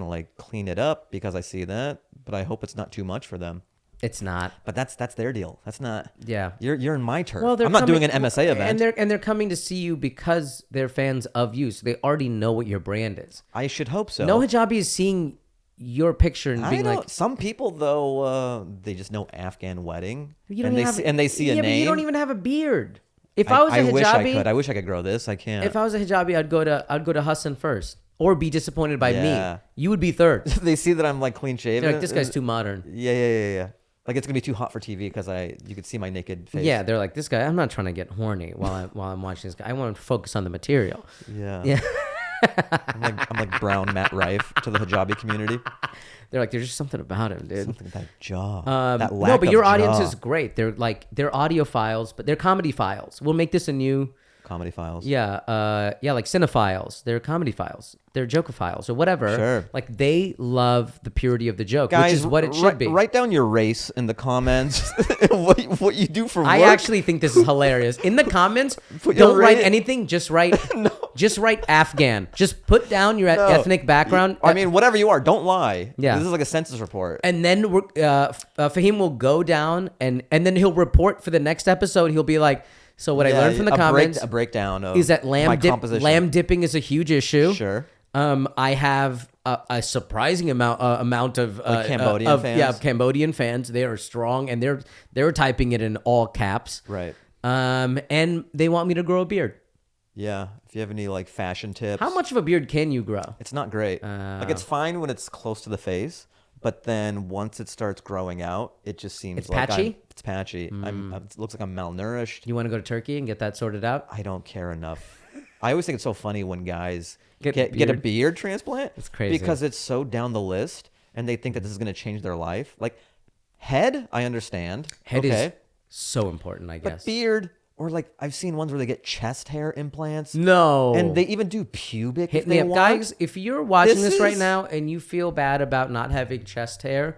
like clean it up because I see that, but I hope it's not too much for them. It's not. But that's their deal. That's not. Yeah. You're in my turf. Well, I'm not doing an MSA event. and they're coming to see you because they're fans of you, so they already know what your brand is. I should hope so. No hijabi is seeing your picture and being like, some people though they just know Afghan wedding you don't and even have, they see a yeah, name. But you don't even have a beard. If I was a hijabi, I wish I could grow this. I can't. if I was a hijabi, I'd go to Hasan first, or be disappointed by Yeah. me. You would be third. They see that I'm like clean shaven. They're like, this guy's too modern. Yeah. Like it's gonna be too hot for TV because you could see my naked face. Yeah, they're like, this guy. I'm not trying to get horny while I'm watching this guy. I want to focus on the material. Yeah. I'm like brown Matt Rife to the hijabi community. They're like, there's just something about him, dude. Something that jaw. That lack No, but of your jaw. audience is great. They're audio files, but they're comedy files. We'll make this a new Comedy files. like cinephiles. They're comedy files. They're jokophiles or whatever. Sure. Like they love the purity of the joke, Guys, which is what it should be. Write down your race in the comments. what you do for work. I actually think this is hilarious. In the comments, Put your don't write race- anything. Just write, just write Afghan. Just put down your ethnic background. I mean, whatever you are, don't lie. Yeah. This is like a census report. And then Fahim will go down and then he'll report for the next episode. He'll be like, so what I learned from the comments a breakdown of is that my composition. lamb dipping is a huge issue. Sure. I have a surprising amount of Cambodian fans? Yeah, Cambodian fans. They are strong and they're typing it in all caps. Right. And they want me to grow a beard. Yeah. If you have any like fashion tips. How much of a beard can you grow? It's not great. Like it's fine when it's close to the face, but then once it starts growing out, it just seems It's like patchy? it's patchy. It looks like I'm malnourished. You want to go to Turkey and get that sorted out? I don't care enough. I always think it's so funny when guys Get get a beard transplant. It's crazy. Because it's so down the list and they think that this is going to change their life. Like head, I understand. Head okay. is so important, I guess. But beard, or like I've seen ones where they get chest hair implants. No. And they even do pubic Hit if me they up, want. guys. If you're watching This this right is- now and you feel bad about not having chest hair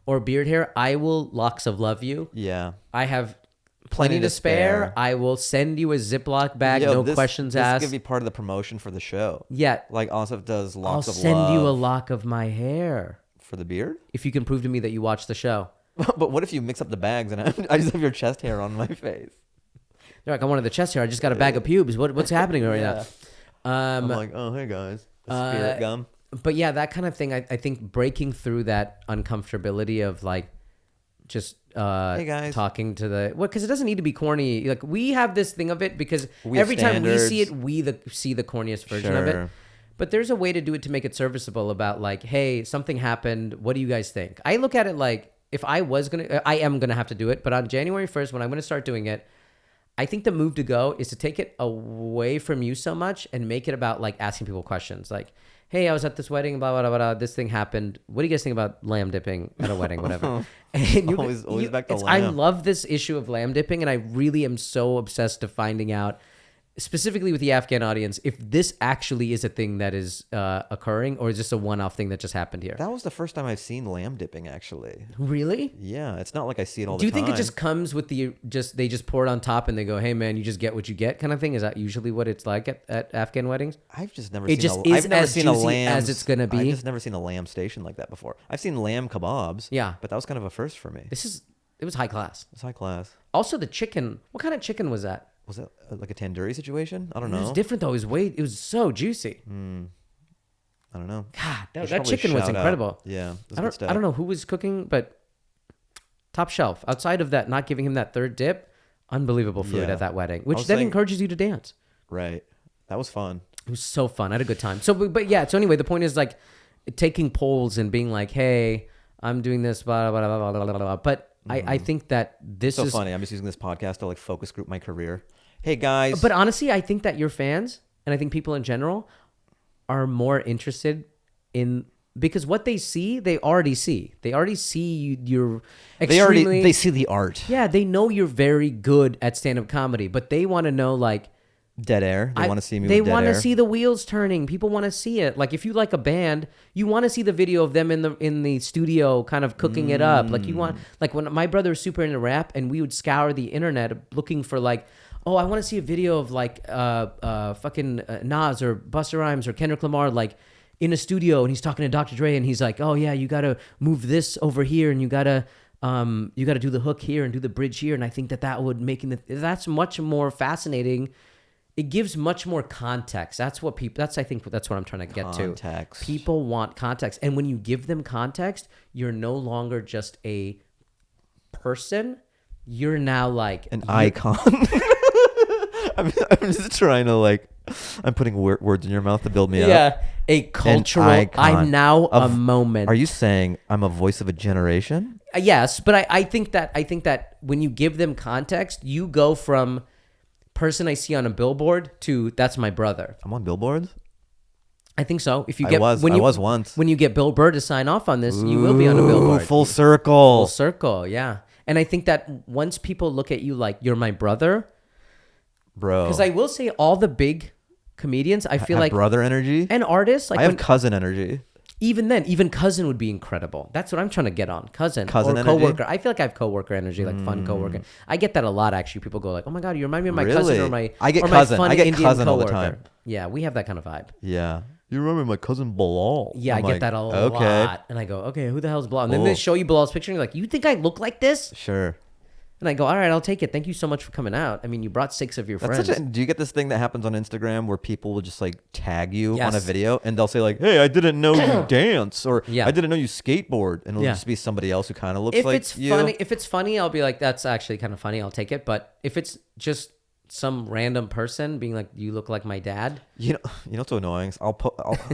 or beard hair, I will locks of love you. Yeah. I have plenty to spare. I will send you a Ziploc bag, Yo, no questions this asked. This could be part of the promotion for the show. Yeah, Like Asif does I'll locks of send love you a lock of my hair for the beard. if you can prove to me that you watched the show. But what if you mix up the bags and I just have your chest hair on my face? They're like, I wanted the chest hair. I just got a bag of pubes. What's happening right Yeah. now? I'm like, oh, hey guys. The spirit gum. But yeah, that kind of thing. I think breaking through that uncomfortability of like just Hey, guys. talking to the because it doesn't need to be corny. Like we have this thing of it because We have every time we see it, standards. we see the corniest version of it. Sure. But there's a way to do it to make it serviceable. About like, hey, something happened. What do you guys think? I look at it like if I am gonna have to do it. But on January 1st, when I'm gonna start doing it, I think the move to go is to take it away from you so much and make it about like asking people questions like, hey, I was at this wedding, blah, blah, blah, blah. This thing happened. What do you guys think about lamb dipping at a wedding, whatever? And Always back to I lamb. love this issue of lamb dipping, and I really am so obsessed to finding out, specifically with the Afghan audience, if this actually is a thing that is occurring or is this a one-off thing that just happened here? That was the first time I've seen lamb dipping, actually. Really? Yeah, it's not like I see it all Do the time. you think it just comes with they just pour it on top and they go, hey man, you just get what you get kind of thing? Is that usually what it's like at Afghan weddings? I've just never It seen just a, is I've never as seen a juicy lamb as it's gonna be. I've just never seen a lamb station like that before. I've seen lamb kebabs. Yeah. But that was kind of a first for me. It was high class. It's high class. Also the chicken. What kind of chicken was that? Was it like a tandoori situation? I don't It was know. different though. It was so juicy. I don't know. God, We should that probably chicken was shout out. incredible. Yeah, that's I good stuff. don't know who was cooking, but top shelf. Outside of that, not giving him that third dip, unbelievable food Yeah. at that wedding, I which was then saying- encourages you to dance. Right. That was fun. It was so fun. I had a good time. So, but yeah. So anyway, the point is like taking polls and being like, hey, I'm doing this, blah, blah, blah, blah, blah, blah, blah. But I think that this So is funny. I'm just using this podcast to like focus group my career. Hey guys. But honestly, I think that your fans and I think people in general are more interested in because what they see, they already see. They already see you're extremely... They see the art. Yeah, they know you're very good at stand-up comedy, but they want to know, like... Dead air. They want to see me They with dead want air. to see the wheels turning. People want to see it. Like, if you like a band, you want to see the video of them in the studio kind of cooking it up. Like, you want... Like, when my brother was super into rap, and we would scour the internet looking for, like... Oh, I want to see a video of, like, fucking Nas or Busta Rhymes or Kendrick Lamar, like, in a studio, and he's talking to Dr. Dre, and he's like, oh, yeah, you got to move this over here, and you got to do the hook here and do the bridge here, and I think that would that's much more fascinating. It gives much more context. I think that's what I'm trying to get Context. to. People want context. And when you give them context, you're no longer just a person. You're now like an icon. I'm just trying to, like, I'm putting words in your mouth to build me up. Yeah. A cultural, I'm now a moment. Are you saying I'm a voice of a generation? Yes, but I think that when you give them context, you go from person I see on a billboard to that's my brother. I'm on billboards? I think so. If you I was once. When you get Bill Burr to sign off on this, you will be on a billboard. Full circle. Full circle, yeah. And I think that once people look at you like you're my brother, bro. Because I will say all the big comedians, I feel have like brother energy and artists, like I have cousin energy. Even then, even cousin would be incredible. That's what I'm trying to get on. Cousin or energy? coworker. I feel like I have coworker energy, like fun coworker. I get that a lot, actually. People go like, "Oh my god, you remind me of my cousin or my I get or cousin. my fun I get Indian cousin coworker." all the time. Yeah, we have that kind of vibe. Yeah. You remember my cousin Bilal? Yeah, I'm I get like, that a okay. lot. And I go, "Okay, who the hell's Bilal?" And then they show you Bilal's picture, and you're like, "You think I look like this?" Sure. And I go, all right, I'll take it. Thank you so much for coming out. I mean, you brought 6 of your friends. Do you get this thing that happens on Instagram where people will just like tag you on a video and they'll say like, hey, I didn't know you dance, or I didn't know you skateboard, and it'll just be somebody else who kind of looks like you. If it's funny, I'll be like, that's actually kind of funny. I'll take it. But if it's just some random person being like, you look like my dad. You know what's so annoying?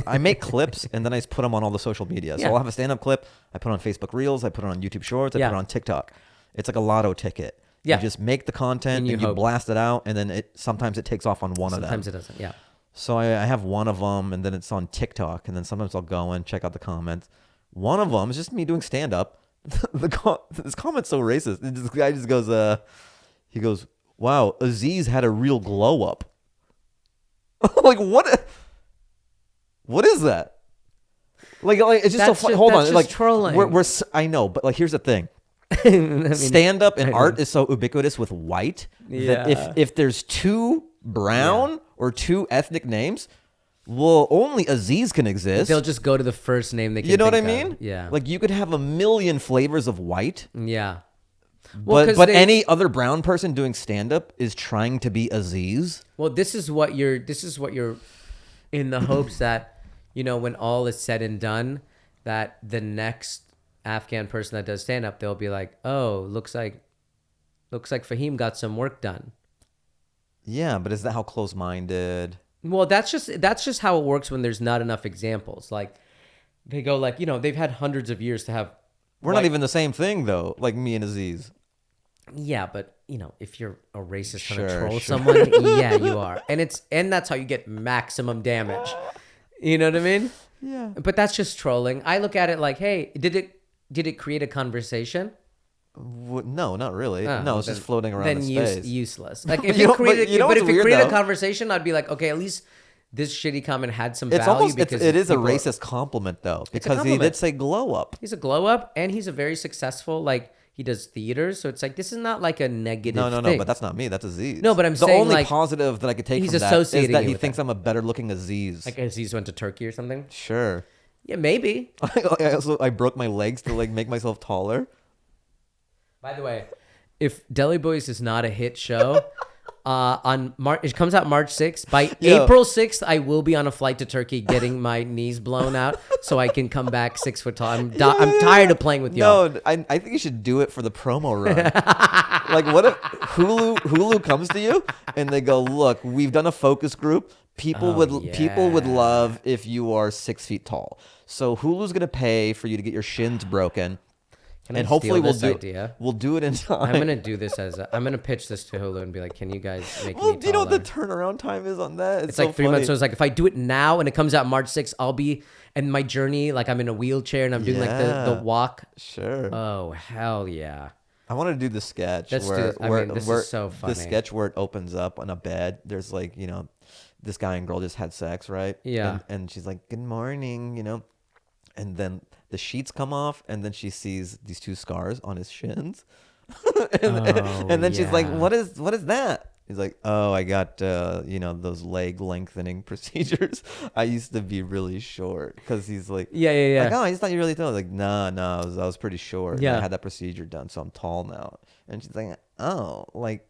I make clips and then I just put them on all the social media. So I'll have a stand-up clip. I put it on Facebook Reels. I put it on YouTube Shorts. I put it on TikTok. It's like a lotto ticket. Yeah. You just make the content and you blast it out, and then sometimes it takes off on one of them. Sometimes it doesn't, yeah. So I have one of them, and then it's on TikTok, and then sometimes I'll go and check out the comments. One of them is just me doing stand-up. This comment's so racist. This guy just goes, he goes, wow, Aziz had a real glow-up. Like, what? What is that? Like it's just so funny. Hold on. Like, trolling. I know, but like, here's the thing. I mean, stand-up and art is so ubiquitous with white that if there's two brown or two ethnic names, well, only Aziz can exist. They'll just go to the first name they can. You know what I think mean? Of. Yeah. Like, you could have a million flavors of white. Yeah. Well, but any other brown person doing stand-up is trying to be Aziz. Well, this is what you're in the hopes that, you know, when all is said and done, that the next Afghan person that does stand up, they'll be like, oh, looks like Fahim got some work done. Yeah, but is that how close-minded? Well, that's just how it works when there's not enough examples. Like, they go like, you know, they've had hundreds of years to have. We're not even the same thing though, like me and Aziz. Yeah, but you know, if you're a racist trying to troll someone, yeah, you are, and that's how you get maximum damage. You know what I mean? Yeah. But that's just trolling. I look at it like, hey, did it create a conversation? No, not really. No, it's just floating around then in space. Useless. Like if it created a conversation, I'd be like, okay, at least this shitty comment had some value. It is a racist compliment though, because he did say glow up. He's a glow up, and he's a very successful, like, he does theaters, so it's like, this is not like a negative thing. But that's not me. That's Aziz. No, but I'm saying, the only like, positive that I could take he's from that is that he thinks I'm a better looking Aziz. Like Aziz went to Turkey or something? Sure. Yeah, maybe. I broke my legs to like make myself taller. By the way, if Deli Boys is not a hit show, it comes out March 6th. By April 6th, I will be on a flight to Turkey getting my knees blown out so I can come back 6 foot tall. I'm tired of playing with y'all. No, I think you should do it for the promo run. Like, what if Hulu comes to you and they go, look, we've done a focus group. People would love if you are 6 feet tall. So Hulu's gonna pay for you to get your shins broken. Can I And hopefully steal this idea? we'll do it in time. I'm gonna do this I'm gonna pitch this to Hulu and be like, can you guys make me Well, taller? do you know what the turnaround time is on that? It's like 3 months. So it's like if I do it now and it comes out March 6th, I'll be and my journey, like I'm in a wheelchair and I'm doing like the walk. Sure. Oh hell yeah. I want to do the sketch Let's where, do- I mean, this is so funny. The sketch where it opens up on a bed. There's like, this guy and girl just had sex, right? Yeah. And she's like, good morning, and then the sheets come off and then she sees these 2 scars on his shins. and then she's like, what is that? He's like, oh, I got, those leg lengthening procedures. I used to be really short because he's like, Yeah. like, oh, I just thought you really tall. Like, no, I was pretty short. Yeah. And I had that procedure done, so I'm tall now. And she's like, oh, like,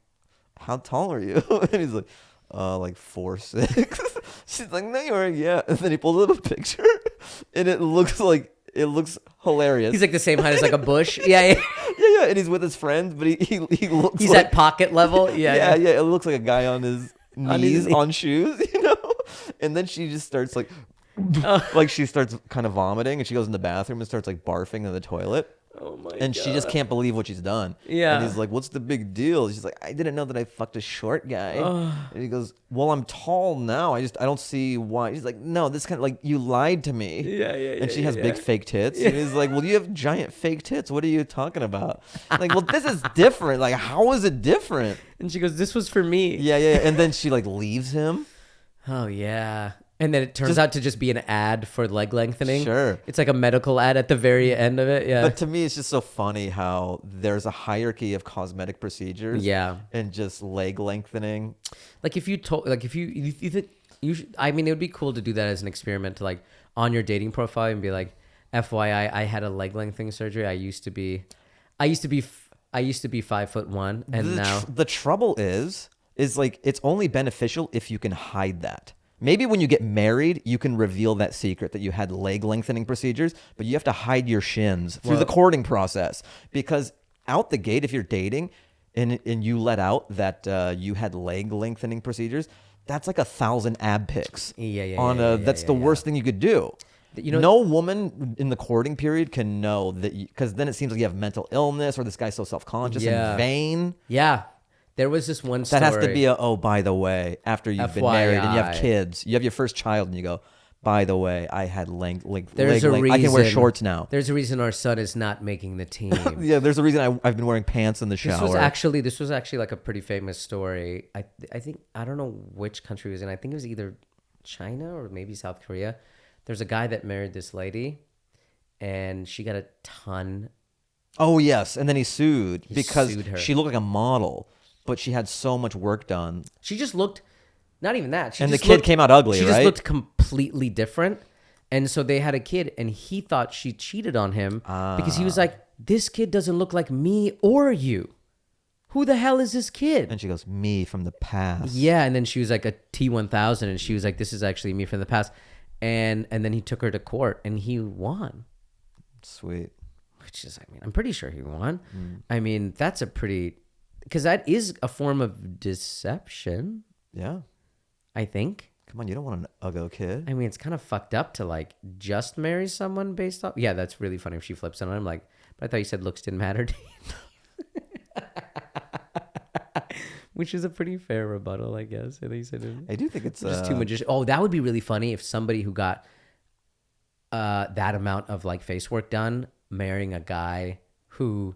how tall are you? And he's like, like 4'6". She's like, no, you are, yeah. And then he pulls up a picture, and it looks hilarious. He's like the same height as like a bush. Yeah. Yeah, and he's with his friends, but he looks. He's like, at pocket level. Yeah. It looks like a guy on his knees on shoes, And then she just starts like she starts kind of vomiting, and she goes in the bathroom and starts like barfing in the toilet. Oh my And she just can't believe what she's done. Yeah. And he's like, what's the big deal? She's like, I didn't know that I fucked a short guy. And he goes, well, I'm tall now. I don't see why. She's like, no, this kind of like, you lied to me. Yeah. And she has big fake tits. And he's like, well, you have giant fake tits. What are you talking about? Like, well, this is different. Like, how is it different? And she goes, this was for me. Yeah. And then she like leaves him. Oh yeah. And then it turns out to just be an ad for leg lengthening. Sure. It's like a medical ad at the very end of it. Yeah. But to me, it's just so funny how there's a hierarchy of cosmetic procedures. Yeah. And just leg lengthening. Like if you told, like if you think you should, I mean, it would be cool to do that as an experiment to like on your dating profile and be like, FYI, I had a leg lengthening surgery. I used to be 5'1", and now The trouble is like it's only beneficial if you can hide that. Maybe when you get married, you can reveal that secret that you had leg lengthening procedures, but you have to hide your shins through the courting process, because out the gate, if you're dating and you let out that you had leg lengthening procedures, that's like 1,000 ab pics. That's the worst thing you could do. No woman in the courting period can know that, because then it seems like you have mental illness or this guy's so self-conscious and vain. Yeah. There was this one story. That has to be by the way, after you've been married and you have kids, you have your first child and you go, by the way, I had leg length. I can wear shorts now. There's a reason our son is not making the team. Yeah, there's a reason I've been wearing pants in the shower. This was actually like a pretty famous story. I think, I don't know which country it was in. I think it was either China or maybe South Korea. There's a guy that married this lady and she got a ton. Oh, yes. And then he sued because sued her. She looked like a model. But she had so much work done. She just looked, not even that. The kid came out ugly, right? She just looked completely different. And so they had a kid, and he thought she cheated on him because he was like, this kid doesn't look like me or you. Who the hell is this kid? And she goes, me from the past. Yeah, and then she was like a T-1000, and she was like, this is actually me from the past. And then he took her to court, and he won. Sweet. Which is, I mean, I'm pretty sure he won. I mean, that's a pretty... Because that is a form of deception. Yeah. I think. Come on, you don't want an uggo kid. I mean, it's kind of fucked up to like just marry someone based off. Yeah, that's really funny if she flips it on him. Like, but I thought you said looks didn't matter to you. Which is a pretty fair rebuttal, I guess. I do think it's just too much. Oh, that would be really funny if somebody who got that amount of like face work done marrying a guy who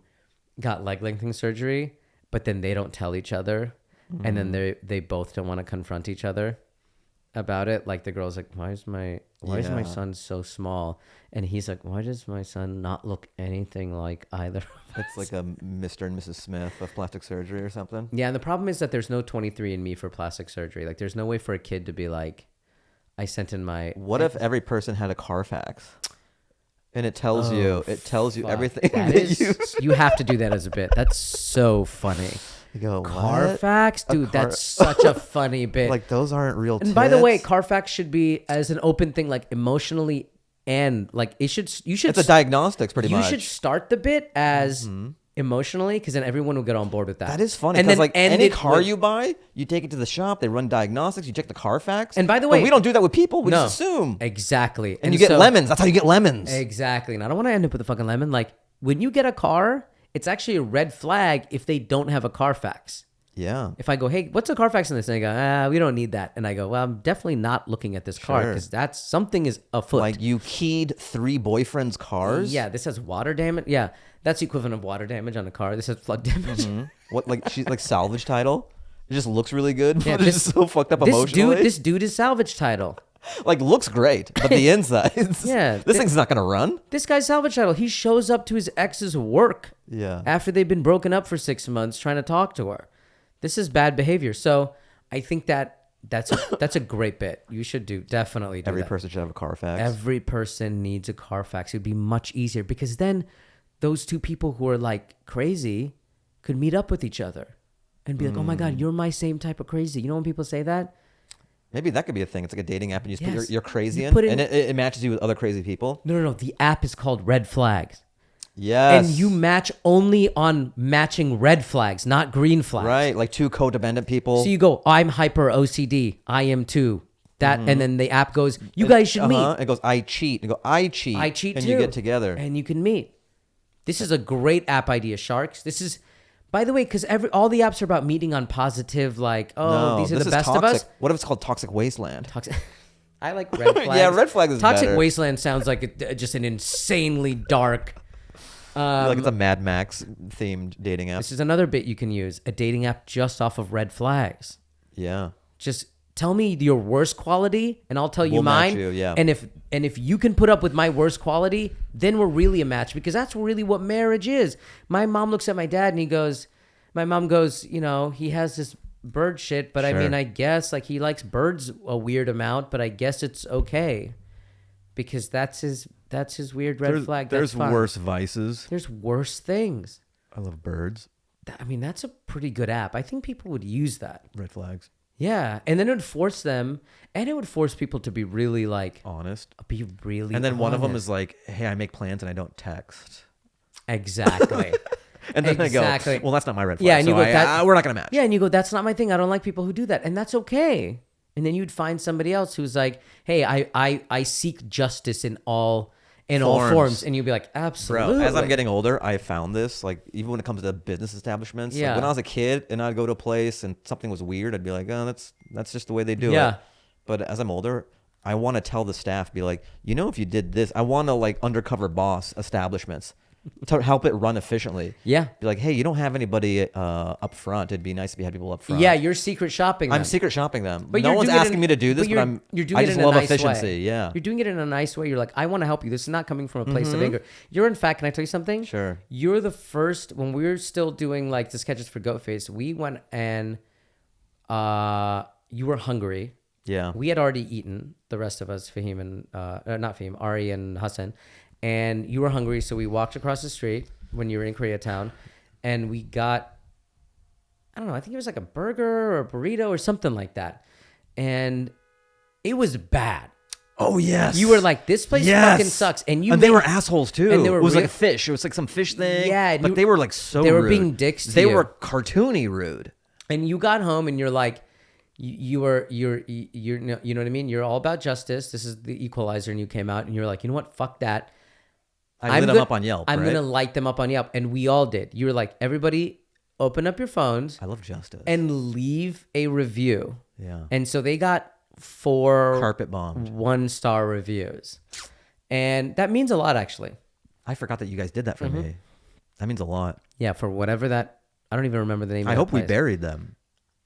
got leg lengthening surgery. But then they don't tell each other, and then they both don't want to confront each other about it. Like the girl's like, why is my son so small? And he's like, why does my son not look anything like either? It's like a Mr. and Mrs. Smith of plastic surgery or something. Yeah, and the problem is that there's no 23andMe for plastic surgery. Like there's no way for a kid to be like, I sent in my... What if every person had a Carfax? And it tells you everything that is, you have to do that as a bit. That's so funny. You go, Carfax? Dude, that's such a funny bit. Like, those aren't real tits. And by the way, Carfax should be as an open thing, like emotionally, and like you should. It's a diagnostics, pretty much. You should start the bit as emotionally, because then everyone will get on board with that. That is funny. Because like any car you buy, you take it to the shop, they run diagnostics, you check the Carfax. And by the way, but we don't do that with people. We just assume. Exactly. And you get lemons. That's how you get lemons. Exactly. And I don't want to end up with a fucking lemon. Like, when you get a car, it's actually a red flag if they don't have a Carfax. Yeah. If I go, hey, what's a Carfax in this? And they go, we don't need that. And I go, well, I'm definitely not looking at this car because that's something is afoot. Like you keyed 3 boyfriends' cars? Yeah, this has water damage. Yeah, that's the equivalent of water damage on a car. This has flood damage. What, like she's like salvage title? It just looks really good. Yeah, But it's just so fucked up emotionally. This dude is salvage title. Like looks great, but the insides. Yeah, this thing's not gonna run. This guy's salvage title. He shows up to his ex's work. Yeah. After they've been broken up for 6 months, trying to talk to her. This is bad behavior. So I think that's a great bit. You should definitely do Every that. person should have a Carfax. Every person needs a Carfax. It would be much easier because then those two people who are like crazy could meet up with each other and be like, oh my God, you're my same type of crazy. You know when people say that? Maybe that could be a thing. It's like a dating app and you just Yes. put your crazy You in, put in- and it matches you with other crazy people. No. The app is called Red Flags. Yes. And you match only on matching red flags, not green flags. Right, like 2 codependent people. So you go, I'm hyper OCD. I am too. That, and then the app goes, you guys should meet. It goes, I cheat. And go, I cheat. I cheat and too. you get together. And you can meet. This is a great app idea, Sharks. This is, by the way, because all the apps are about meeting on positive, like, these are this the is best toxic. of us. What if it's called Toxic Wasteland? Toxic. I like red flags. Yeah, red flags is Toxic better. Wasteland sounds like just an insanely dark. Like it's a Mad Max themed dating app. This is another bit you can use. A dating app just off of red flags. Yeah. Just tell me your worst quality and I'll tell you We'll match mine. you, yeah. And if you can put up with my worst quality, then we're really a match because that's really what marriage is. My mom looks at my dad and my mom goes, he has this bird shit, but I Sure. mean, I guess like he likes birds a weird amount, but I guess it's okay because that's his weird red flag. There's That's fine. worse vices. There's worse things. I love birds. I mean, that's a pretty good app. I think people would use that. Red flags. Yeah, and then it would force them, and it would force people to be really like Honest. be really. And then one of them honest. is like, hey, I make plans and I don't text. Exactly. And then Exactly. I go, well, that's not my red flag. Yeah, and so you go, we're not going to match. Yeah, and you go, that's not my thing. I don't like people who do that, and that's okay. And then you'd find somebody else who's like, hey, I seek justice in all forms, and you'd be like, absolutely. Bro, as I'm getting older, I found this, like, even when it comes to business establishments. Yeah. Like, when I was a kid and I'd go to a place and something was weird, I'd be like, oh, that's just the way they do Yeah. it. But as I'm older, I want to tell the staff, be like, if you did this, I want to, like, undercover boss establishments to help it run efficiently. Yeah. Be like, hey, you don't have anybody up front. It'd be nice if you had people up front. Yeah, you're secret shopping. I'm them. secret shopping them. But no you're one's doing it asking in- me to do this, but you're doing I it just in a love nice efficiency. way. Yeah. You're doing it in a nice way. You're like, I want to help you. This is not coming from a place of anger. You're in fact, can I tell you something? Sure. You're the first, when we were still doing like the sketches for Goatface, we went and you were hungry. Yeah. We had already eaten, the rest of us, Fahim and, not Fahim, Ari and Hasan. And you were hungry, so we walked across the street when you were in Koreatown, and we got, I don't know, I think it was like a burger or a burrito or something like that. And it was bad. Oh, yes. You were like, this place Yes. fucking sucks. And And they were assholes too. and they were it was like real- a fish. It was like some fish thing. Yeah, and but you- they were like so they were rude. being dicks to They you. were cartoony rude. And you got home and you're like, you're you know what I mean? You're all about justice. This is the equalizer. And you came out and you're like, you know what? Fuck that. I lit them up on Yelp. I'm right? going to light them up on Yelp. And we all did. You were like, everybody open up your phones I love justice. and leave a review. yeah. And so they got 4 Carpet bombed. 1-star reviews. And that means a lot, actually. I forgot that you guys did that for me. That means a lot. Yeah, for whatever that, I don't even remember the name of I that hope we place. buried them.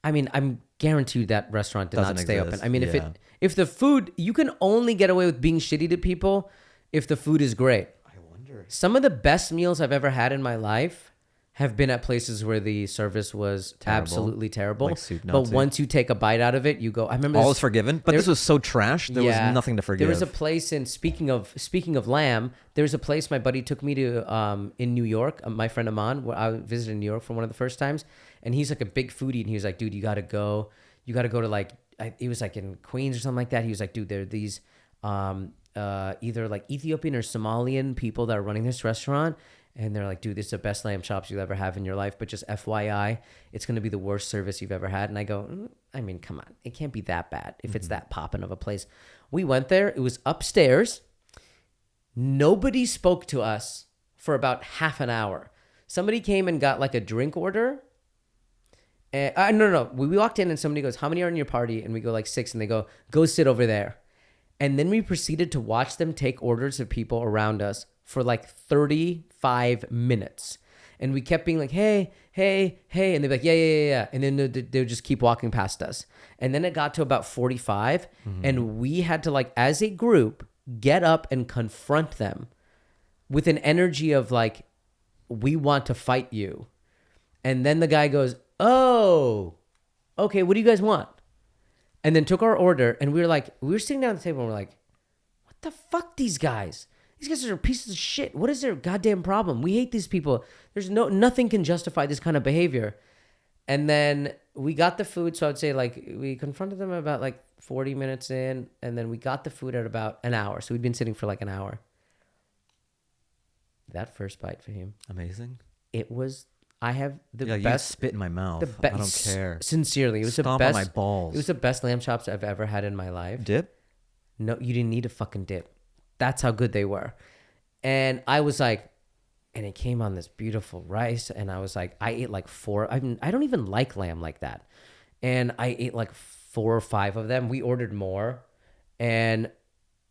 I mean, I'm guaranteed that restaurant did Doesn't not stay exist. open. I mean, Yeah. if the food, you can only get away with being shitty to people if the food is great. I wonder. Some of the best meals I've ever had in my life have been at places where the service was Terrible. absolutely terrible. Like Soup But Nazi. once you take a bite out of it, you go, I remember All this- is forgiven. But there- this was so trash. There was nothing to forgive. There was a place in speaking of lamb. There's a place my buddy took me to in New York. My friend Aman, where I visited New York for one of the first times, and he's like a big foodie, and he was like, dude, you got to go to like, it was like in Queens or something like that. He was like, dude, there are these either like Ethiopian or Somalian people that are running this restaurant. And they're like, dude, this is the best lamb chops you'll ever have in your life. But just FYI, it's going to be the worst service you've ever had. And I go, I mean, come on. It can't be that bad if it's that poppin' of a place. We went there. It was upstairs. Nobody spoke to us for about half an hour. Somebody came and got like a drink order. No. We walked in and somebody goes, how many are in your party? And we go like 6, and they go sit over there. And then we proceeded to watch them take orders of people around us for like 35 minutes. And we kept being like, hey. And they'd be like, yeah. And then they would just keep walking past us. And then it got to about 45. And we had to like, as a group, get up and confront them with an energy of like, we want to fight you. And then the guy goes, oh, okay, what do you guys want? And then took our order, and we were sitting down at the table, and we're like, what the fuck, these guys? These guys are pieces of shit. What is their goddamn problem? We hate these people. There's nothing can justify this kind of behavior. And then we got the food, so I would say like we confronted them about like 40 minutes in, and then we got the food at about an hour. So we'd been sitting for like an hour. That first bite for him. Amazing. It was, I have the You best. spit in my mouth. I don't care. Sincerely, it was Stomp the best. on my balls. It was the best lamb chops I've ever had in my life. Dip? No, you didn't need a fucking dip. That's how good they were. And I was like, and it came on this beautiful rice, and I was like, I ate like 4. I don't even like lamb like that. And I ate like 4 or 5 of them. We ordered more, and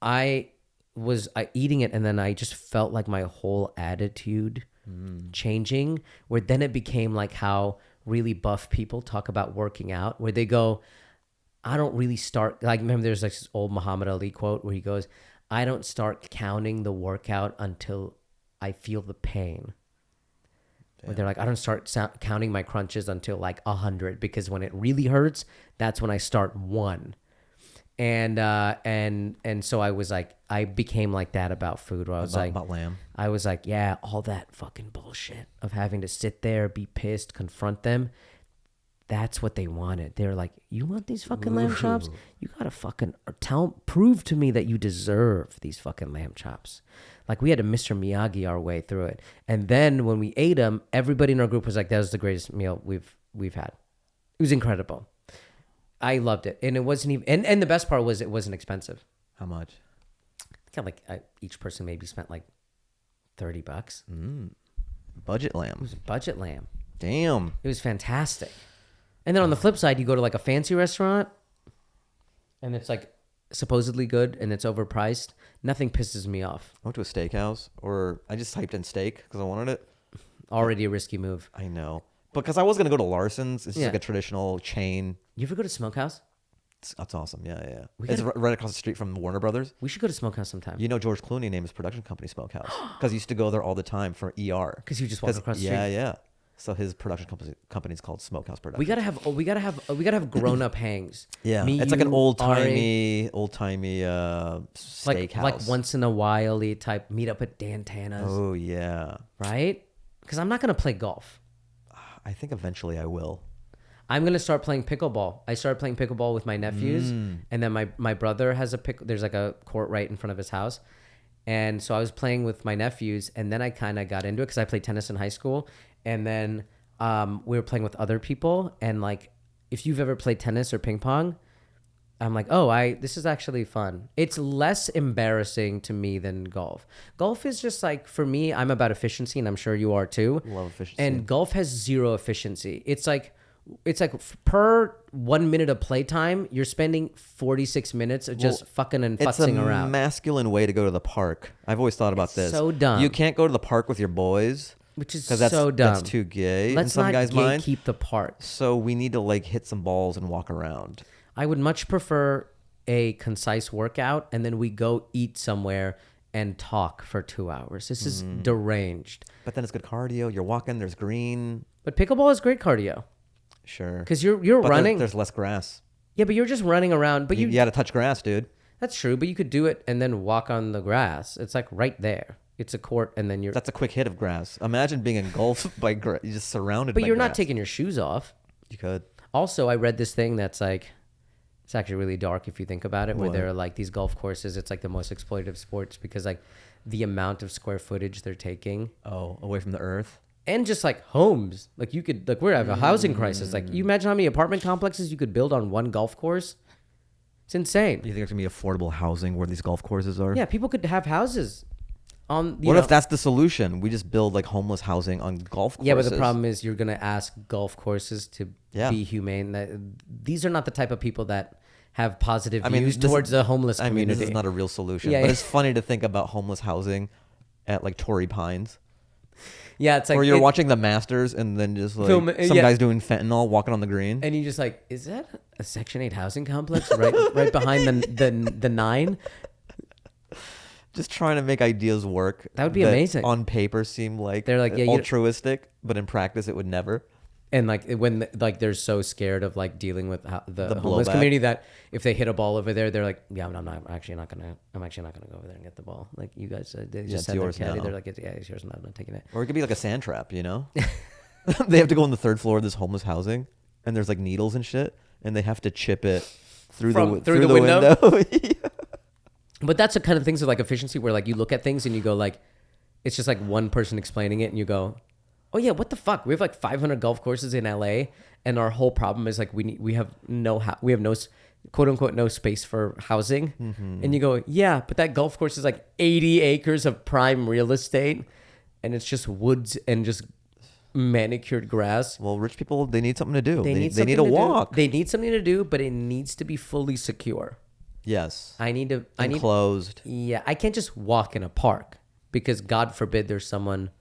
I was eating it, and then I just felt like my whole attitude changing, where then it became like how really buff people talk about working out, where they go, I don't really start, like, remember there's like this old Muhammad Ali quote where he goes, I don't start counting the workout until I feel the pain. Where they're like, I don't start counting my crunches until like 100, because when it really hurts, that's when I start 1. And so I was like, I became like that about food, where I was about lamb. I was like, yeah, all that fucking bullshit of having to sit there, be pissed, confront them. That's what they wanted. They're like, you want these fucking lamb chops? You gotta fucking prove to me that you deserve these fucking lamb chops. Like, we had to Mr. Miyagi our way through it. And then when we ate them, everybody in our group was like, that was the greatest meal we've had. It was incredible. I loved it. And it wasn't even, and the best part was it wasn't expensive. How much? I think like each person maybe spent like $30. Budget It lamb. was a budget lamb. Damn. It was fantastic. And then on the flip side, you go to like a fancy restaurant and it's like supposedly good and it's overpriced. Nothing pisses me off. I went to a steakhouse, or I just typed in steak because I wanted it. Already a risky move. I know. Because I was going to go to Larson's. It's just Yeah. like a traditional chain. You ever go to Smokehouse? That's awesome. Yeah. We It's gotta- right across the street from Warner Brothers. We should go to Smokehouse sometime. You know, George Clooney named his production company Smokehouse because he used to go there all the time for ER. Because you just walk across the street. Yeah. So his production company is called Smokehouse Productions. We gotta have grown up hangs. Yeah, Me, it's like an you, old Ari, timey like steakhouse. once in a while type meet up at Dan Tana's, Oh yeah, right? Because I'm not gonna play golf. I think eventually I will. I'm gonna start playing pickleball. I started playing pickleball with my nephews, and then my brother has there's like a court right in front of his house, and so I was playing with my nephews, and then I kind of got into it because I played tennis in high school, and then we were playing with other people, and like if you've ever played tennis or ping pong, I'm like, this is actually fun. It's less embarrassing to me than golf. Golf is just like, for me, I'm about efficiency, and I'm sure you are too. Love efficiency. And golf has zero efficiency. It's like per 1 minute of playtime, you're spending 46 minutes of just fucking and It's a futzing around. masculine way to go to the park. I've always thought about this. so dumb. You can't go to the park with your boys Which is because that's so dumb. That's too gay Let's in some not guys' mind. keep the park. So we need to like hit some balls and walk around. I would much prefer a concise workout, and then we go eat somewhere and talk for 2 hours. This is deranged. But then it's good cardio. You're walking. There's green. But pickleball is great cardio Sure. because you're But running. There's less grass. Yeah, but you're just running around. But You got to touch grass, dude. that's true. But you could do it and then walk on the grass. It's like right there. It's a court, and then you're. That's a quick hit of grass. Imagine being engulfed by grass. You're just surrounded by But you're not grass. taking your shoes off. You could. Also, I read this thing that's like, it's actually really dark if you think about it, where What? there are like these golf courses. It's like the most exploitative sports because like the amount of square footage they're taking, Oh, away from the earth. and just like homes. Like you could like we have a housing crisis. Like you imagine how many apartment complexes you could build on one golf course. It's insane. Do you think there's going to be affordable housing where these golf courses are? Yeah, people could have houses What if that's the solution? We just build like homeless housing on golf courses. Yeah, but the problem is you're gonna ask golf courses to be humane. These are not the type of people that have positive views towards the homeless community. This is not a real solution. Yeah, but it's funny to think about homeless housing at like Torrey Pines. Yeah, it's like, or you're watching the Masters and then just like some guy's doing fentanyl walking on the green, and you just like, is that a Section 8 housing complex right behind the 9? Just trying to make ideas work. That would be amazing. On paper, seem like they're like altruistic, but in practice, it would never. And like when like they're so scared of like dealing with the homeless blowback. community that if they hit a ball over there, they're like, yeah, I'm actually not gonna go over there and get the ball. Like you guys, they just said their caddy. They're like, yeah, it's yours. I'm not taking it. Or it could be like a sand trap, you know? They have to go on the 3rd floor of this homeless housing, and there's like needles and shit, and they have to chip it through the window. Yeah. But that's the kind of things of like efficiency where like you look at things and you go like, it's just like one person explaining it and you go, oh yeah, what the fuck? We have like 500 golf courses in LA, and our whole problem is like we have no quote unquote no space for housing. Mm-hmm. And you go, yeah, but that golf course is like 80 acres of prime real estate, and it's just woods and just manicured grass. Well, rich people, they need something to do. They need a walk. They need something to do, but it needs to be fully secure. Yes. Enclosed. Yeah, I can't just walk in a park because God forbid there's someone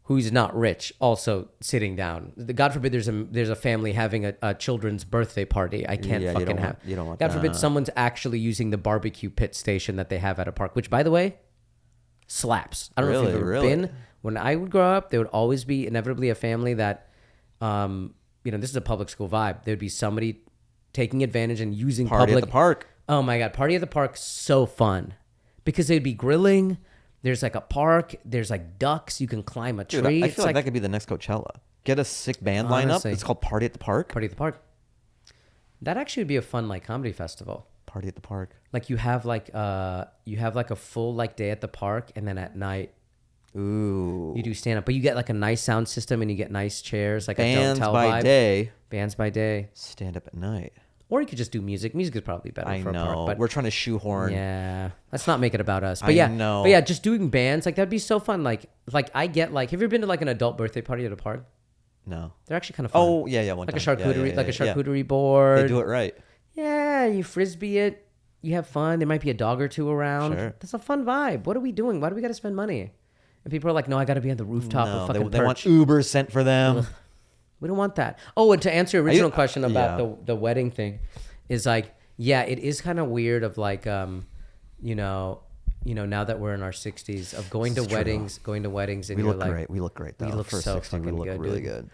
who's not rich also sitting down. God forbid there's a family having a children's birthday party. I can't fucking have. You don't want God that. forbid someone's actually using the barbecue pit station that they have at a park, which by the way, slaps. I don't know if you've ever been. When I would grow up, there would always be inevitably a family that, this is a public school vibe. There would be somebody taking advantage and using party at the park. Oh my God, party at the park, so fun. Because they'd be grilling. There's like a park. There's like ducks. You can climb a tree. Dude, I feel like that could be the next Coachella. Get a sick band lineup. It's called Party at the Park. Party at the Park. That actually would be a fun like comedy festival. Party at the Park. Like you have like a full like day at the park, and then at night, ooh, you do stand up. But you get like a nice sound system, and you get nice chairs, like bands a Don't Tell by vibe. day. Bands by day. Stand up at night. Or you could just do music. Music is probably better for a park. But we're trying to shoehorn. Yeah. Let's not make it about us. But yeah, just doing bands, like that'd be so fun. Like I get like, have you ever been to like an adult birthday party at a park? No. They're actually kind of fun. Oh, yeah, one like time. A charcuterie board. They do it right. Yeah, you frisbee it. You have fun. There might be a dog or two around. Sure. That's a fun vibe. What are we doing? Why do we got to spend money? And people are like, no, I got to be on the rooftop with fucking they want Uber sent for them. Ugh. We don't want that. Oh, and to answer your original question about the wedding thing, is like, yeah, it is kind of weird of like, now that we're in our 60s, of going to weddings, and we you're look like, great. We look great though. We look so 60, fucking good. Really good.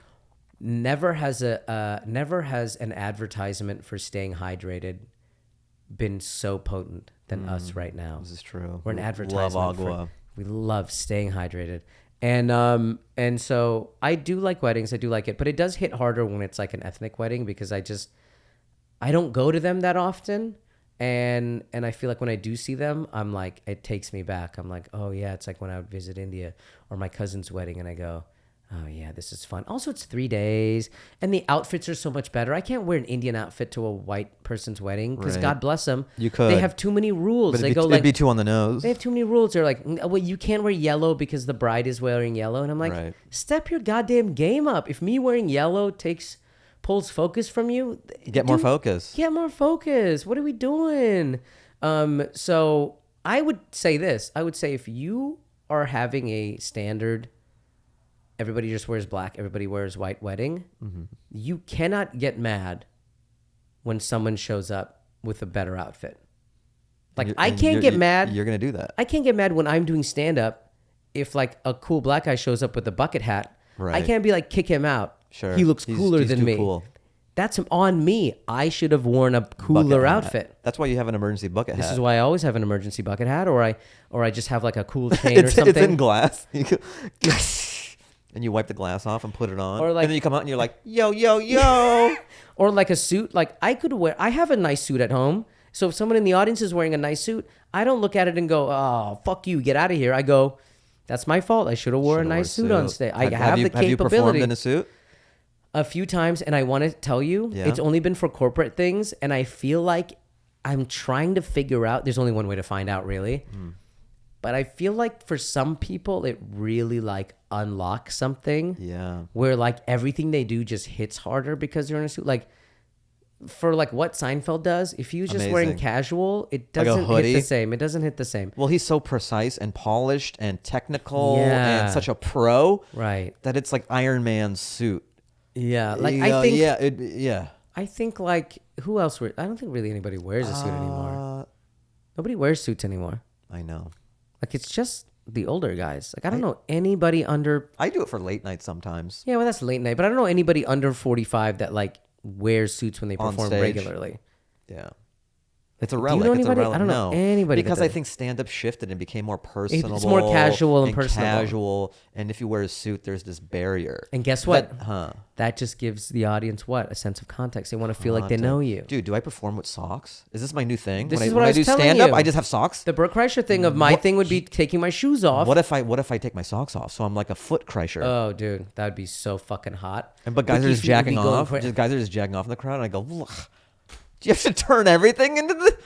Never has an advertisement for staying hydrated been so potent than us right now. This is true. We're an advertisement. Love agua. We love staying hydrated. And so I do like weddings. I do like it, but it does hit harder when it's like an ethnic wedding because I don't go to them that often. And I feel like when I do see them, I'm like, it takes me back. I'm like, oh yeah, it's like when I would visit India or my cousin's wedding and I go, oh yeah, this is fun. Also, it's 3 days and the outfits are so much better. I can't wear an Indian outfit to a white person's wedding because God bless them. You could. They have too many rules. But it'd be too on the nose. They have too many rules. They're like, well, you can't wear yellow because the bride is wearing yellow. And I'm like, step your goddamn game up. If me wearing yellow pulls focus from you, get more focus. Get more focus. What are we doing? So I would say this. I would say if you are having a standard, everybody just wears black, everybody wears white wedding, you cannot get mad when someone shows up with a better outfit. Like I can't get mad. You're going to do that. I can't get mad when I'm doing stand up if like a cool black guy shows up with a bucket hat. Right. I can't be like, kick him out. Sure. He looks cooler than me. Cool. That's on me. I should have worn a cooler outfit. That's why you have an emergency bucket hat. This is why I always have an emergency bucket hat, or I just have like a cool chain or something. It's in glass. And you wipe the glass off and put it on. Or like, and then you come out and you're like, yo, yo, yo. Or like a suit. Like I have a nice suit at home. So if someone in the audience is wearing a nice suit, I don't look at it and go, oh, fuck you, get out of here. I go, that's my fault. I should have worn a nice suit on stage. I have the capability. Have you performed in a suit? A few times, and I want to tell you, it's only been for corporate things, and I feel like I'm trying to figure out, there's only one way to find out, really. But I feel like for some people, it really like unlocks something. Yeah. Where like everything they do just hits harder because they're in a suit. Like for like what Seinfeld does, if he was just wearing Amazing. casual, it Like a doesn't hit hoodie? the same. It doesn't hit the same. Well, he's so precise and polished and technical Yeah. and such a pro Right. that it's like Iron Man's suit. Yeah. Like You I know, think. yeah. I think like who else? I don't think really anybody wears a suit anymore. Nobody wears suits anymore. I know. Like it's just the older guys. Like I don't know anybody under. I do it for late night sometimes. Yeah, well that's late night, but I don't know anybody under 45 that like wears suits when they On perform stage. regularly. Yeah. It's a Do you relic. know It's a anybody? relic. I don't know No. anybody that Because I does. think stand-up shifted and became more personable. more casual and personable. casual. And if you wear a suit, there's this barrier. And guess what? Huh. That just gives the audience what? A sense of context. They want to feel like they know you. Dude, do I perform with socks? Is this my new thing? This when is I, what when I I was do telling stand-up, you. I just have socks? The Brooke Kreischer thing of my thing would be taking my shoes off. What if I take my socks off? So I'm like a foot Kreischer. Oh, dude, that would be so fucking hot. But guys are Wiki just feet would be jacking going off. cra- Guys are just jacking off in the crowd, and I go, "Ugh. Do you have to turn everything into the?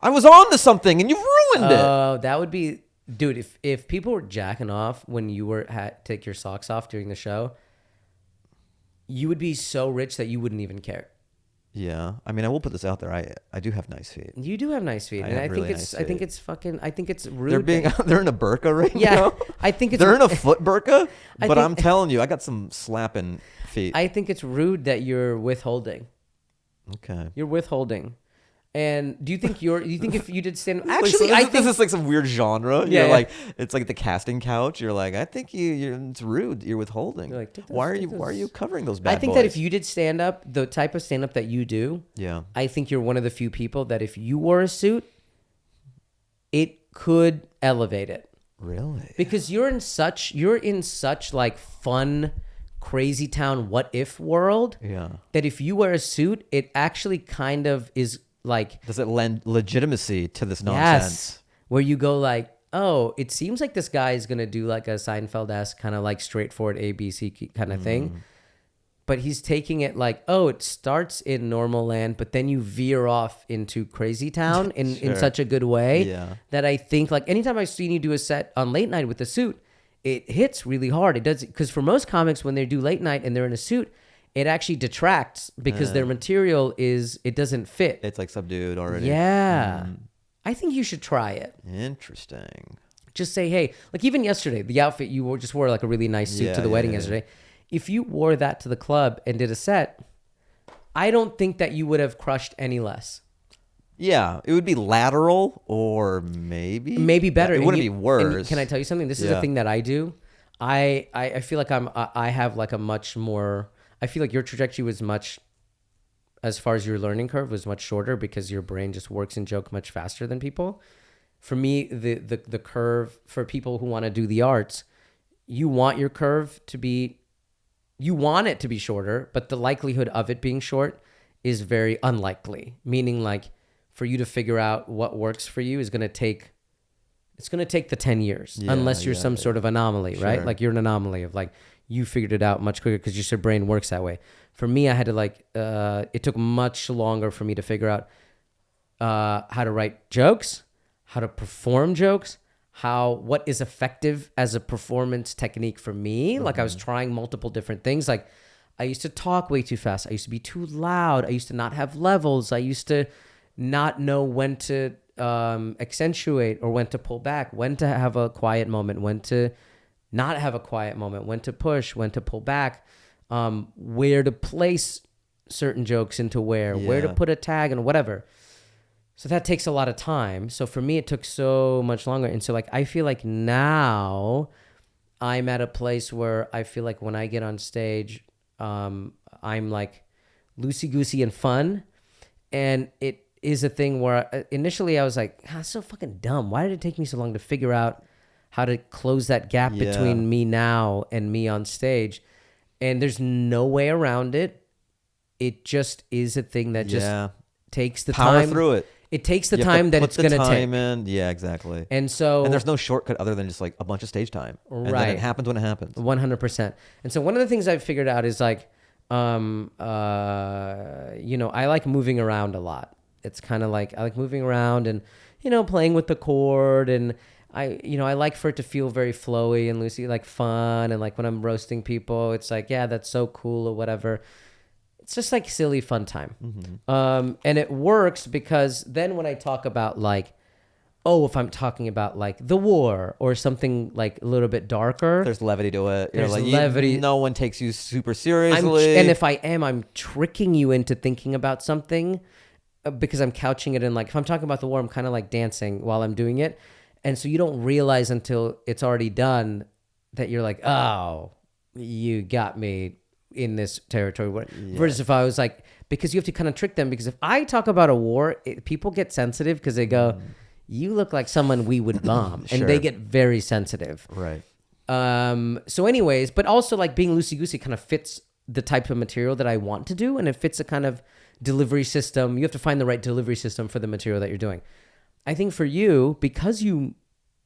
I was on to something, and you ruined it. Oh, that would be, dude. If people were jacking off when you had take your socks off during the show, you would be so rich that you wouldn't even care. Yeah, I mean, I will put this out there. I do have nice feet. You do have nice feet, I and have I think really it's nice I think feet. it's fucking I think it's rude. They're in a burqa right Yeah, now. I think it's They're in a foot burqa. I But think- I'm telling you, I got some slapping feet. I think it's rude that you're withholding. Okay. You're withholding. And do you think if you did stand Like, actually so I this think is like some weird genre. Yeah, You're yeah. like, it's like the casting couch. You're like, I think it's rude. You're withholding. You're like, take why those- are take you those. covering those bad I think boys? that if you did stand up, the type of stand up that you do, Yeah. I think you're one of the few people that if you wore a suit, it could elevate it. Really? Because you're in such like fun, crazy town what if world Yeah. that if you wear a suit, it actually kind of is like Does it lend legitimacy to this nonsense? yes, where you go like, oh, it seems like this guy is gonna do like a Seinfeld-esque kind of like straightforward ABC kind of thing. But he's taking it like, oh, it starts in normal land, but then you veer off into crazy town in Sure. such a good way Yeah. that I think like anytime I've seen you do a set on late night with a suit, it hits really hard. It does, because for most comics, when they do late night and they're in a suit, it actually detracts because their material it doesn't fit. It's like subdued already. Yeah. I think you should try it. Interesting. Just say, hey, like even yesterday, the outfit you just wore like a really nice suit to the wedding yesterday. If you wore that to the club and did a set, I don't think that you would have crushed any less. Yeah, it would be lateral or maybe Better. It And wouldn't you- be and worse. can I tell you something? This is Yeah. a thing that I do. I feel like I have like a much more. I feel like your trajectory was much, as far as your learning curve was much shorter because your brain just works and joke much faster than people. For me, the curve for people who want to do the arts, you want your curve to be, you want it to be shorter, but the likelihood of it being short is very unlikely. Meaning like for you to figure out what works for you is going to take, it's going to take the 10 years unless you're some sort of anomaly, right? Sure. Like you're an anomaly of like, you figured it out much quicker because your brain works that way. For me, I had to like, it took much longer for me to figure out how to write jokes, how to perform jokes, what is effective as a performance technique for me. Like I was trying multiple different things. Like I used to talk way too fast. I used to be too loud. I used to not have levels. I used to not know when to accentuate or when to pull back, when to have a quiet moment, when to not have a quiet moment, when to push, when to pull back, where to place certain jokes into where to put a tag and whatever. So that takes a lot of time. So for me, it took so much longer. And so like, I feel like now I'm at a place where I feel like when I get on stage, I'm like loosey-goosey and fun. And it is a thing where initially I was like, it's so fucking dumb. Why did it take me so long to figure out how to close that gap between me now and me on stage? And there's no way around it. It just is a thing that just takes the Power time. through it. It takes the You have to time that put it's the going to time take. in. Yeah, exactly. And so, And there's no shortcut other than just like a bunch of stage time. And then Right. it happens when it happens. 100%. And so one of the things I've figured out is like, I like moving around a lot. It's kind of like, I like moving around and, playing with the chord. And I like for it to feel very flowy and loosey, like fun. And like when I'm roasting people, it's like, yeah, that's so cool or whatever. It's just like silly fun time. And it works because then when I talk about like, if I'm talking about like the war or something like a little bit darker, There's levity to it. There's You're like, levity. No one takes you super seriously. and if I'm tricking you into thinking about something because I'm couching it in like, if I'm talking about the war, I'm kind of like dancing while I'm doing it. And so you don't realize until it's already done that you're like, oh, you got me in this territory. Versus if I was like, because you have to kind of trick them, because if I talk about a war, people get sensitive because they go, you look like someone we would bomb. Sure. And they get very sensitive. Right. So anyways, but also like being loosey-goosey kind of fits the type of material that I want to do. And it fits a kind of delivery system. You have to find the right delivery system for the material that you're doing. I think for you, because you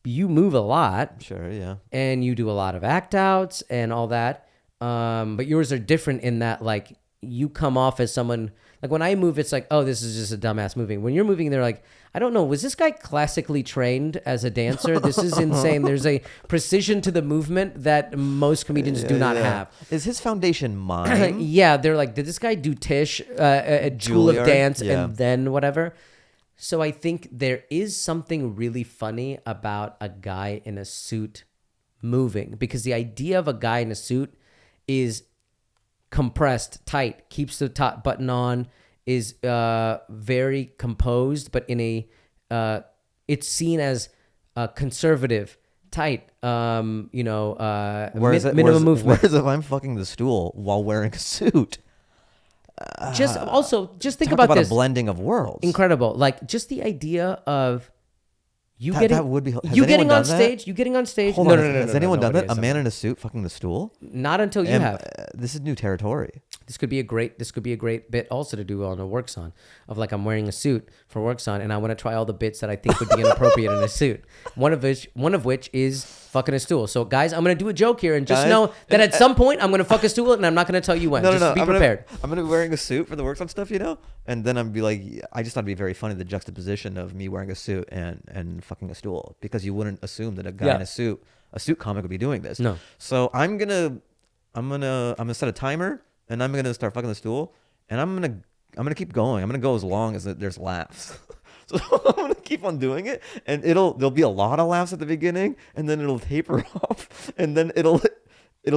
move a lot. Sure, yeah. And you do a lot of act outs and all that. But yours are different in that like you come off as someone, like when I move, it's like, oh, this is just a dumbass moving. When you're moving, they're like, I don't know, was this guy classically trained as a dancer? This is insane. There's a precision to the movement that most comedians do not have. Is his foundation mime? Yeah, they're like, did this guy do Tish at School of Juilliard? Dance Yeah. and then whatever? So I think there is something really funny about a guy in a suit moving, because the idea of a guy in a suit is compressed, tight, keeps the top button on, is very composed, but in a it's seen as conservative, tight, minimum movement. Whereas if I'm fucking the stool while wearing a suit, Just think talk about a this. blending of worlds. Incredible. Like just the idea of you That would be. Has you anyone getting done on that? stage. You getting on stage. Hold no, on. no, no, no, Has no, anyone done nobody that? A has man done in a suit fucking the stool? Not until you And, have. This is new territory. This could be a great bit also to do on a works on, of like I'm wearing a suit for works on, and I want to try all the bits that I think would be inappropriate in a suit. One of which is fucking a stool. So guys, I'm gonna do a joke here, and just know that at some point I'm gonna fuck a stool, and I'm not gonna tell you when. Just be prepared. I'm gonna be wearing a suit for the works on stuff, and then I'm be like, I just thought it'd be very funny the juxtaposition of me wearing a suit and fucking a stool, because you wouldn't assume that a guy in a suit comic would be doing this. No. So I'm gonna set a timer, and I'm gonna start fucking the stool, and I'm gonna keep going. I'm gonna go as long as there's laughs. So I'm gonna keep on doing it, and there'll be a lot of laughs at the beginning, and then it'll taper off, and then it'll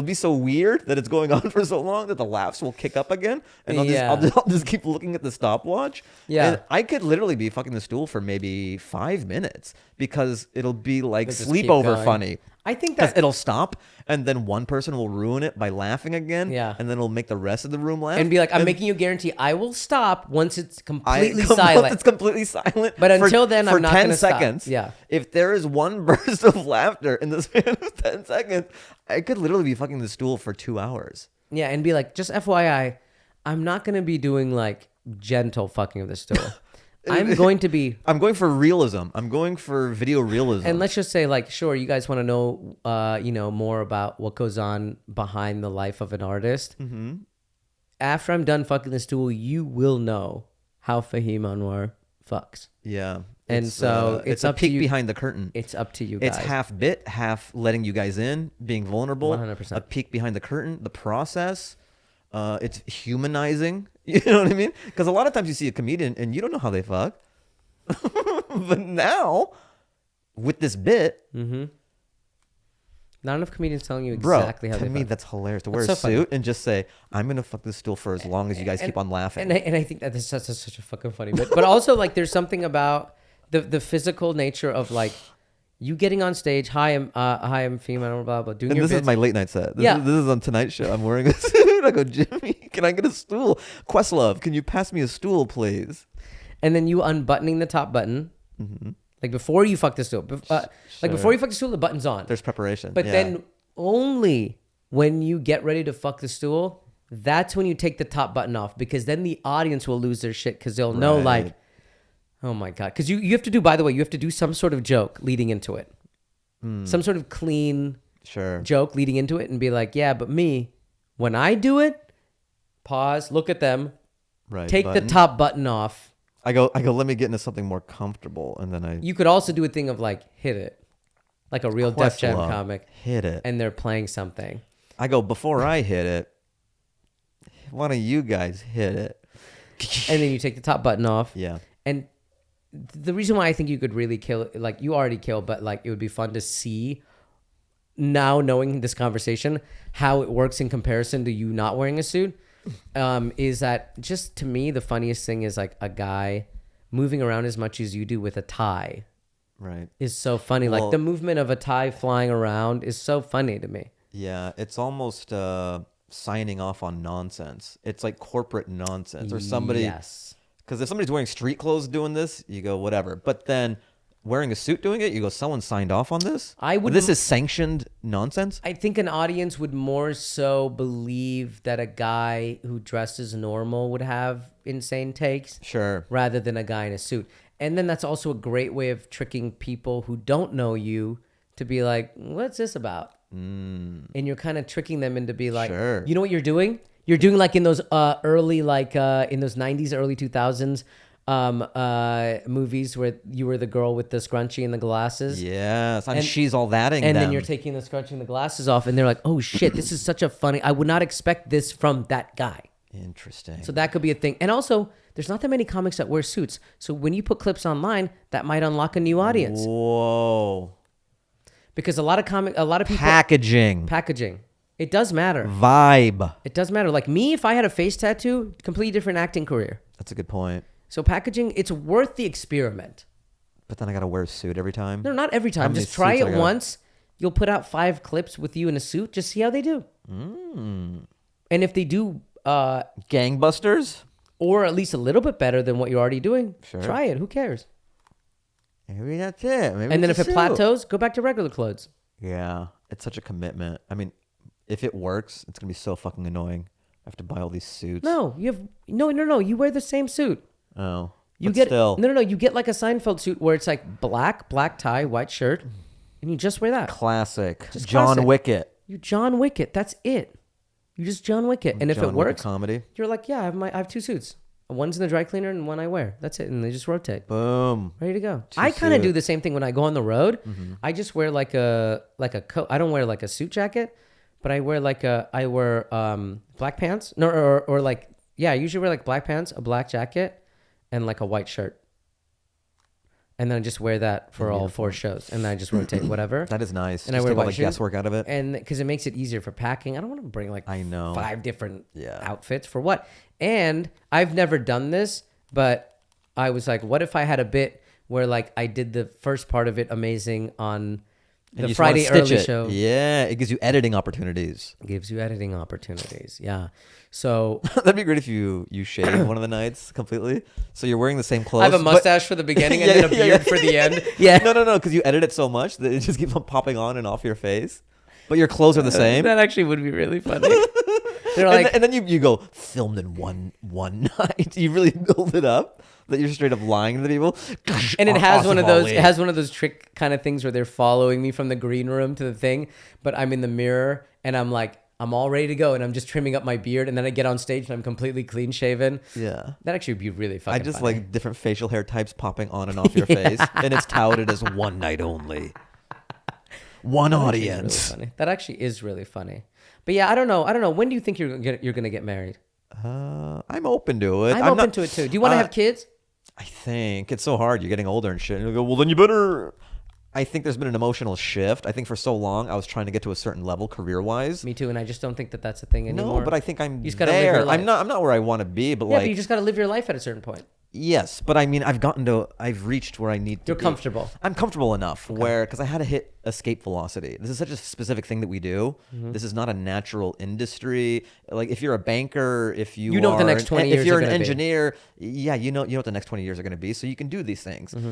be so weird that it's going on for so long that the laughs will kick up again, and I'll just keep looking at the stopwatch. Yeah. And I could literally be fucking the stool for maybe 5 minutes, because it'll be like Just keep sleepover going. funny. I think Because that it'll stop, and then one person will ruin it by laughing again, Yeah. and then it'll make the rest of the room laugh. and be like, I'm And making you a guarantee I will stop once it's once completely silent. It's completely silent. But until then, for I'm not 10 gonna stop. seconds. Yeah. If there is one burst of laughter in the span of 10 seconds, I could literally be fucking the stool for 2 hours. Yeah, and be like, just FYI, I'm not gonna be doing like gentle fucking of the stool. I'm going for realism. I'm going for video realism. and let's just say, like, sure, you guys want to know, more about what goes on behind the life of an artist. Mm-hmm. After I'm done fucking the stool, you will know how Fahim Anwar fucks. Yeah. And so it's a up to peek you. behind the curtain. It's up to you guys. It's half bit, half letting you guys in, being vulnerable. 100%. A peek behind the curtain, the process. It's humanizing. You know what I mean? Because a lot of times you see a comedian and you don't know how they fuck. But now, with this bit, Not enough comedians telling you bro, exactly how to they me fuck. that's hilarious. To wear That's a so funny. suit and just say, I'm going to fuck this stool for as long as you guys keep on laughing. And I think that is such a fucking funny bit. But also, like, there's something about the physical nature of, like, you getting on stage. Hi, I'm Fahim, blah, blah, blah, doing And your this is bits. my late night set. Yeah. This is on Tonight Show. I'm wearing a suit. I go, Jimmy, can I get a stool? Questlove, can you pass me a stool, please? And then you unbuttoning the top button. Like, before you fuck the stool. Like, before you fuck the stool, the button's on. There's preparation. But yeah. then only when you get ready to fuck the stool, that's when you take the top button off, because then the audience will lose their shit, because they'll know, Right. like, oh my God. Because you have to do, by the way, you have to do some sort of joke leading into it. Some sort of clean Sure. joke leading into it, and be like, yeah, but me, when I do it, pause, look at them, Right. take button. the top button off. I go, let me get into something more comfortable. And then You could also do a thing of like, hit it. like a real Def Jam Questlove, comic, hit it. and they're playing something. I go, before I hit it, why don't you guys hit it? And then you take the top button off. Yeah. And the reason why I think you could really kill, like you already killed, but like it would be fun to see now, knowing this conversation, how it works in comparison to you not wearing a suit, is that just to me, the funniest thing is like a guy moving around as much as you do with a tie. Right. Is so funny. Well, like the movement of a tie flying around is so funny to me. Yeah, it's almost signing off on nonsense. It's like corporate nonsense, or somebody. Yes. Because if somebody's wearing street clothes doing this, you go whatever. But then wearing a suit doing it, you go, someone signed off on this. This is sanctioned nonsense. I think an audience would more so believe that a guy who dressed as normal would have insane takes. Sure. Rather than a guy in a suit. And then that's also a great way of tricking people who don't know you to be like, what's this about? And you're kind of tricking them into be like, Sure. You know what you're doing? You're doing like in those early, like in those 90s, early 2000s movies where you were the girl with the scrunchie and the glasses. Yes. And she's all thatting and them. then you're taking the scrunchie and the glasses off and they're like, oh shit, this is such a funny, I would not expect this from that guy. Interesting. So that could be a thing. And also, there's not that many comics that wear suits. So when you put clips online, that might unlock a new audience. Whoa. Because a lot of people Packaging. It does matter. Vibe. It does matter. Like me, if I had a face tattoo, completely different acting career. That's a good point. So packaging, it's worth the experiment. But then I got to wear a suit every time. No, not every How time. many Just try suits I it gotta- once. You'll put out 5 clips with you in a suit. Just see how they do. And if they do, Gangbusters? or at least a little bit better than what you're already doing, Sure. try it. Who cares? Maybe that's it. Maybe And then it's if a it suit. plateaus, go back to regular clothes. Yeah. It's such a commitment. I mean, if it works, it's going to be so fucking annoying. I have to buy all these suits. No, you have no. You wear the same suit. Oh. You but get still. no. You get like a Seinfeld suit where it's like black tie, white shirt, and you just wear that. Classic. Just John classic. Wicket. You John Wick it. That's it. You just John Wick it. And if John it Wicket works, comedy. you're like, yeah, I have 2 suits. One's in the dry cleaner and one I wear. That's it. And they just rotate. Boom. Ready to go. 2 I kind of suit. do the same thing when I go on the road. I just wear like a coat. I don't wear like a suit jacket, but I wear black pants. No, or like, yeah, I usually wear like black pants, a black jacket, and like a white shirt. And then I just wear that for all 4 shows. And then I just rotate whatever. That is nice. And I Just wear take all white the shoes. guesswork out of it. And because it makes it easier for packing. I don't want to bring like I know. 5 different Yeah. outfits for what. And I've never done this, but I was like, what if I had a bit where like I did the first part of it amazing on And you the just wanna Friday stitch early it. show? Yeah. It gives you editing opportunities. Gives you editing opportunities. Yeah. So That'd be great if you shave one of the nights completely. So you're wearing the same clothes. I have a but- mustache for the beginning and Yeah, then a yeah, beard yeah. for the end. Yeah. No. Because you edit it so much that it just keeps on popping on and off your face. But your clothes are the same. That actually would be really funny. They're like, and then you go, filmed in one night. You really build it up that you're straight up lying to the people. and it has one of those. Ali. It has one of those trick kind of things where they're following me from the green room to the thing, but I'm in the mirror and I'm like, I'm all ready to go, and I'm just trimming up my beard, and then I get on stage and I'm completely clean shaven. Yeah. That actually would be really fucking. I just funny. like different facial hair types popping on and off your face, and it's touted as one night only. One That actually is audience. really funny. That actually is really funny. But yeah, I don't know. When do you think you're gonna get married? I'm open to it. I'm open to it too. Do you want to have kids? I think it's so hard. You're getting older and shit. And you go, well, then you better. I think there's been an emotional shift. I think for so long I was trying to get to a certain level career-wise. Me too, and I just don't think that that's a thing anymore. No, but I think I'm You just gotta live there. your life. I'm not where I want to be, but Yeah, like but you just got to live your life at a certain point. yes, but I mean I've reached where I need to You're be. comfortable. I'm comfortable enough where because I had to hit escape velocity. This is such a specific thing that we do. Mm-hmm. This is not a natural industry. Like if you're a banker, if you know what the are next 20 years if you're are an gonna be. engineer, yeah, you know what the next 20 years are going to be. So you can do these things. Mm-hmm.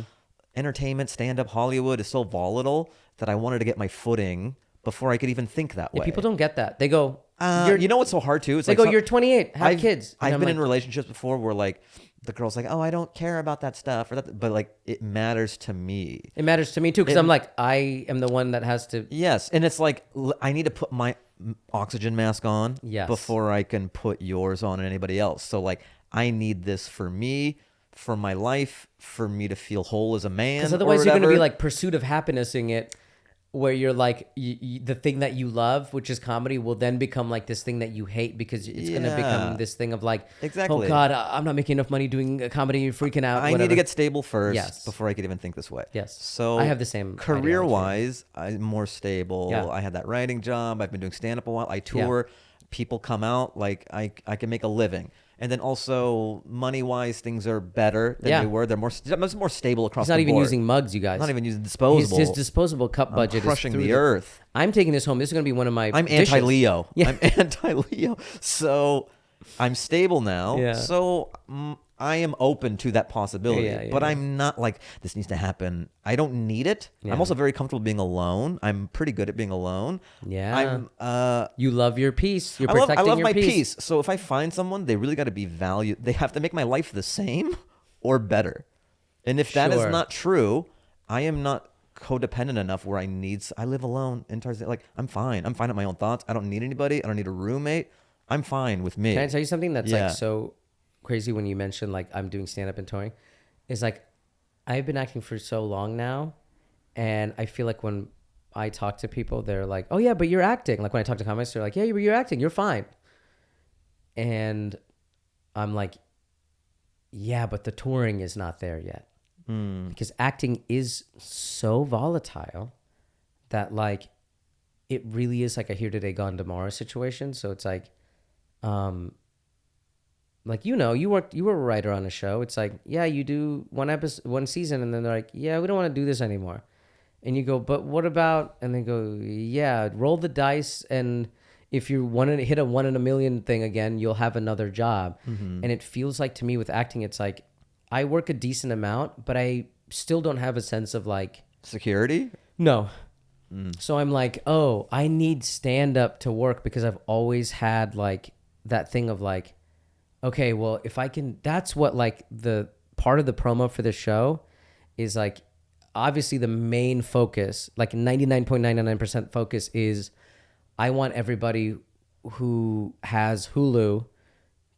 Entertainment, stand-up, Hollywood is so volatile that I wanted to get my footing before I could even think that Yeah, way. people don't get that. They go, You know what's so hard too? It's they like go, some- you're 28, have kids. And I've I'm been like, in relationships before where like the girl's like, oh, I don't care about that stuff, or that, but like it matters to me. It matters to me too, because I'm like, I am the one that has to. Yes, and it's like I need to put my oxygen mask on Yes. before I can put yours on and anybody else. So like I need this for me, for my life, for me to feel whole as a man. Because or otherwise, you're going to be whatever. like pursuit of happinessing it where you're like the thing that you love, which is comedy, will then become like this thing that you hate because it's going to become this thing of like, Exactly. oh God, I'm not making enough money doing a comedy. You're freaking out. I whatever. need to get stable first Yes. before I could even think this way. Yes. So I have the same career-wise, I'm more stable. Yeah. I had that writing job. I've been doing stand-up a while. I tour. People come out. Like I can make a living. And then also money-wise, things are better than they were. They're more stable across He's not the even board. using mugs, you guys. Not even using disposable. His disposable cup budget is crushing through the earth. I'm taking this home. This is going to be one of my I'm dishes. anti-Leo. Yeah. I'm anti-Leo. So I'm stable now. Yeah. So I am open to that possibility. But I'm not like, this needs to happen. I don't need it. Yeah. I'm also very comfortable being alone. I'm pretty good at being alone. Yeah. You love your peace. You're protecting I love your my peace. peace. So if I find someone, they really got to be valued. They have to make my life the same or better. And if that is Sure. not true, I am not codependent enough where I live alone. Like, I'm fine. I'm fine with my own thoughts. I don't need anybody. I don't need a roommate. I'm fine with me. Can I tell you something that's Yeah. like so crazy when you mentioned like I'm doing stand-up and touring? Is like I've been acting for so long now, and I feel like when I talk to people, they're like, oh yeah, but you're acting. Like when I talk to comics, they're like, yeah, but you're acting. You're fine. And I'm like, yeah, but the touring is not there yet. Because acting is so volatile that like it really is like a here today gone tomorrow situation. So it's like you were a writer on a show. It's like, yeah, you do one season, and then they're like, yeah, we don't want to do this anymore. And you go, but what about? And they go, yeah, roll the dice, and if you want to hit a 1 in a million thing again, you'll have another job. And it feels like to me with acting, it's like I work a decent amount, but I still don't have a sense of like Security? no. So I'm like, oh, I need stand up to work because I've always had like that thing of like, okay, well, if I can, that's what like the part of the promo for the show is like, obviously the main focus, like 99.99% focus is I want everybody who has Hulu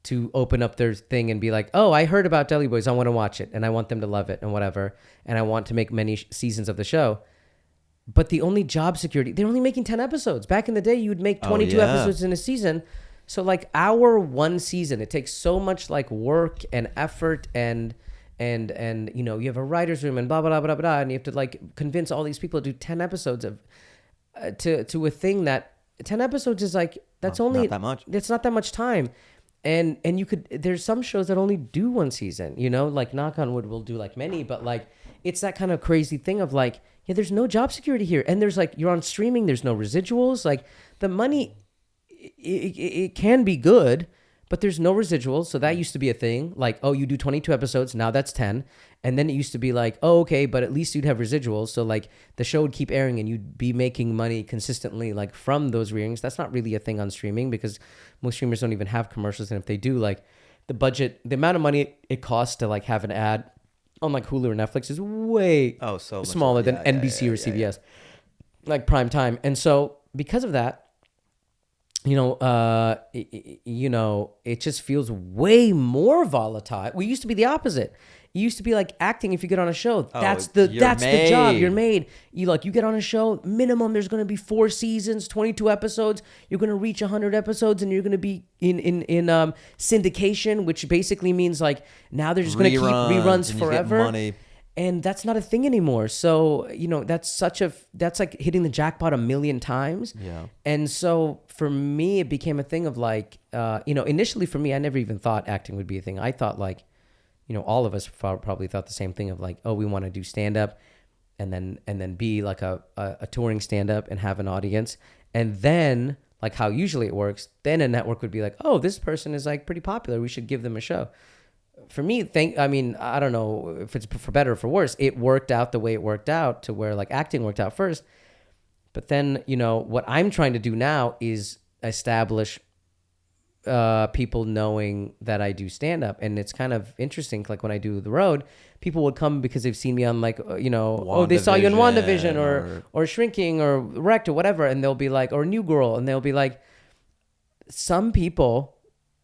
to open up their thing and be like, oh, I heard about Deli Boys. I want to watch it. And I want them to love it and whatever. And I want to make many seasons of the show. But the only job security, they're only making 10 episodes. Back in the day, you would make 22 episodes in a season. So like our one season, it takes so much like work and effort and you know, you have a writer's room and blah, blah, blah, blah, blah. And you have to like convince all these people to do 10 episodes of to a thing that 10 episodes is like, that's only not that much. It's not that much time. And you could, there's some shows that only do one season, you know, like Knock on Wood will do like many, but like, it's that kind of crazy thing of like, yeah, there's no job security here. And there's like, you're on streaming, there's no residuals. Like the money, it can be good, but there's no residuals. So that used to be a thing. Like, oh, you do 22 episodes. Now that's 10. And then it used to be like, oh, okay, but at least you'd have residuals. So like the show would keep airing and you'd be making money consistently like from those readings. That's not really a thing on streaming because most streamers don't even have commercials. And if they do, like the budget, the amount of money it costs to like have an ad on like Hulu or Netflix is way so much smaller than yeah, NBC or CBS, like prime time. And so because of that, you know, it just feels way more volatile. We used to be the opposite. It used to be like acting. If you get on a show, that's the job. You're made. You get on a show. Minimum, there's going to be 4 seasons, 22 episodes. You're going to reach 100 episodes, and you're going to be in syndication, which basically means like now they're just going to keep reruns forever. Money. And that's not a thing anymore. So, you know, that's like hitting the jackpot 1 million times. Yeah. And so for me, it became a thing of like, initially for me, I never even thought acting would be a thing. I thought like, you know, all of us probably thought the same thing of like, oh, we want to do stand up and then be like a touring stand up and have an audience. And then like how usually it works, then a network would be like, oh, this person is like pretty popular. We should give them a show. For me, I don't know if it's for better or for worse. It worked out the way it worked out to where like acting worked out first. But then, you know, what I'm trying to do now is establish people knowing that I do stand up. And it's kind of interesting. Like when I do the road, people would come because they've seen me on like, you know, they saw you in WandaVision or Shrinking or Wrecked or whatever. And they'll be like, or New Girl. And they'll be like, some people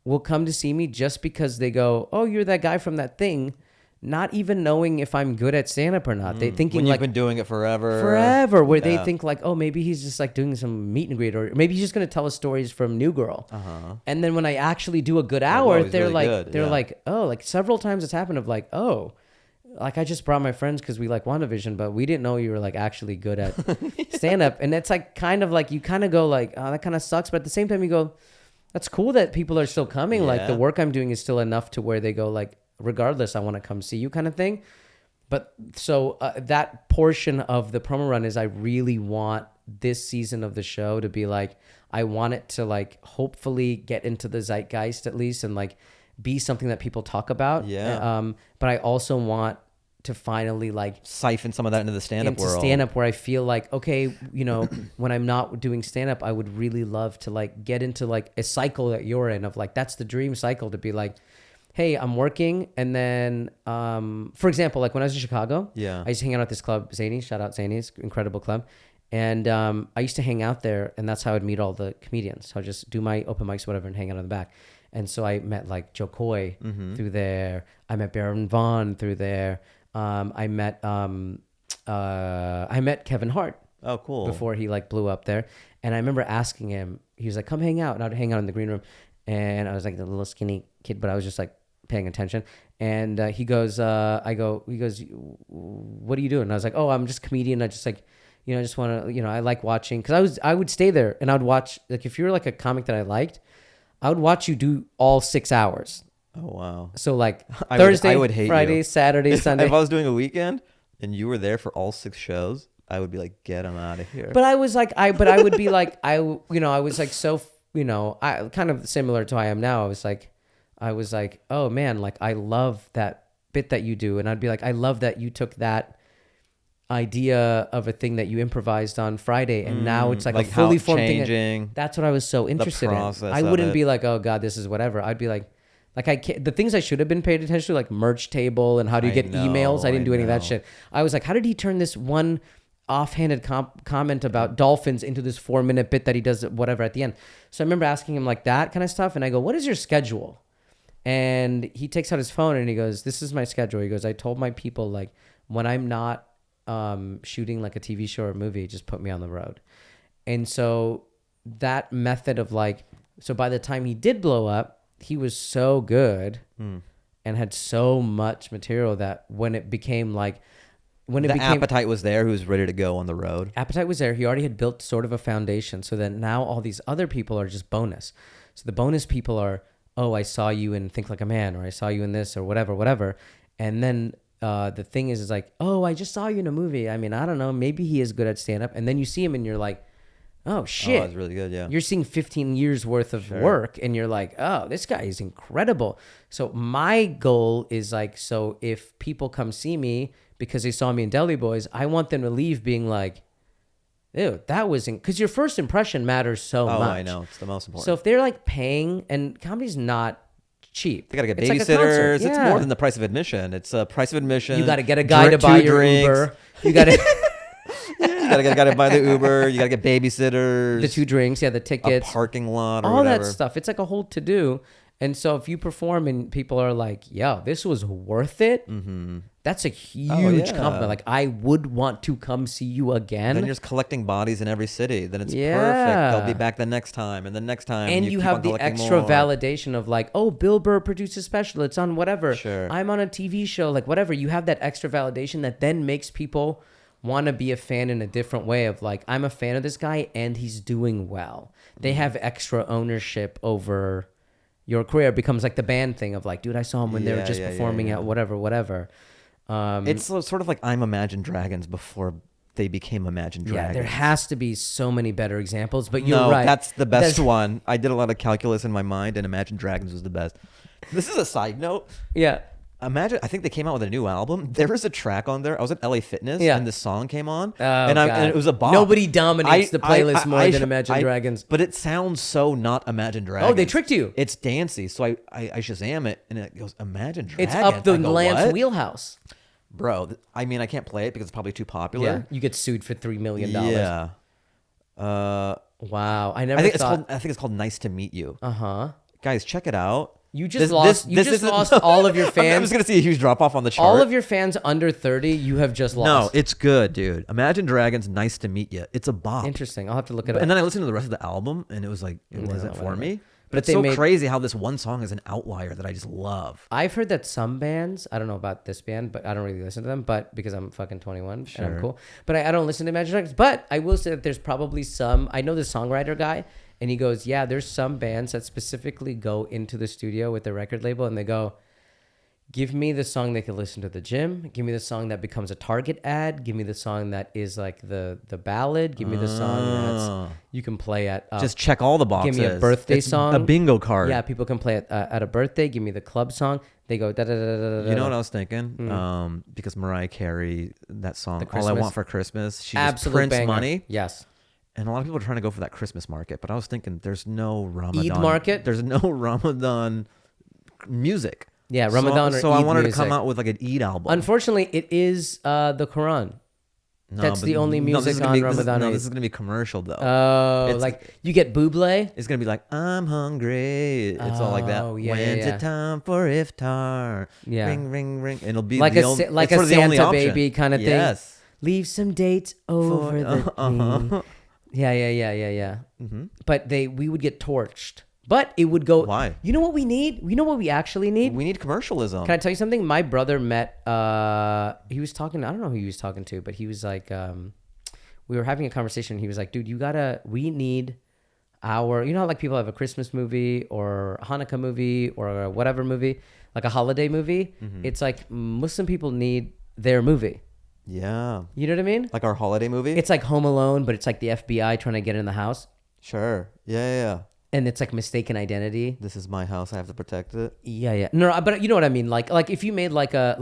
will come to see me just because they go, oh, you're that guy from that thing not even knowing if I'm good at stand-up or not. They thinking when you've like been doing it forever, where they think like, oh, maybe he's just like doing some meet and greet, or maybe he's just gonna tell us stories from New Girl. And then when I actually do a good hour, he's they're really like, good. they're Yeah. like, oh, like several times it's happened of like, oh, like I just brought my friends because we like WandaVision, but we didn't know you were like actually good at stand-up. And it's like kind of like you kind of go like, oh, that kind of sucks, but at the same time you go, that's cool that people are still coming. Like the Yeah. work I'm doing is still enough to where they go like, regardless, I want to come see you kind of thing. But so that portion of the promo run is I really want this season of the show to be like, I want it to like hopefully get into the zeitgeist at least and like be something that people talk about. Yeah. But I also want to finally like siphon some of that into the stand-up into world. stand-up where I feel like, okay, you know, when I'm not doing stand-up, I would really love to like get into like a cycle that you're in of like, that's the dream cycle to be like, hey, I'm working. And then, for example, like when I was in Chicago, Yeah. I used to hang out at this club, Zany's, shout out Zany's, incredible club. And I used to hang out there, and that's how I'd meet all the comedians. So I'd just do my open mics, whatever, and hang out in the back. And so I met like Joe Coy through there. I met Baron Vaughn through there. I met Kevin Hart. Oh, cool. Before he like blew up there. And I remember asking him, he was like, come hang out. And I'd hang out in the green room. And I was like the little skinny kid, but I was just like paying attention. And he goes, what are you doing? And I was like, oh, I'm just a comedian. I just like, you know, I just want to, you know, I like watching. Cause I would stay there and I would watch, like if you were like a comic that I liked, I would watch you do all 6 hours. Oh, wow. So like I Thursday, would hate Friday, you. Saturday, Sunday. If I was doing a weekend and you were there for all 6 shows, I would be like, get him out of here. But I was like, I would be like, I was like, so, you know, I kind of similar to how I am now. I was like, oh man, like I love that bit that you do. And I'd be like, I love that you took that idea of a thing that you improvised on Friday. And now it's like a fully formed changing, thing. That's what I was so interested in. I wouldn't be like, oh God, this is whatever. I'd be like I can't, the things I should have been paid attention to, like merch table and how do you get emails. I didn't do any of that shit. I was like, how did he turn this one offhanded comment about dolphins into this 4-minute bit that he does whatever at the end? So I remember asking him like that kind of stuff. And I go, what is your schedule? And he takes out his phone and he goes, this is my schedule. He goes, I told my people like when I'm not shooting like a TV show or a movie, just put me on the road. And so that method of like, so by the time he did blow up, he was so good and had so much material that when it became like, appetite was there, who was ready to go on the road. Appetite was there. He already had built sort of a foundation so that now all these other people are just bonus. So the bonus people are, oh, I saw you in Think Like a Man, or I saw you in this, or whatever. And then the thing is like, oh, I just saw you in a movie. I mean, I don't know. Maybe he is good at stand-up. And then you see him and you're like, oh, shit. Oh, it's really good, yeah. You're seeing 15 years worth of work and you're like, oh, this guy is incredible. So my goal is like, so if people come see me because they saw me in Deli Boys, I want them to leave being like, ew, that was, because your first impression matters so much. Oh, I know. It's the most important. So if they're like paying, and comedy's not cheap. They got to get It's like a babysitters. concert. It's Yeah. more than the price of admission. It's a price of admission. You got to get a guy to buy your drinks. Uber. You got to... You got to get a guy to buy the Uber. You got to get babysitters. The 2 drinks, the tickets. A parking lot or all whatever. that stuff. It's like a whole to-do. And so if you perform and people are like, yo, this was worth it, that's a huge compliment. Like, I would want to come see you again. Then you're just collecting bodies in every city. Then it's Yeah. perfect. They'll be back the next time and the next time. And you keep have on the collecting extra more. validation of like, oh, Bill Burr produced a special. It's on whatever. Sure. I'm on a TV show, like whatever. You have that extra validation that then makes people want to be a fan in a different way of like, I'm a fan of this guy and he's doing well. They have extra ownership over your career. It becomes like the band thing of like, dude, I saw him when they were just performing at whatever. It's sort of like I'm Imagine Dragons before they became Imagine Dragons. Yeah, there has to be so many better examples, but you're No, right. that's the best one. I did a lot of calculus in my mind, and Imagine Dragons was the best. This is a side note. Yeah. Imagine, I think they came out with a new album. There was a track on there. I was at LA Fitness, Yeah. and this song came on, Oh, and it was a bop. Nobody dominates the playlist more than Imagine I- Dragons. But it sounds so not Imagine Dragons. Oh, they tricked you. It's dancey, so I Shazam it, and it goes Imagine It's Dragons. up the I go, Lance what? wheelhouse. Bro. I mean, I can't play it because it's probably too popular. You get sued for $3 million. Yeah. Wow. I never I think thought. it's called Nice to Meet You. Uh-huh. Guys, check it out. You just lost all of your fans. I'm just gonna see a huge drop off on the chart. All of your fans under 30, you have just lost. No, it's good, dude. Imagine Dragons, Nice to Meet You. It's a bop. Interesting. I'll have to look it up. And then I listened to the rest of the album, and it was like, it wasn't for me. But it's they so made- crazy how this one song is an outlier that I just love. I've heard that some bands, I don't know about this band, but I don't really listen to them, but because I'm fucking 21 and I'm cool. But I don't listen to Imagine Dragons. But I will say that there's probably some, I know the songwriter guy, and he goes, yeah, there's some bands that specifically go into the studio with the record label and they go, give me the song they can listen to at the gym. Give me the song that becomes a Target ad. Give me the song that is like the ballad. Give me the song that's you can play at. Just check all the boxes. Give me a birthday song. A bingo card. Yeah, people can play it at a birthday. Give me the club song. They go da da da da da. You know what I was thinking? Because Mariah Carey, that song, All I Want for Christmas, she just prints money. Yes. And a lot of people are trying to go for that Christmas market. But I was thinking there's no Ramadan. Eid market? There's no Ramadan music. Yeah, Ramadan so or Eid I wanted music. to come out with like an Eid album. Unfortunately, it is the Quran. No, That's but the only music on Ramadan. This is going to be commercial though. Oh, like you get Buble? It's going to be like, I'm hungry. It's all like that. Yeah, When's it time for iftar? Yeah. Ring, ring, ring. And it'll be Like the a only, like it's a sort of the only Santa option. baby kind of thing. Yes. Leave some dates over the thing. Yeah. Mm-hmm. But we would get torched. But it would go. Why? You know what we need? You know what we actually need? We need commercialism. Can I tell you something? My brother met. He was talking. I don't know who he was talking to, but he was like, we were having a conversation. He was like, dude, we need our. You know how like people have a Christmas movie or a Hanukkah movie or a whatever movie, like a holiday movie. Mm-hmm. It's like Muslim people need their movie. Yeah. You know what I mean? Like our holiday movie? It's like Home Alone, but it's like the FBI trying to get in the house. Sure. Yeah. And it's like mistaken identity. This is my house. I have to protect it. Yeah. No, but you know what I mean. Like if you made like a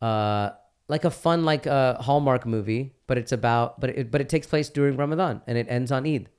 fun like a Hallmark movie, but it's about but it takes place during Ramadan and it ends on Eid.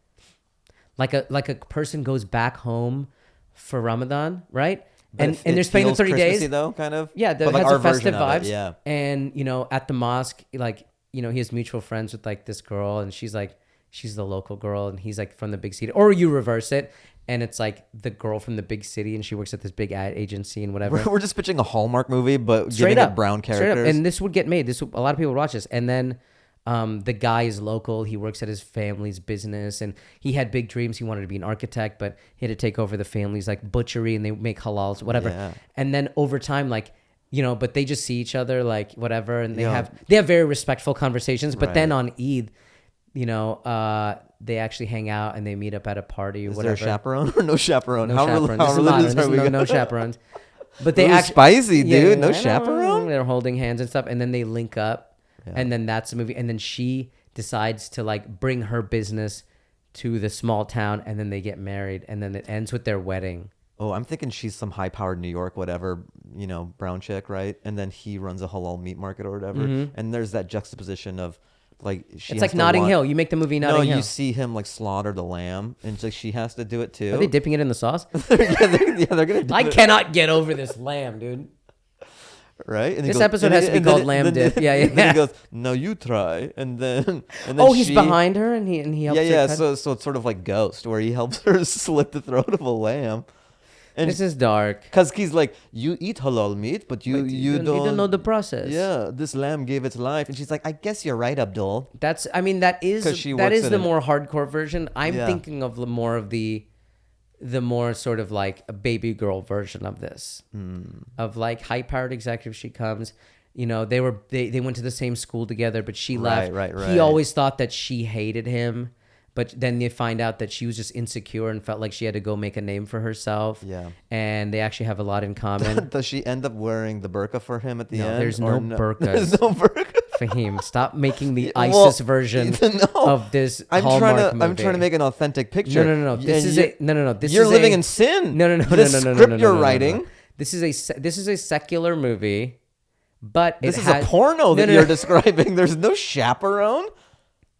Like a person goes back home for Ramadan, right? And they're spending the 30 days though, kind of. Yeah, that but like has our a festive version of vibes. it, yeah. And you know, at the mosque, like you know, he has mutual friends with like this girl, and she's the local girl, and he's like from the big city. Or you reverse it, and it's like the girl from the big city, and she works at this big ad agency and whatever. We're just pitching a Hallmark movie, but Straight giving up, it brown characters. And this would get made. A lot of people would watch this, and then. The guy is local. He works at his family's business, and he had big dreams. He wanted to be an architect, but he had to take over the family's like butchery, and they make halals, whatever. Yeah. And then over time, like you know, but they just see each other, like whatever, and they have very respectful conversations. But then on Eid, you know, they actually hang out and they meet up at a party or whatever. Is there a chaperone or no chaperone? No chaperone. How religious are we? No chaperones. But they actually spicy, dude. No chaperone. They're holding hands and stuff, and then they link up. Yeah. And then that's the movie. And then she decides to like bring her business to the small town, and then they get married, and then it ends with their wedding. Oh, I'm thinking she's some high-powered New York, whatever, you know, brown chick, right? And then he runs a halal meat market or whatever. Mm-hmm. And there's that juxtaposition of like she. It's like Notting Hill. You make the movie Notting Hill. No, you see him like slaughter the lamb, and it's like she has to do it too. Are they dipping it in the sauce? they're gonna. I cannot get over this lamb, dude. Right? And this episode has to be called Lamb Dip. Yeah. Then he goes, "No, you try." And then he's behind her and he helps her. Yeah. So it's sort of like Ghost, where he helps her slit the throat of a lamb. And this is dark. Because he's like, you eat halal meat, but you don't know the process. Yeah, this lamb gave its life, and she's like, I guess you're right, Abdul. That is the more hardcore version. I'm thinking of the more sort of like a baby girl version of this, of like high powered executive. She comes, you know, they went to the same school together, but she left. Right. He always thought that she hated him, but then they find out that she was just insecure and felt like she had to go make a name for herself. Yeah, and they actually have a no common. Does she end up wearing the burqa for him at the end? There's no burqas. There's no burqa. Fahim, stop making the ISIS version of this Hallmark movie. I'm trying to make an authentic picture. No. This is you're living in sin. No. The script you're writing. This is a secular movie, but this is a porno that you're describing. There's no chaperone.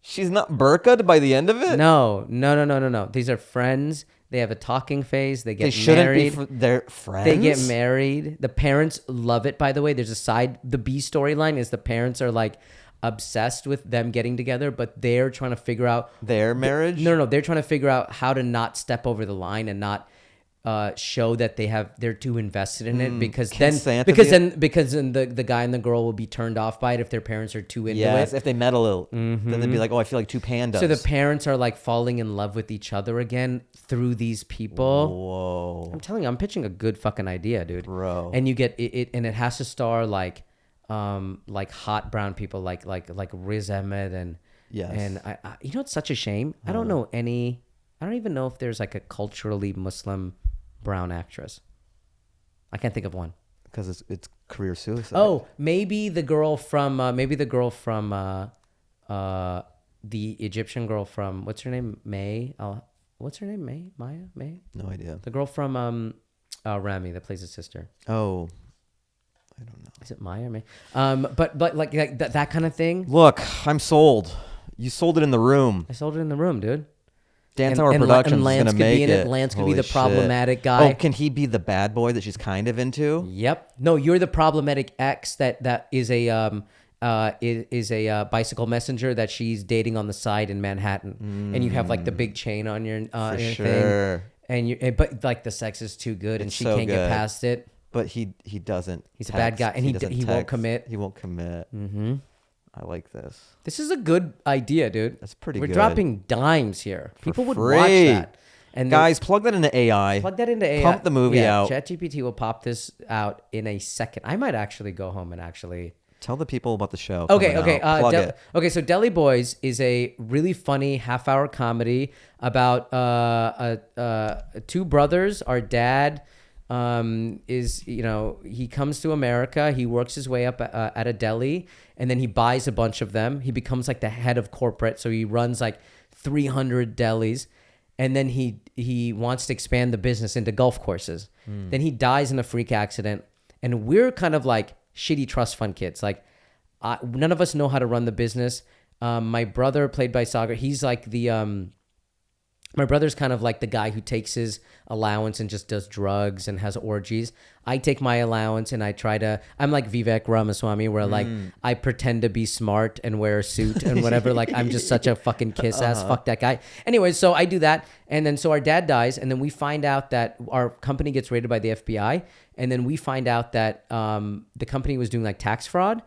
She's not burqa'd by the end of it. No. These are friends. They have a talking phase. They get married. They're friends. They get married. The parents love it, by the way. There's the B storyline is the parents are like obsessed with them getting together, but they're trying to figure out their marriage. No. They're trying to figure out how to not step over the line and not show that they're too invested in it because Can then Santa because then the guy and the girl will be turned off by it if their parents are too into Yes, it. if they meddle, then they'd be like, oh, I feel like two pandas. So the parents are like falling in love with each other again through these people. Whoa. I'm telling you, I'm pitching a good fucking idea, dude. Bro. And you get it and it has to star like hot brown people like Riz Ahmed and Yes. and I you know it's such a shame. I don't even know if there's like a culturally Muslim brown actress. I can't think of one. Because it's career suicide. Oh, maybe the girl from the Egyptian girl from what's her name? May. What's her name? May? Maya? May? No idea. The girl from Rami that plays his sister. Oh, I don't know. Is it Maya or May? But like that kind of thing. Look, I'm sold. You sold it in the room. I sold it in the room, dude. Dan Tower Productions is Lance gonna could make be in it. Lance could Holy be the shit. problematic guy. Oh, can he be the bad boy that she's kind of into? Yep. No, you're the problematic ex that is a bicycle messenger that she's dating on the side in Manhattan, and you have like the big chain on your For your sure. thing, but like the sex is too good, and It's she so can't get good. past it. But he doesn't. He's a bad guy, and doesn't he won't text. commit. He won't commit. Mm-hmm. I like this. This is a good idea, dude. That's pretty We're good. dropping dimes here. People would free. watch that. And Guys, plug that into AI. plug that into AI. Pump the movie out. ChatGPT will pop this out in a second. I might actually go home and actually. Tell the people about the show. Okay. coming out. Plug it. Okay. So Deli Boys is a really funny half-hour comedy about two brothers. Our dad he comes to America. He works his way up at a deli, and then he buys a bunch of them. He becomes like the head of corporate. So he runs like 300 delis. And then he wants to expand the business into golf courses. Then he dies in a freak accident. And we're kind of like shitty trust fund kids. Like none of us know how to run the business. My brother, played by Sagar, he's like my brother's kind of like the guy who takes his allowance and just does drugs and has orgies. I take my allowance and I'm like Vivek Ramaswamy, where like I pretend to be smart and wear a suit and whatever. Like I'm just such a fucking kiss ass. Fuck that guy. Anyway, so I do that. And then so our dad dies. And then we find out that our company gets raided by the FBI. And then we find out that the company was doing like tax fraud.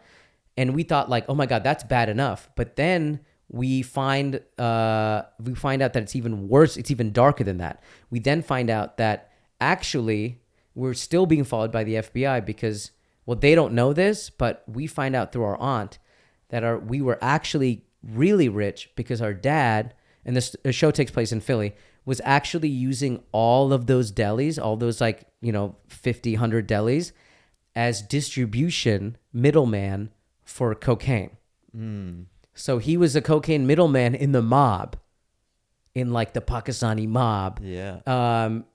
And we thought like, oh my God, that's bad enough. But then we find out that it's even worse. It's even darker than that. We then find out that actually we're still being followed by the FBI because, well, they don't know this, but we find out through our aunt that we were actually really rich because our dad, and the show takes place in Philly, was actually using all of those delis, all those 50, 100 delis as distribution middleman for cocaine. So he was a cocaine middleman in the mob, in like the Pakistani mob. Yeah.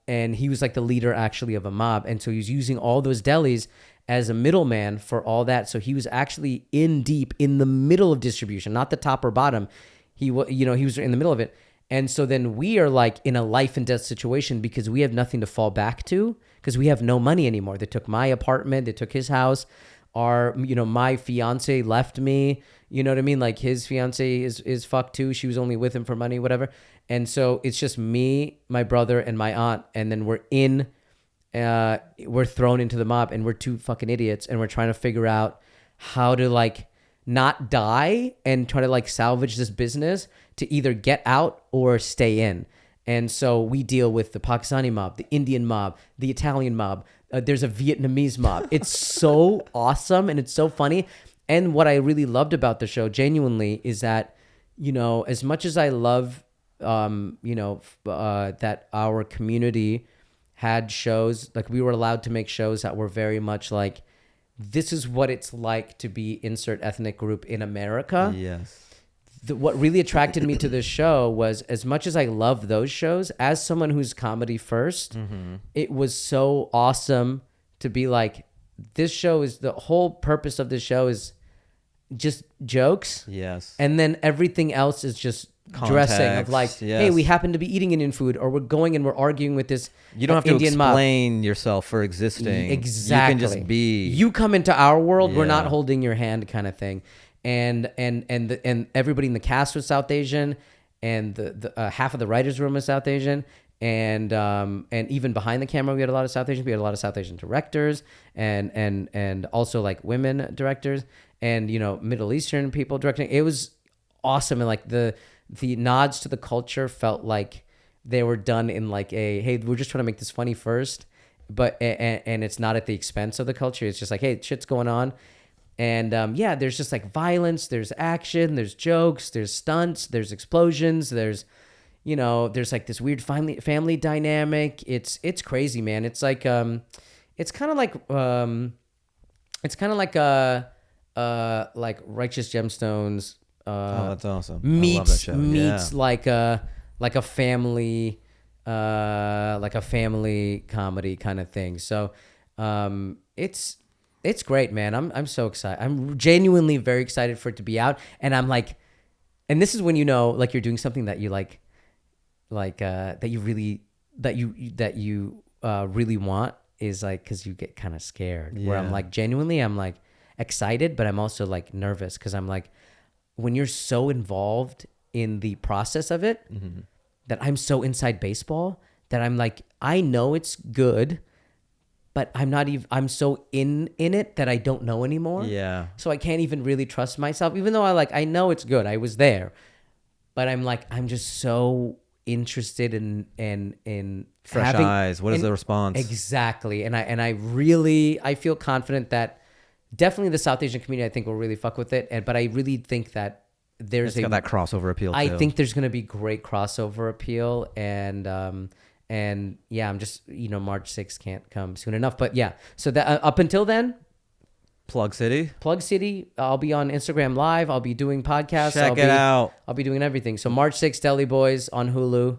And he was like the leader actually of a mob. And so he was using all those delis as a middleman for all that. So he was actually deep in the middle of distribution, not the top or bottom. He was in the middle of it. And so then we are like in a life and death situation because we have nothing to fall back to because we have no money anymore. They took my apartment. They took his house. My fiance left me. You know what I mean? Like his fiance is fucked too. She was only with him for money, whatever. And so it's just me, my brother, and my aunt. And then we're thrown into the mob and we're two fucking idiots. And we're trying to figure out how to like not die and try to like salvage this business to either get out or stay in. And so we deal with the Pakistani mob, the Indian mob, the Italian mob. There's a Vietnamese mob. It's so awesome and it's so funny. And what I really loved about the show, genuinely, is that, as much as I love, that our community had shows, like we were allowed to make shows that were very much like, this is what it's like to be insert ethnic group in America. Yes. What really attracted me to this show was, as much as I love those shows, as someone who's comedy first, it was so awesome to be like, this show is, the whole purpose of this show is just jokes. Yes. And then everything else is just dressing of like, hey, we happen to be eating Indian food, or we're going and we're arguing with this You don't have Indian to explain yourself for existing. Exactly. You can just be. You come into our world, we're not Yeah. holding your hand, kind of thing. And everybody in the cast was South Asian, and the half of the writers' room was South Asian, and even behind the camera, we had a lot of South Asian. We had a lot of South Asian directors, and also like women directors, and Middle Eastern people directing. It was awesome, and like the nods to the culture felt like they were done in like a, hey, we're just trying to make this funny first, but and it's not at the expense of the culture. It's just like, hey, shit's going on. And there's just like violence, there's action, there's jokes, there's stunts, there's explosions, there's like this weird family dynamic. It's crazy, man. It's like it's kind of like like Righteous Gemstones. Oh, that's awesome. Meets I love that show. meets like a family comedy kind of thing. So it's great, man. I'm so excited. I'm genuinely very excited for it to be out. And I'm like, and this is when like you're doing something that you like that you really really want, is like, because you get kind of scared. Where I'm like, genuinely, I'm like excited, but I'm also like nervous, because I'm like, when you're so involved in the process of it, that I'm so inside baseball that I'm like, I know it's good, but I'm so in it that I don't know anymore. Yeah. So I can't even really trust myself, even though I know it's good. I was there, but I'm like, I'm just so interested in fresh eyes. What is the response? Exactly. And I feel confident that definitely the South Asian community, I think, will really fuck with it. But I really think that it's got that crossover appeal. I think there's going to be great crossover appeal, and yeah, I'm just March 6th can't come soon enough. But yeah, so that up until then, Plug City. I'll be on Instagram Live. I'll be doing podcasts. Check it out. I'll be doing everything. So March 6th, Deli Boys on Hulu.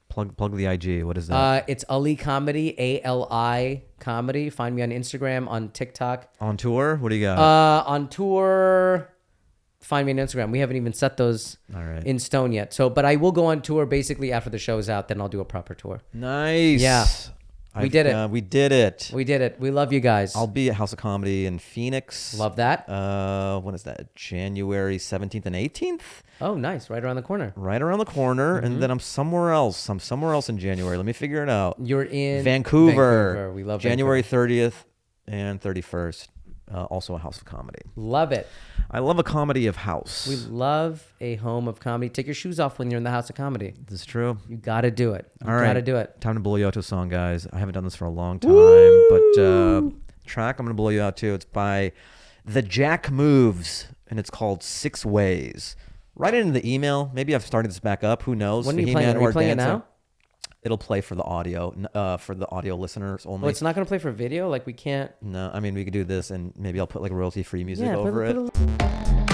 Plug the IG. What is that? It's Ali Comedy, ALI Comedy. Find me on Instagram, on TikTok. On tour? What do you got? On tour. Find me on Instagram. We haven't even set those in stone yet. So, but I will go on tour basically after the show is out. Then I'll do a proper tour. Nice. Yeah. We did it. We did it. We did it. We love you guys. I'll be at House of Comedy in Phoenix. Love that. When is that? January 17th and 18th? Oh, nice. Right around the corner. Right around the corner. And then I'm somewhere else. I'm somewhere else in January. Let me figure it out. You're in Vancouver. We love January Vancouver. 30th and 31st. Also a House of Comedy. Love it. I love a comedy of house. We love a home of comedy. Take your shoes off when you're in the House of Comedy. This is true. You got to do it. You All right. got to do it. Time to blow you out to a song, guys. I haven't done this for a long time, but track I'm going to blow you out to. It's by The Jack Moves, and it's called 6 Ways. Write it in the email. Maybe I've started this back up. Who knows? When are you playing? Are you playing it now? It'll play for the audio listeners only. Well, it's not going to play for video? Like, we can't... No, I mean, we could do this, and maybe I'll put like royalty-free music over it.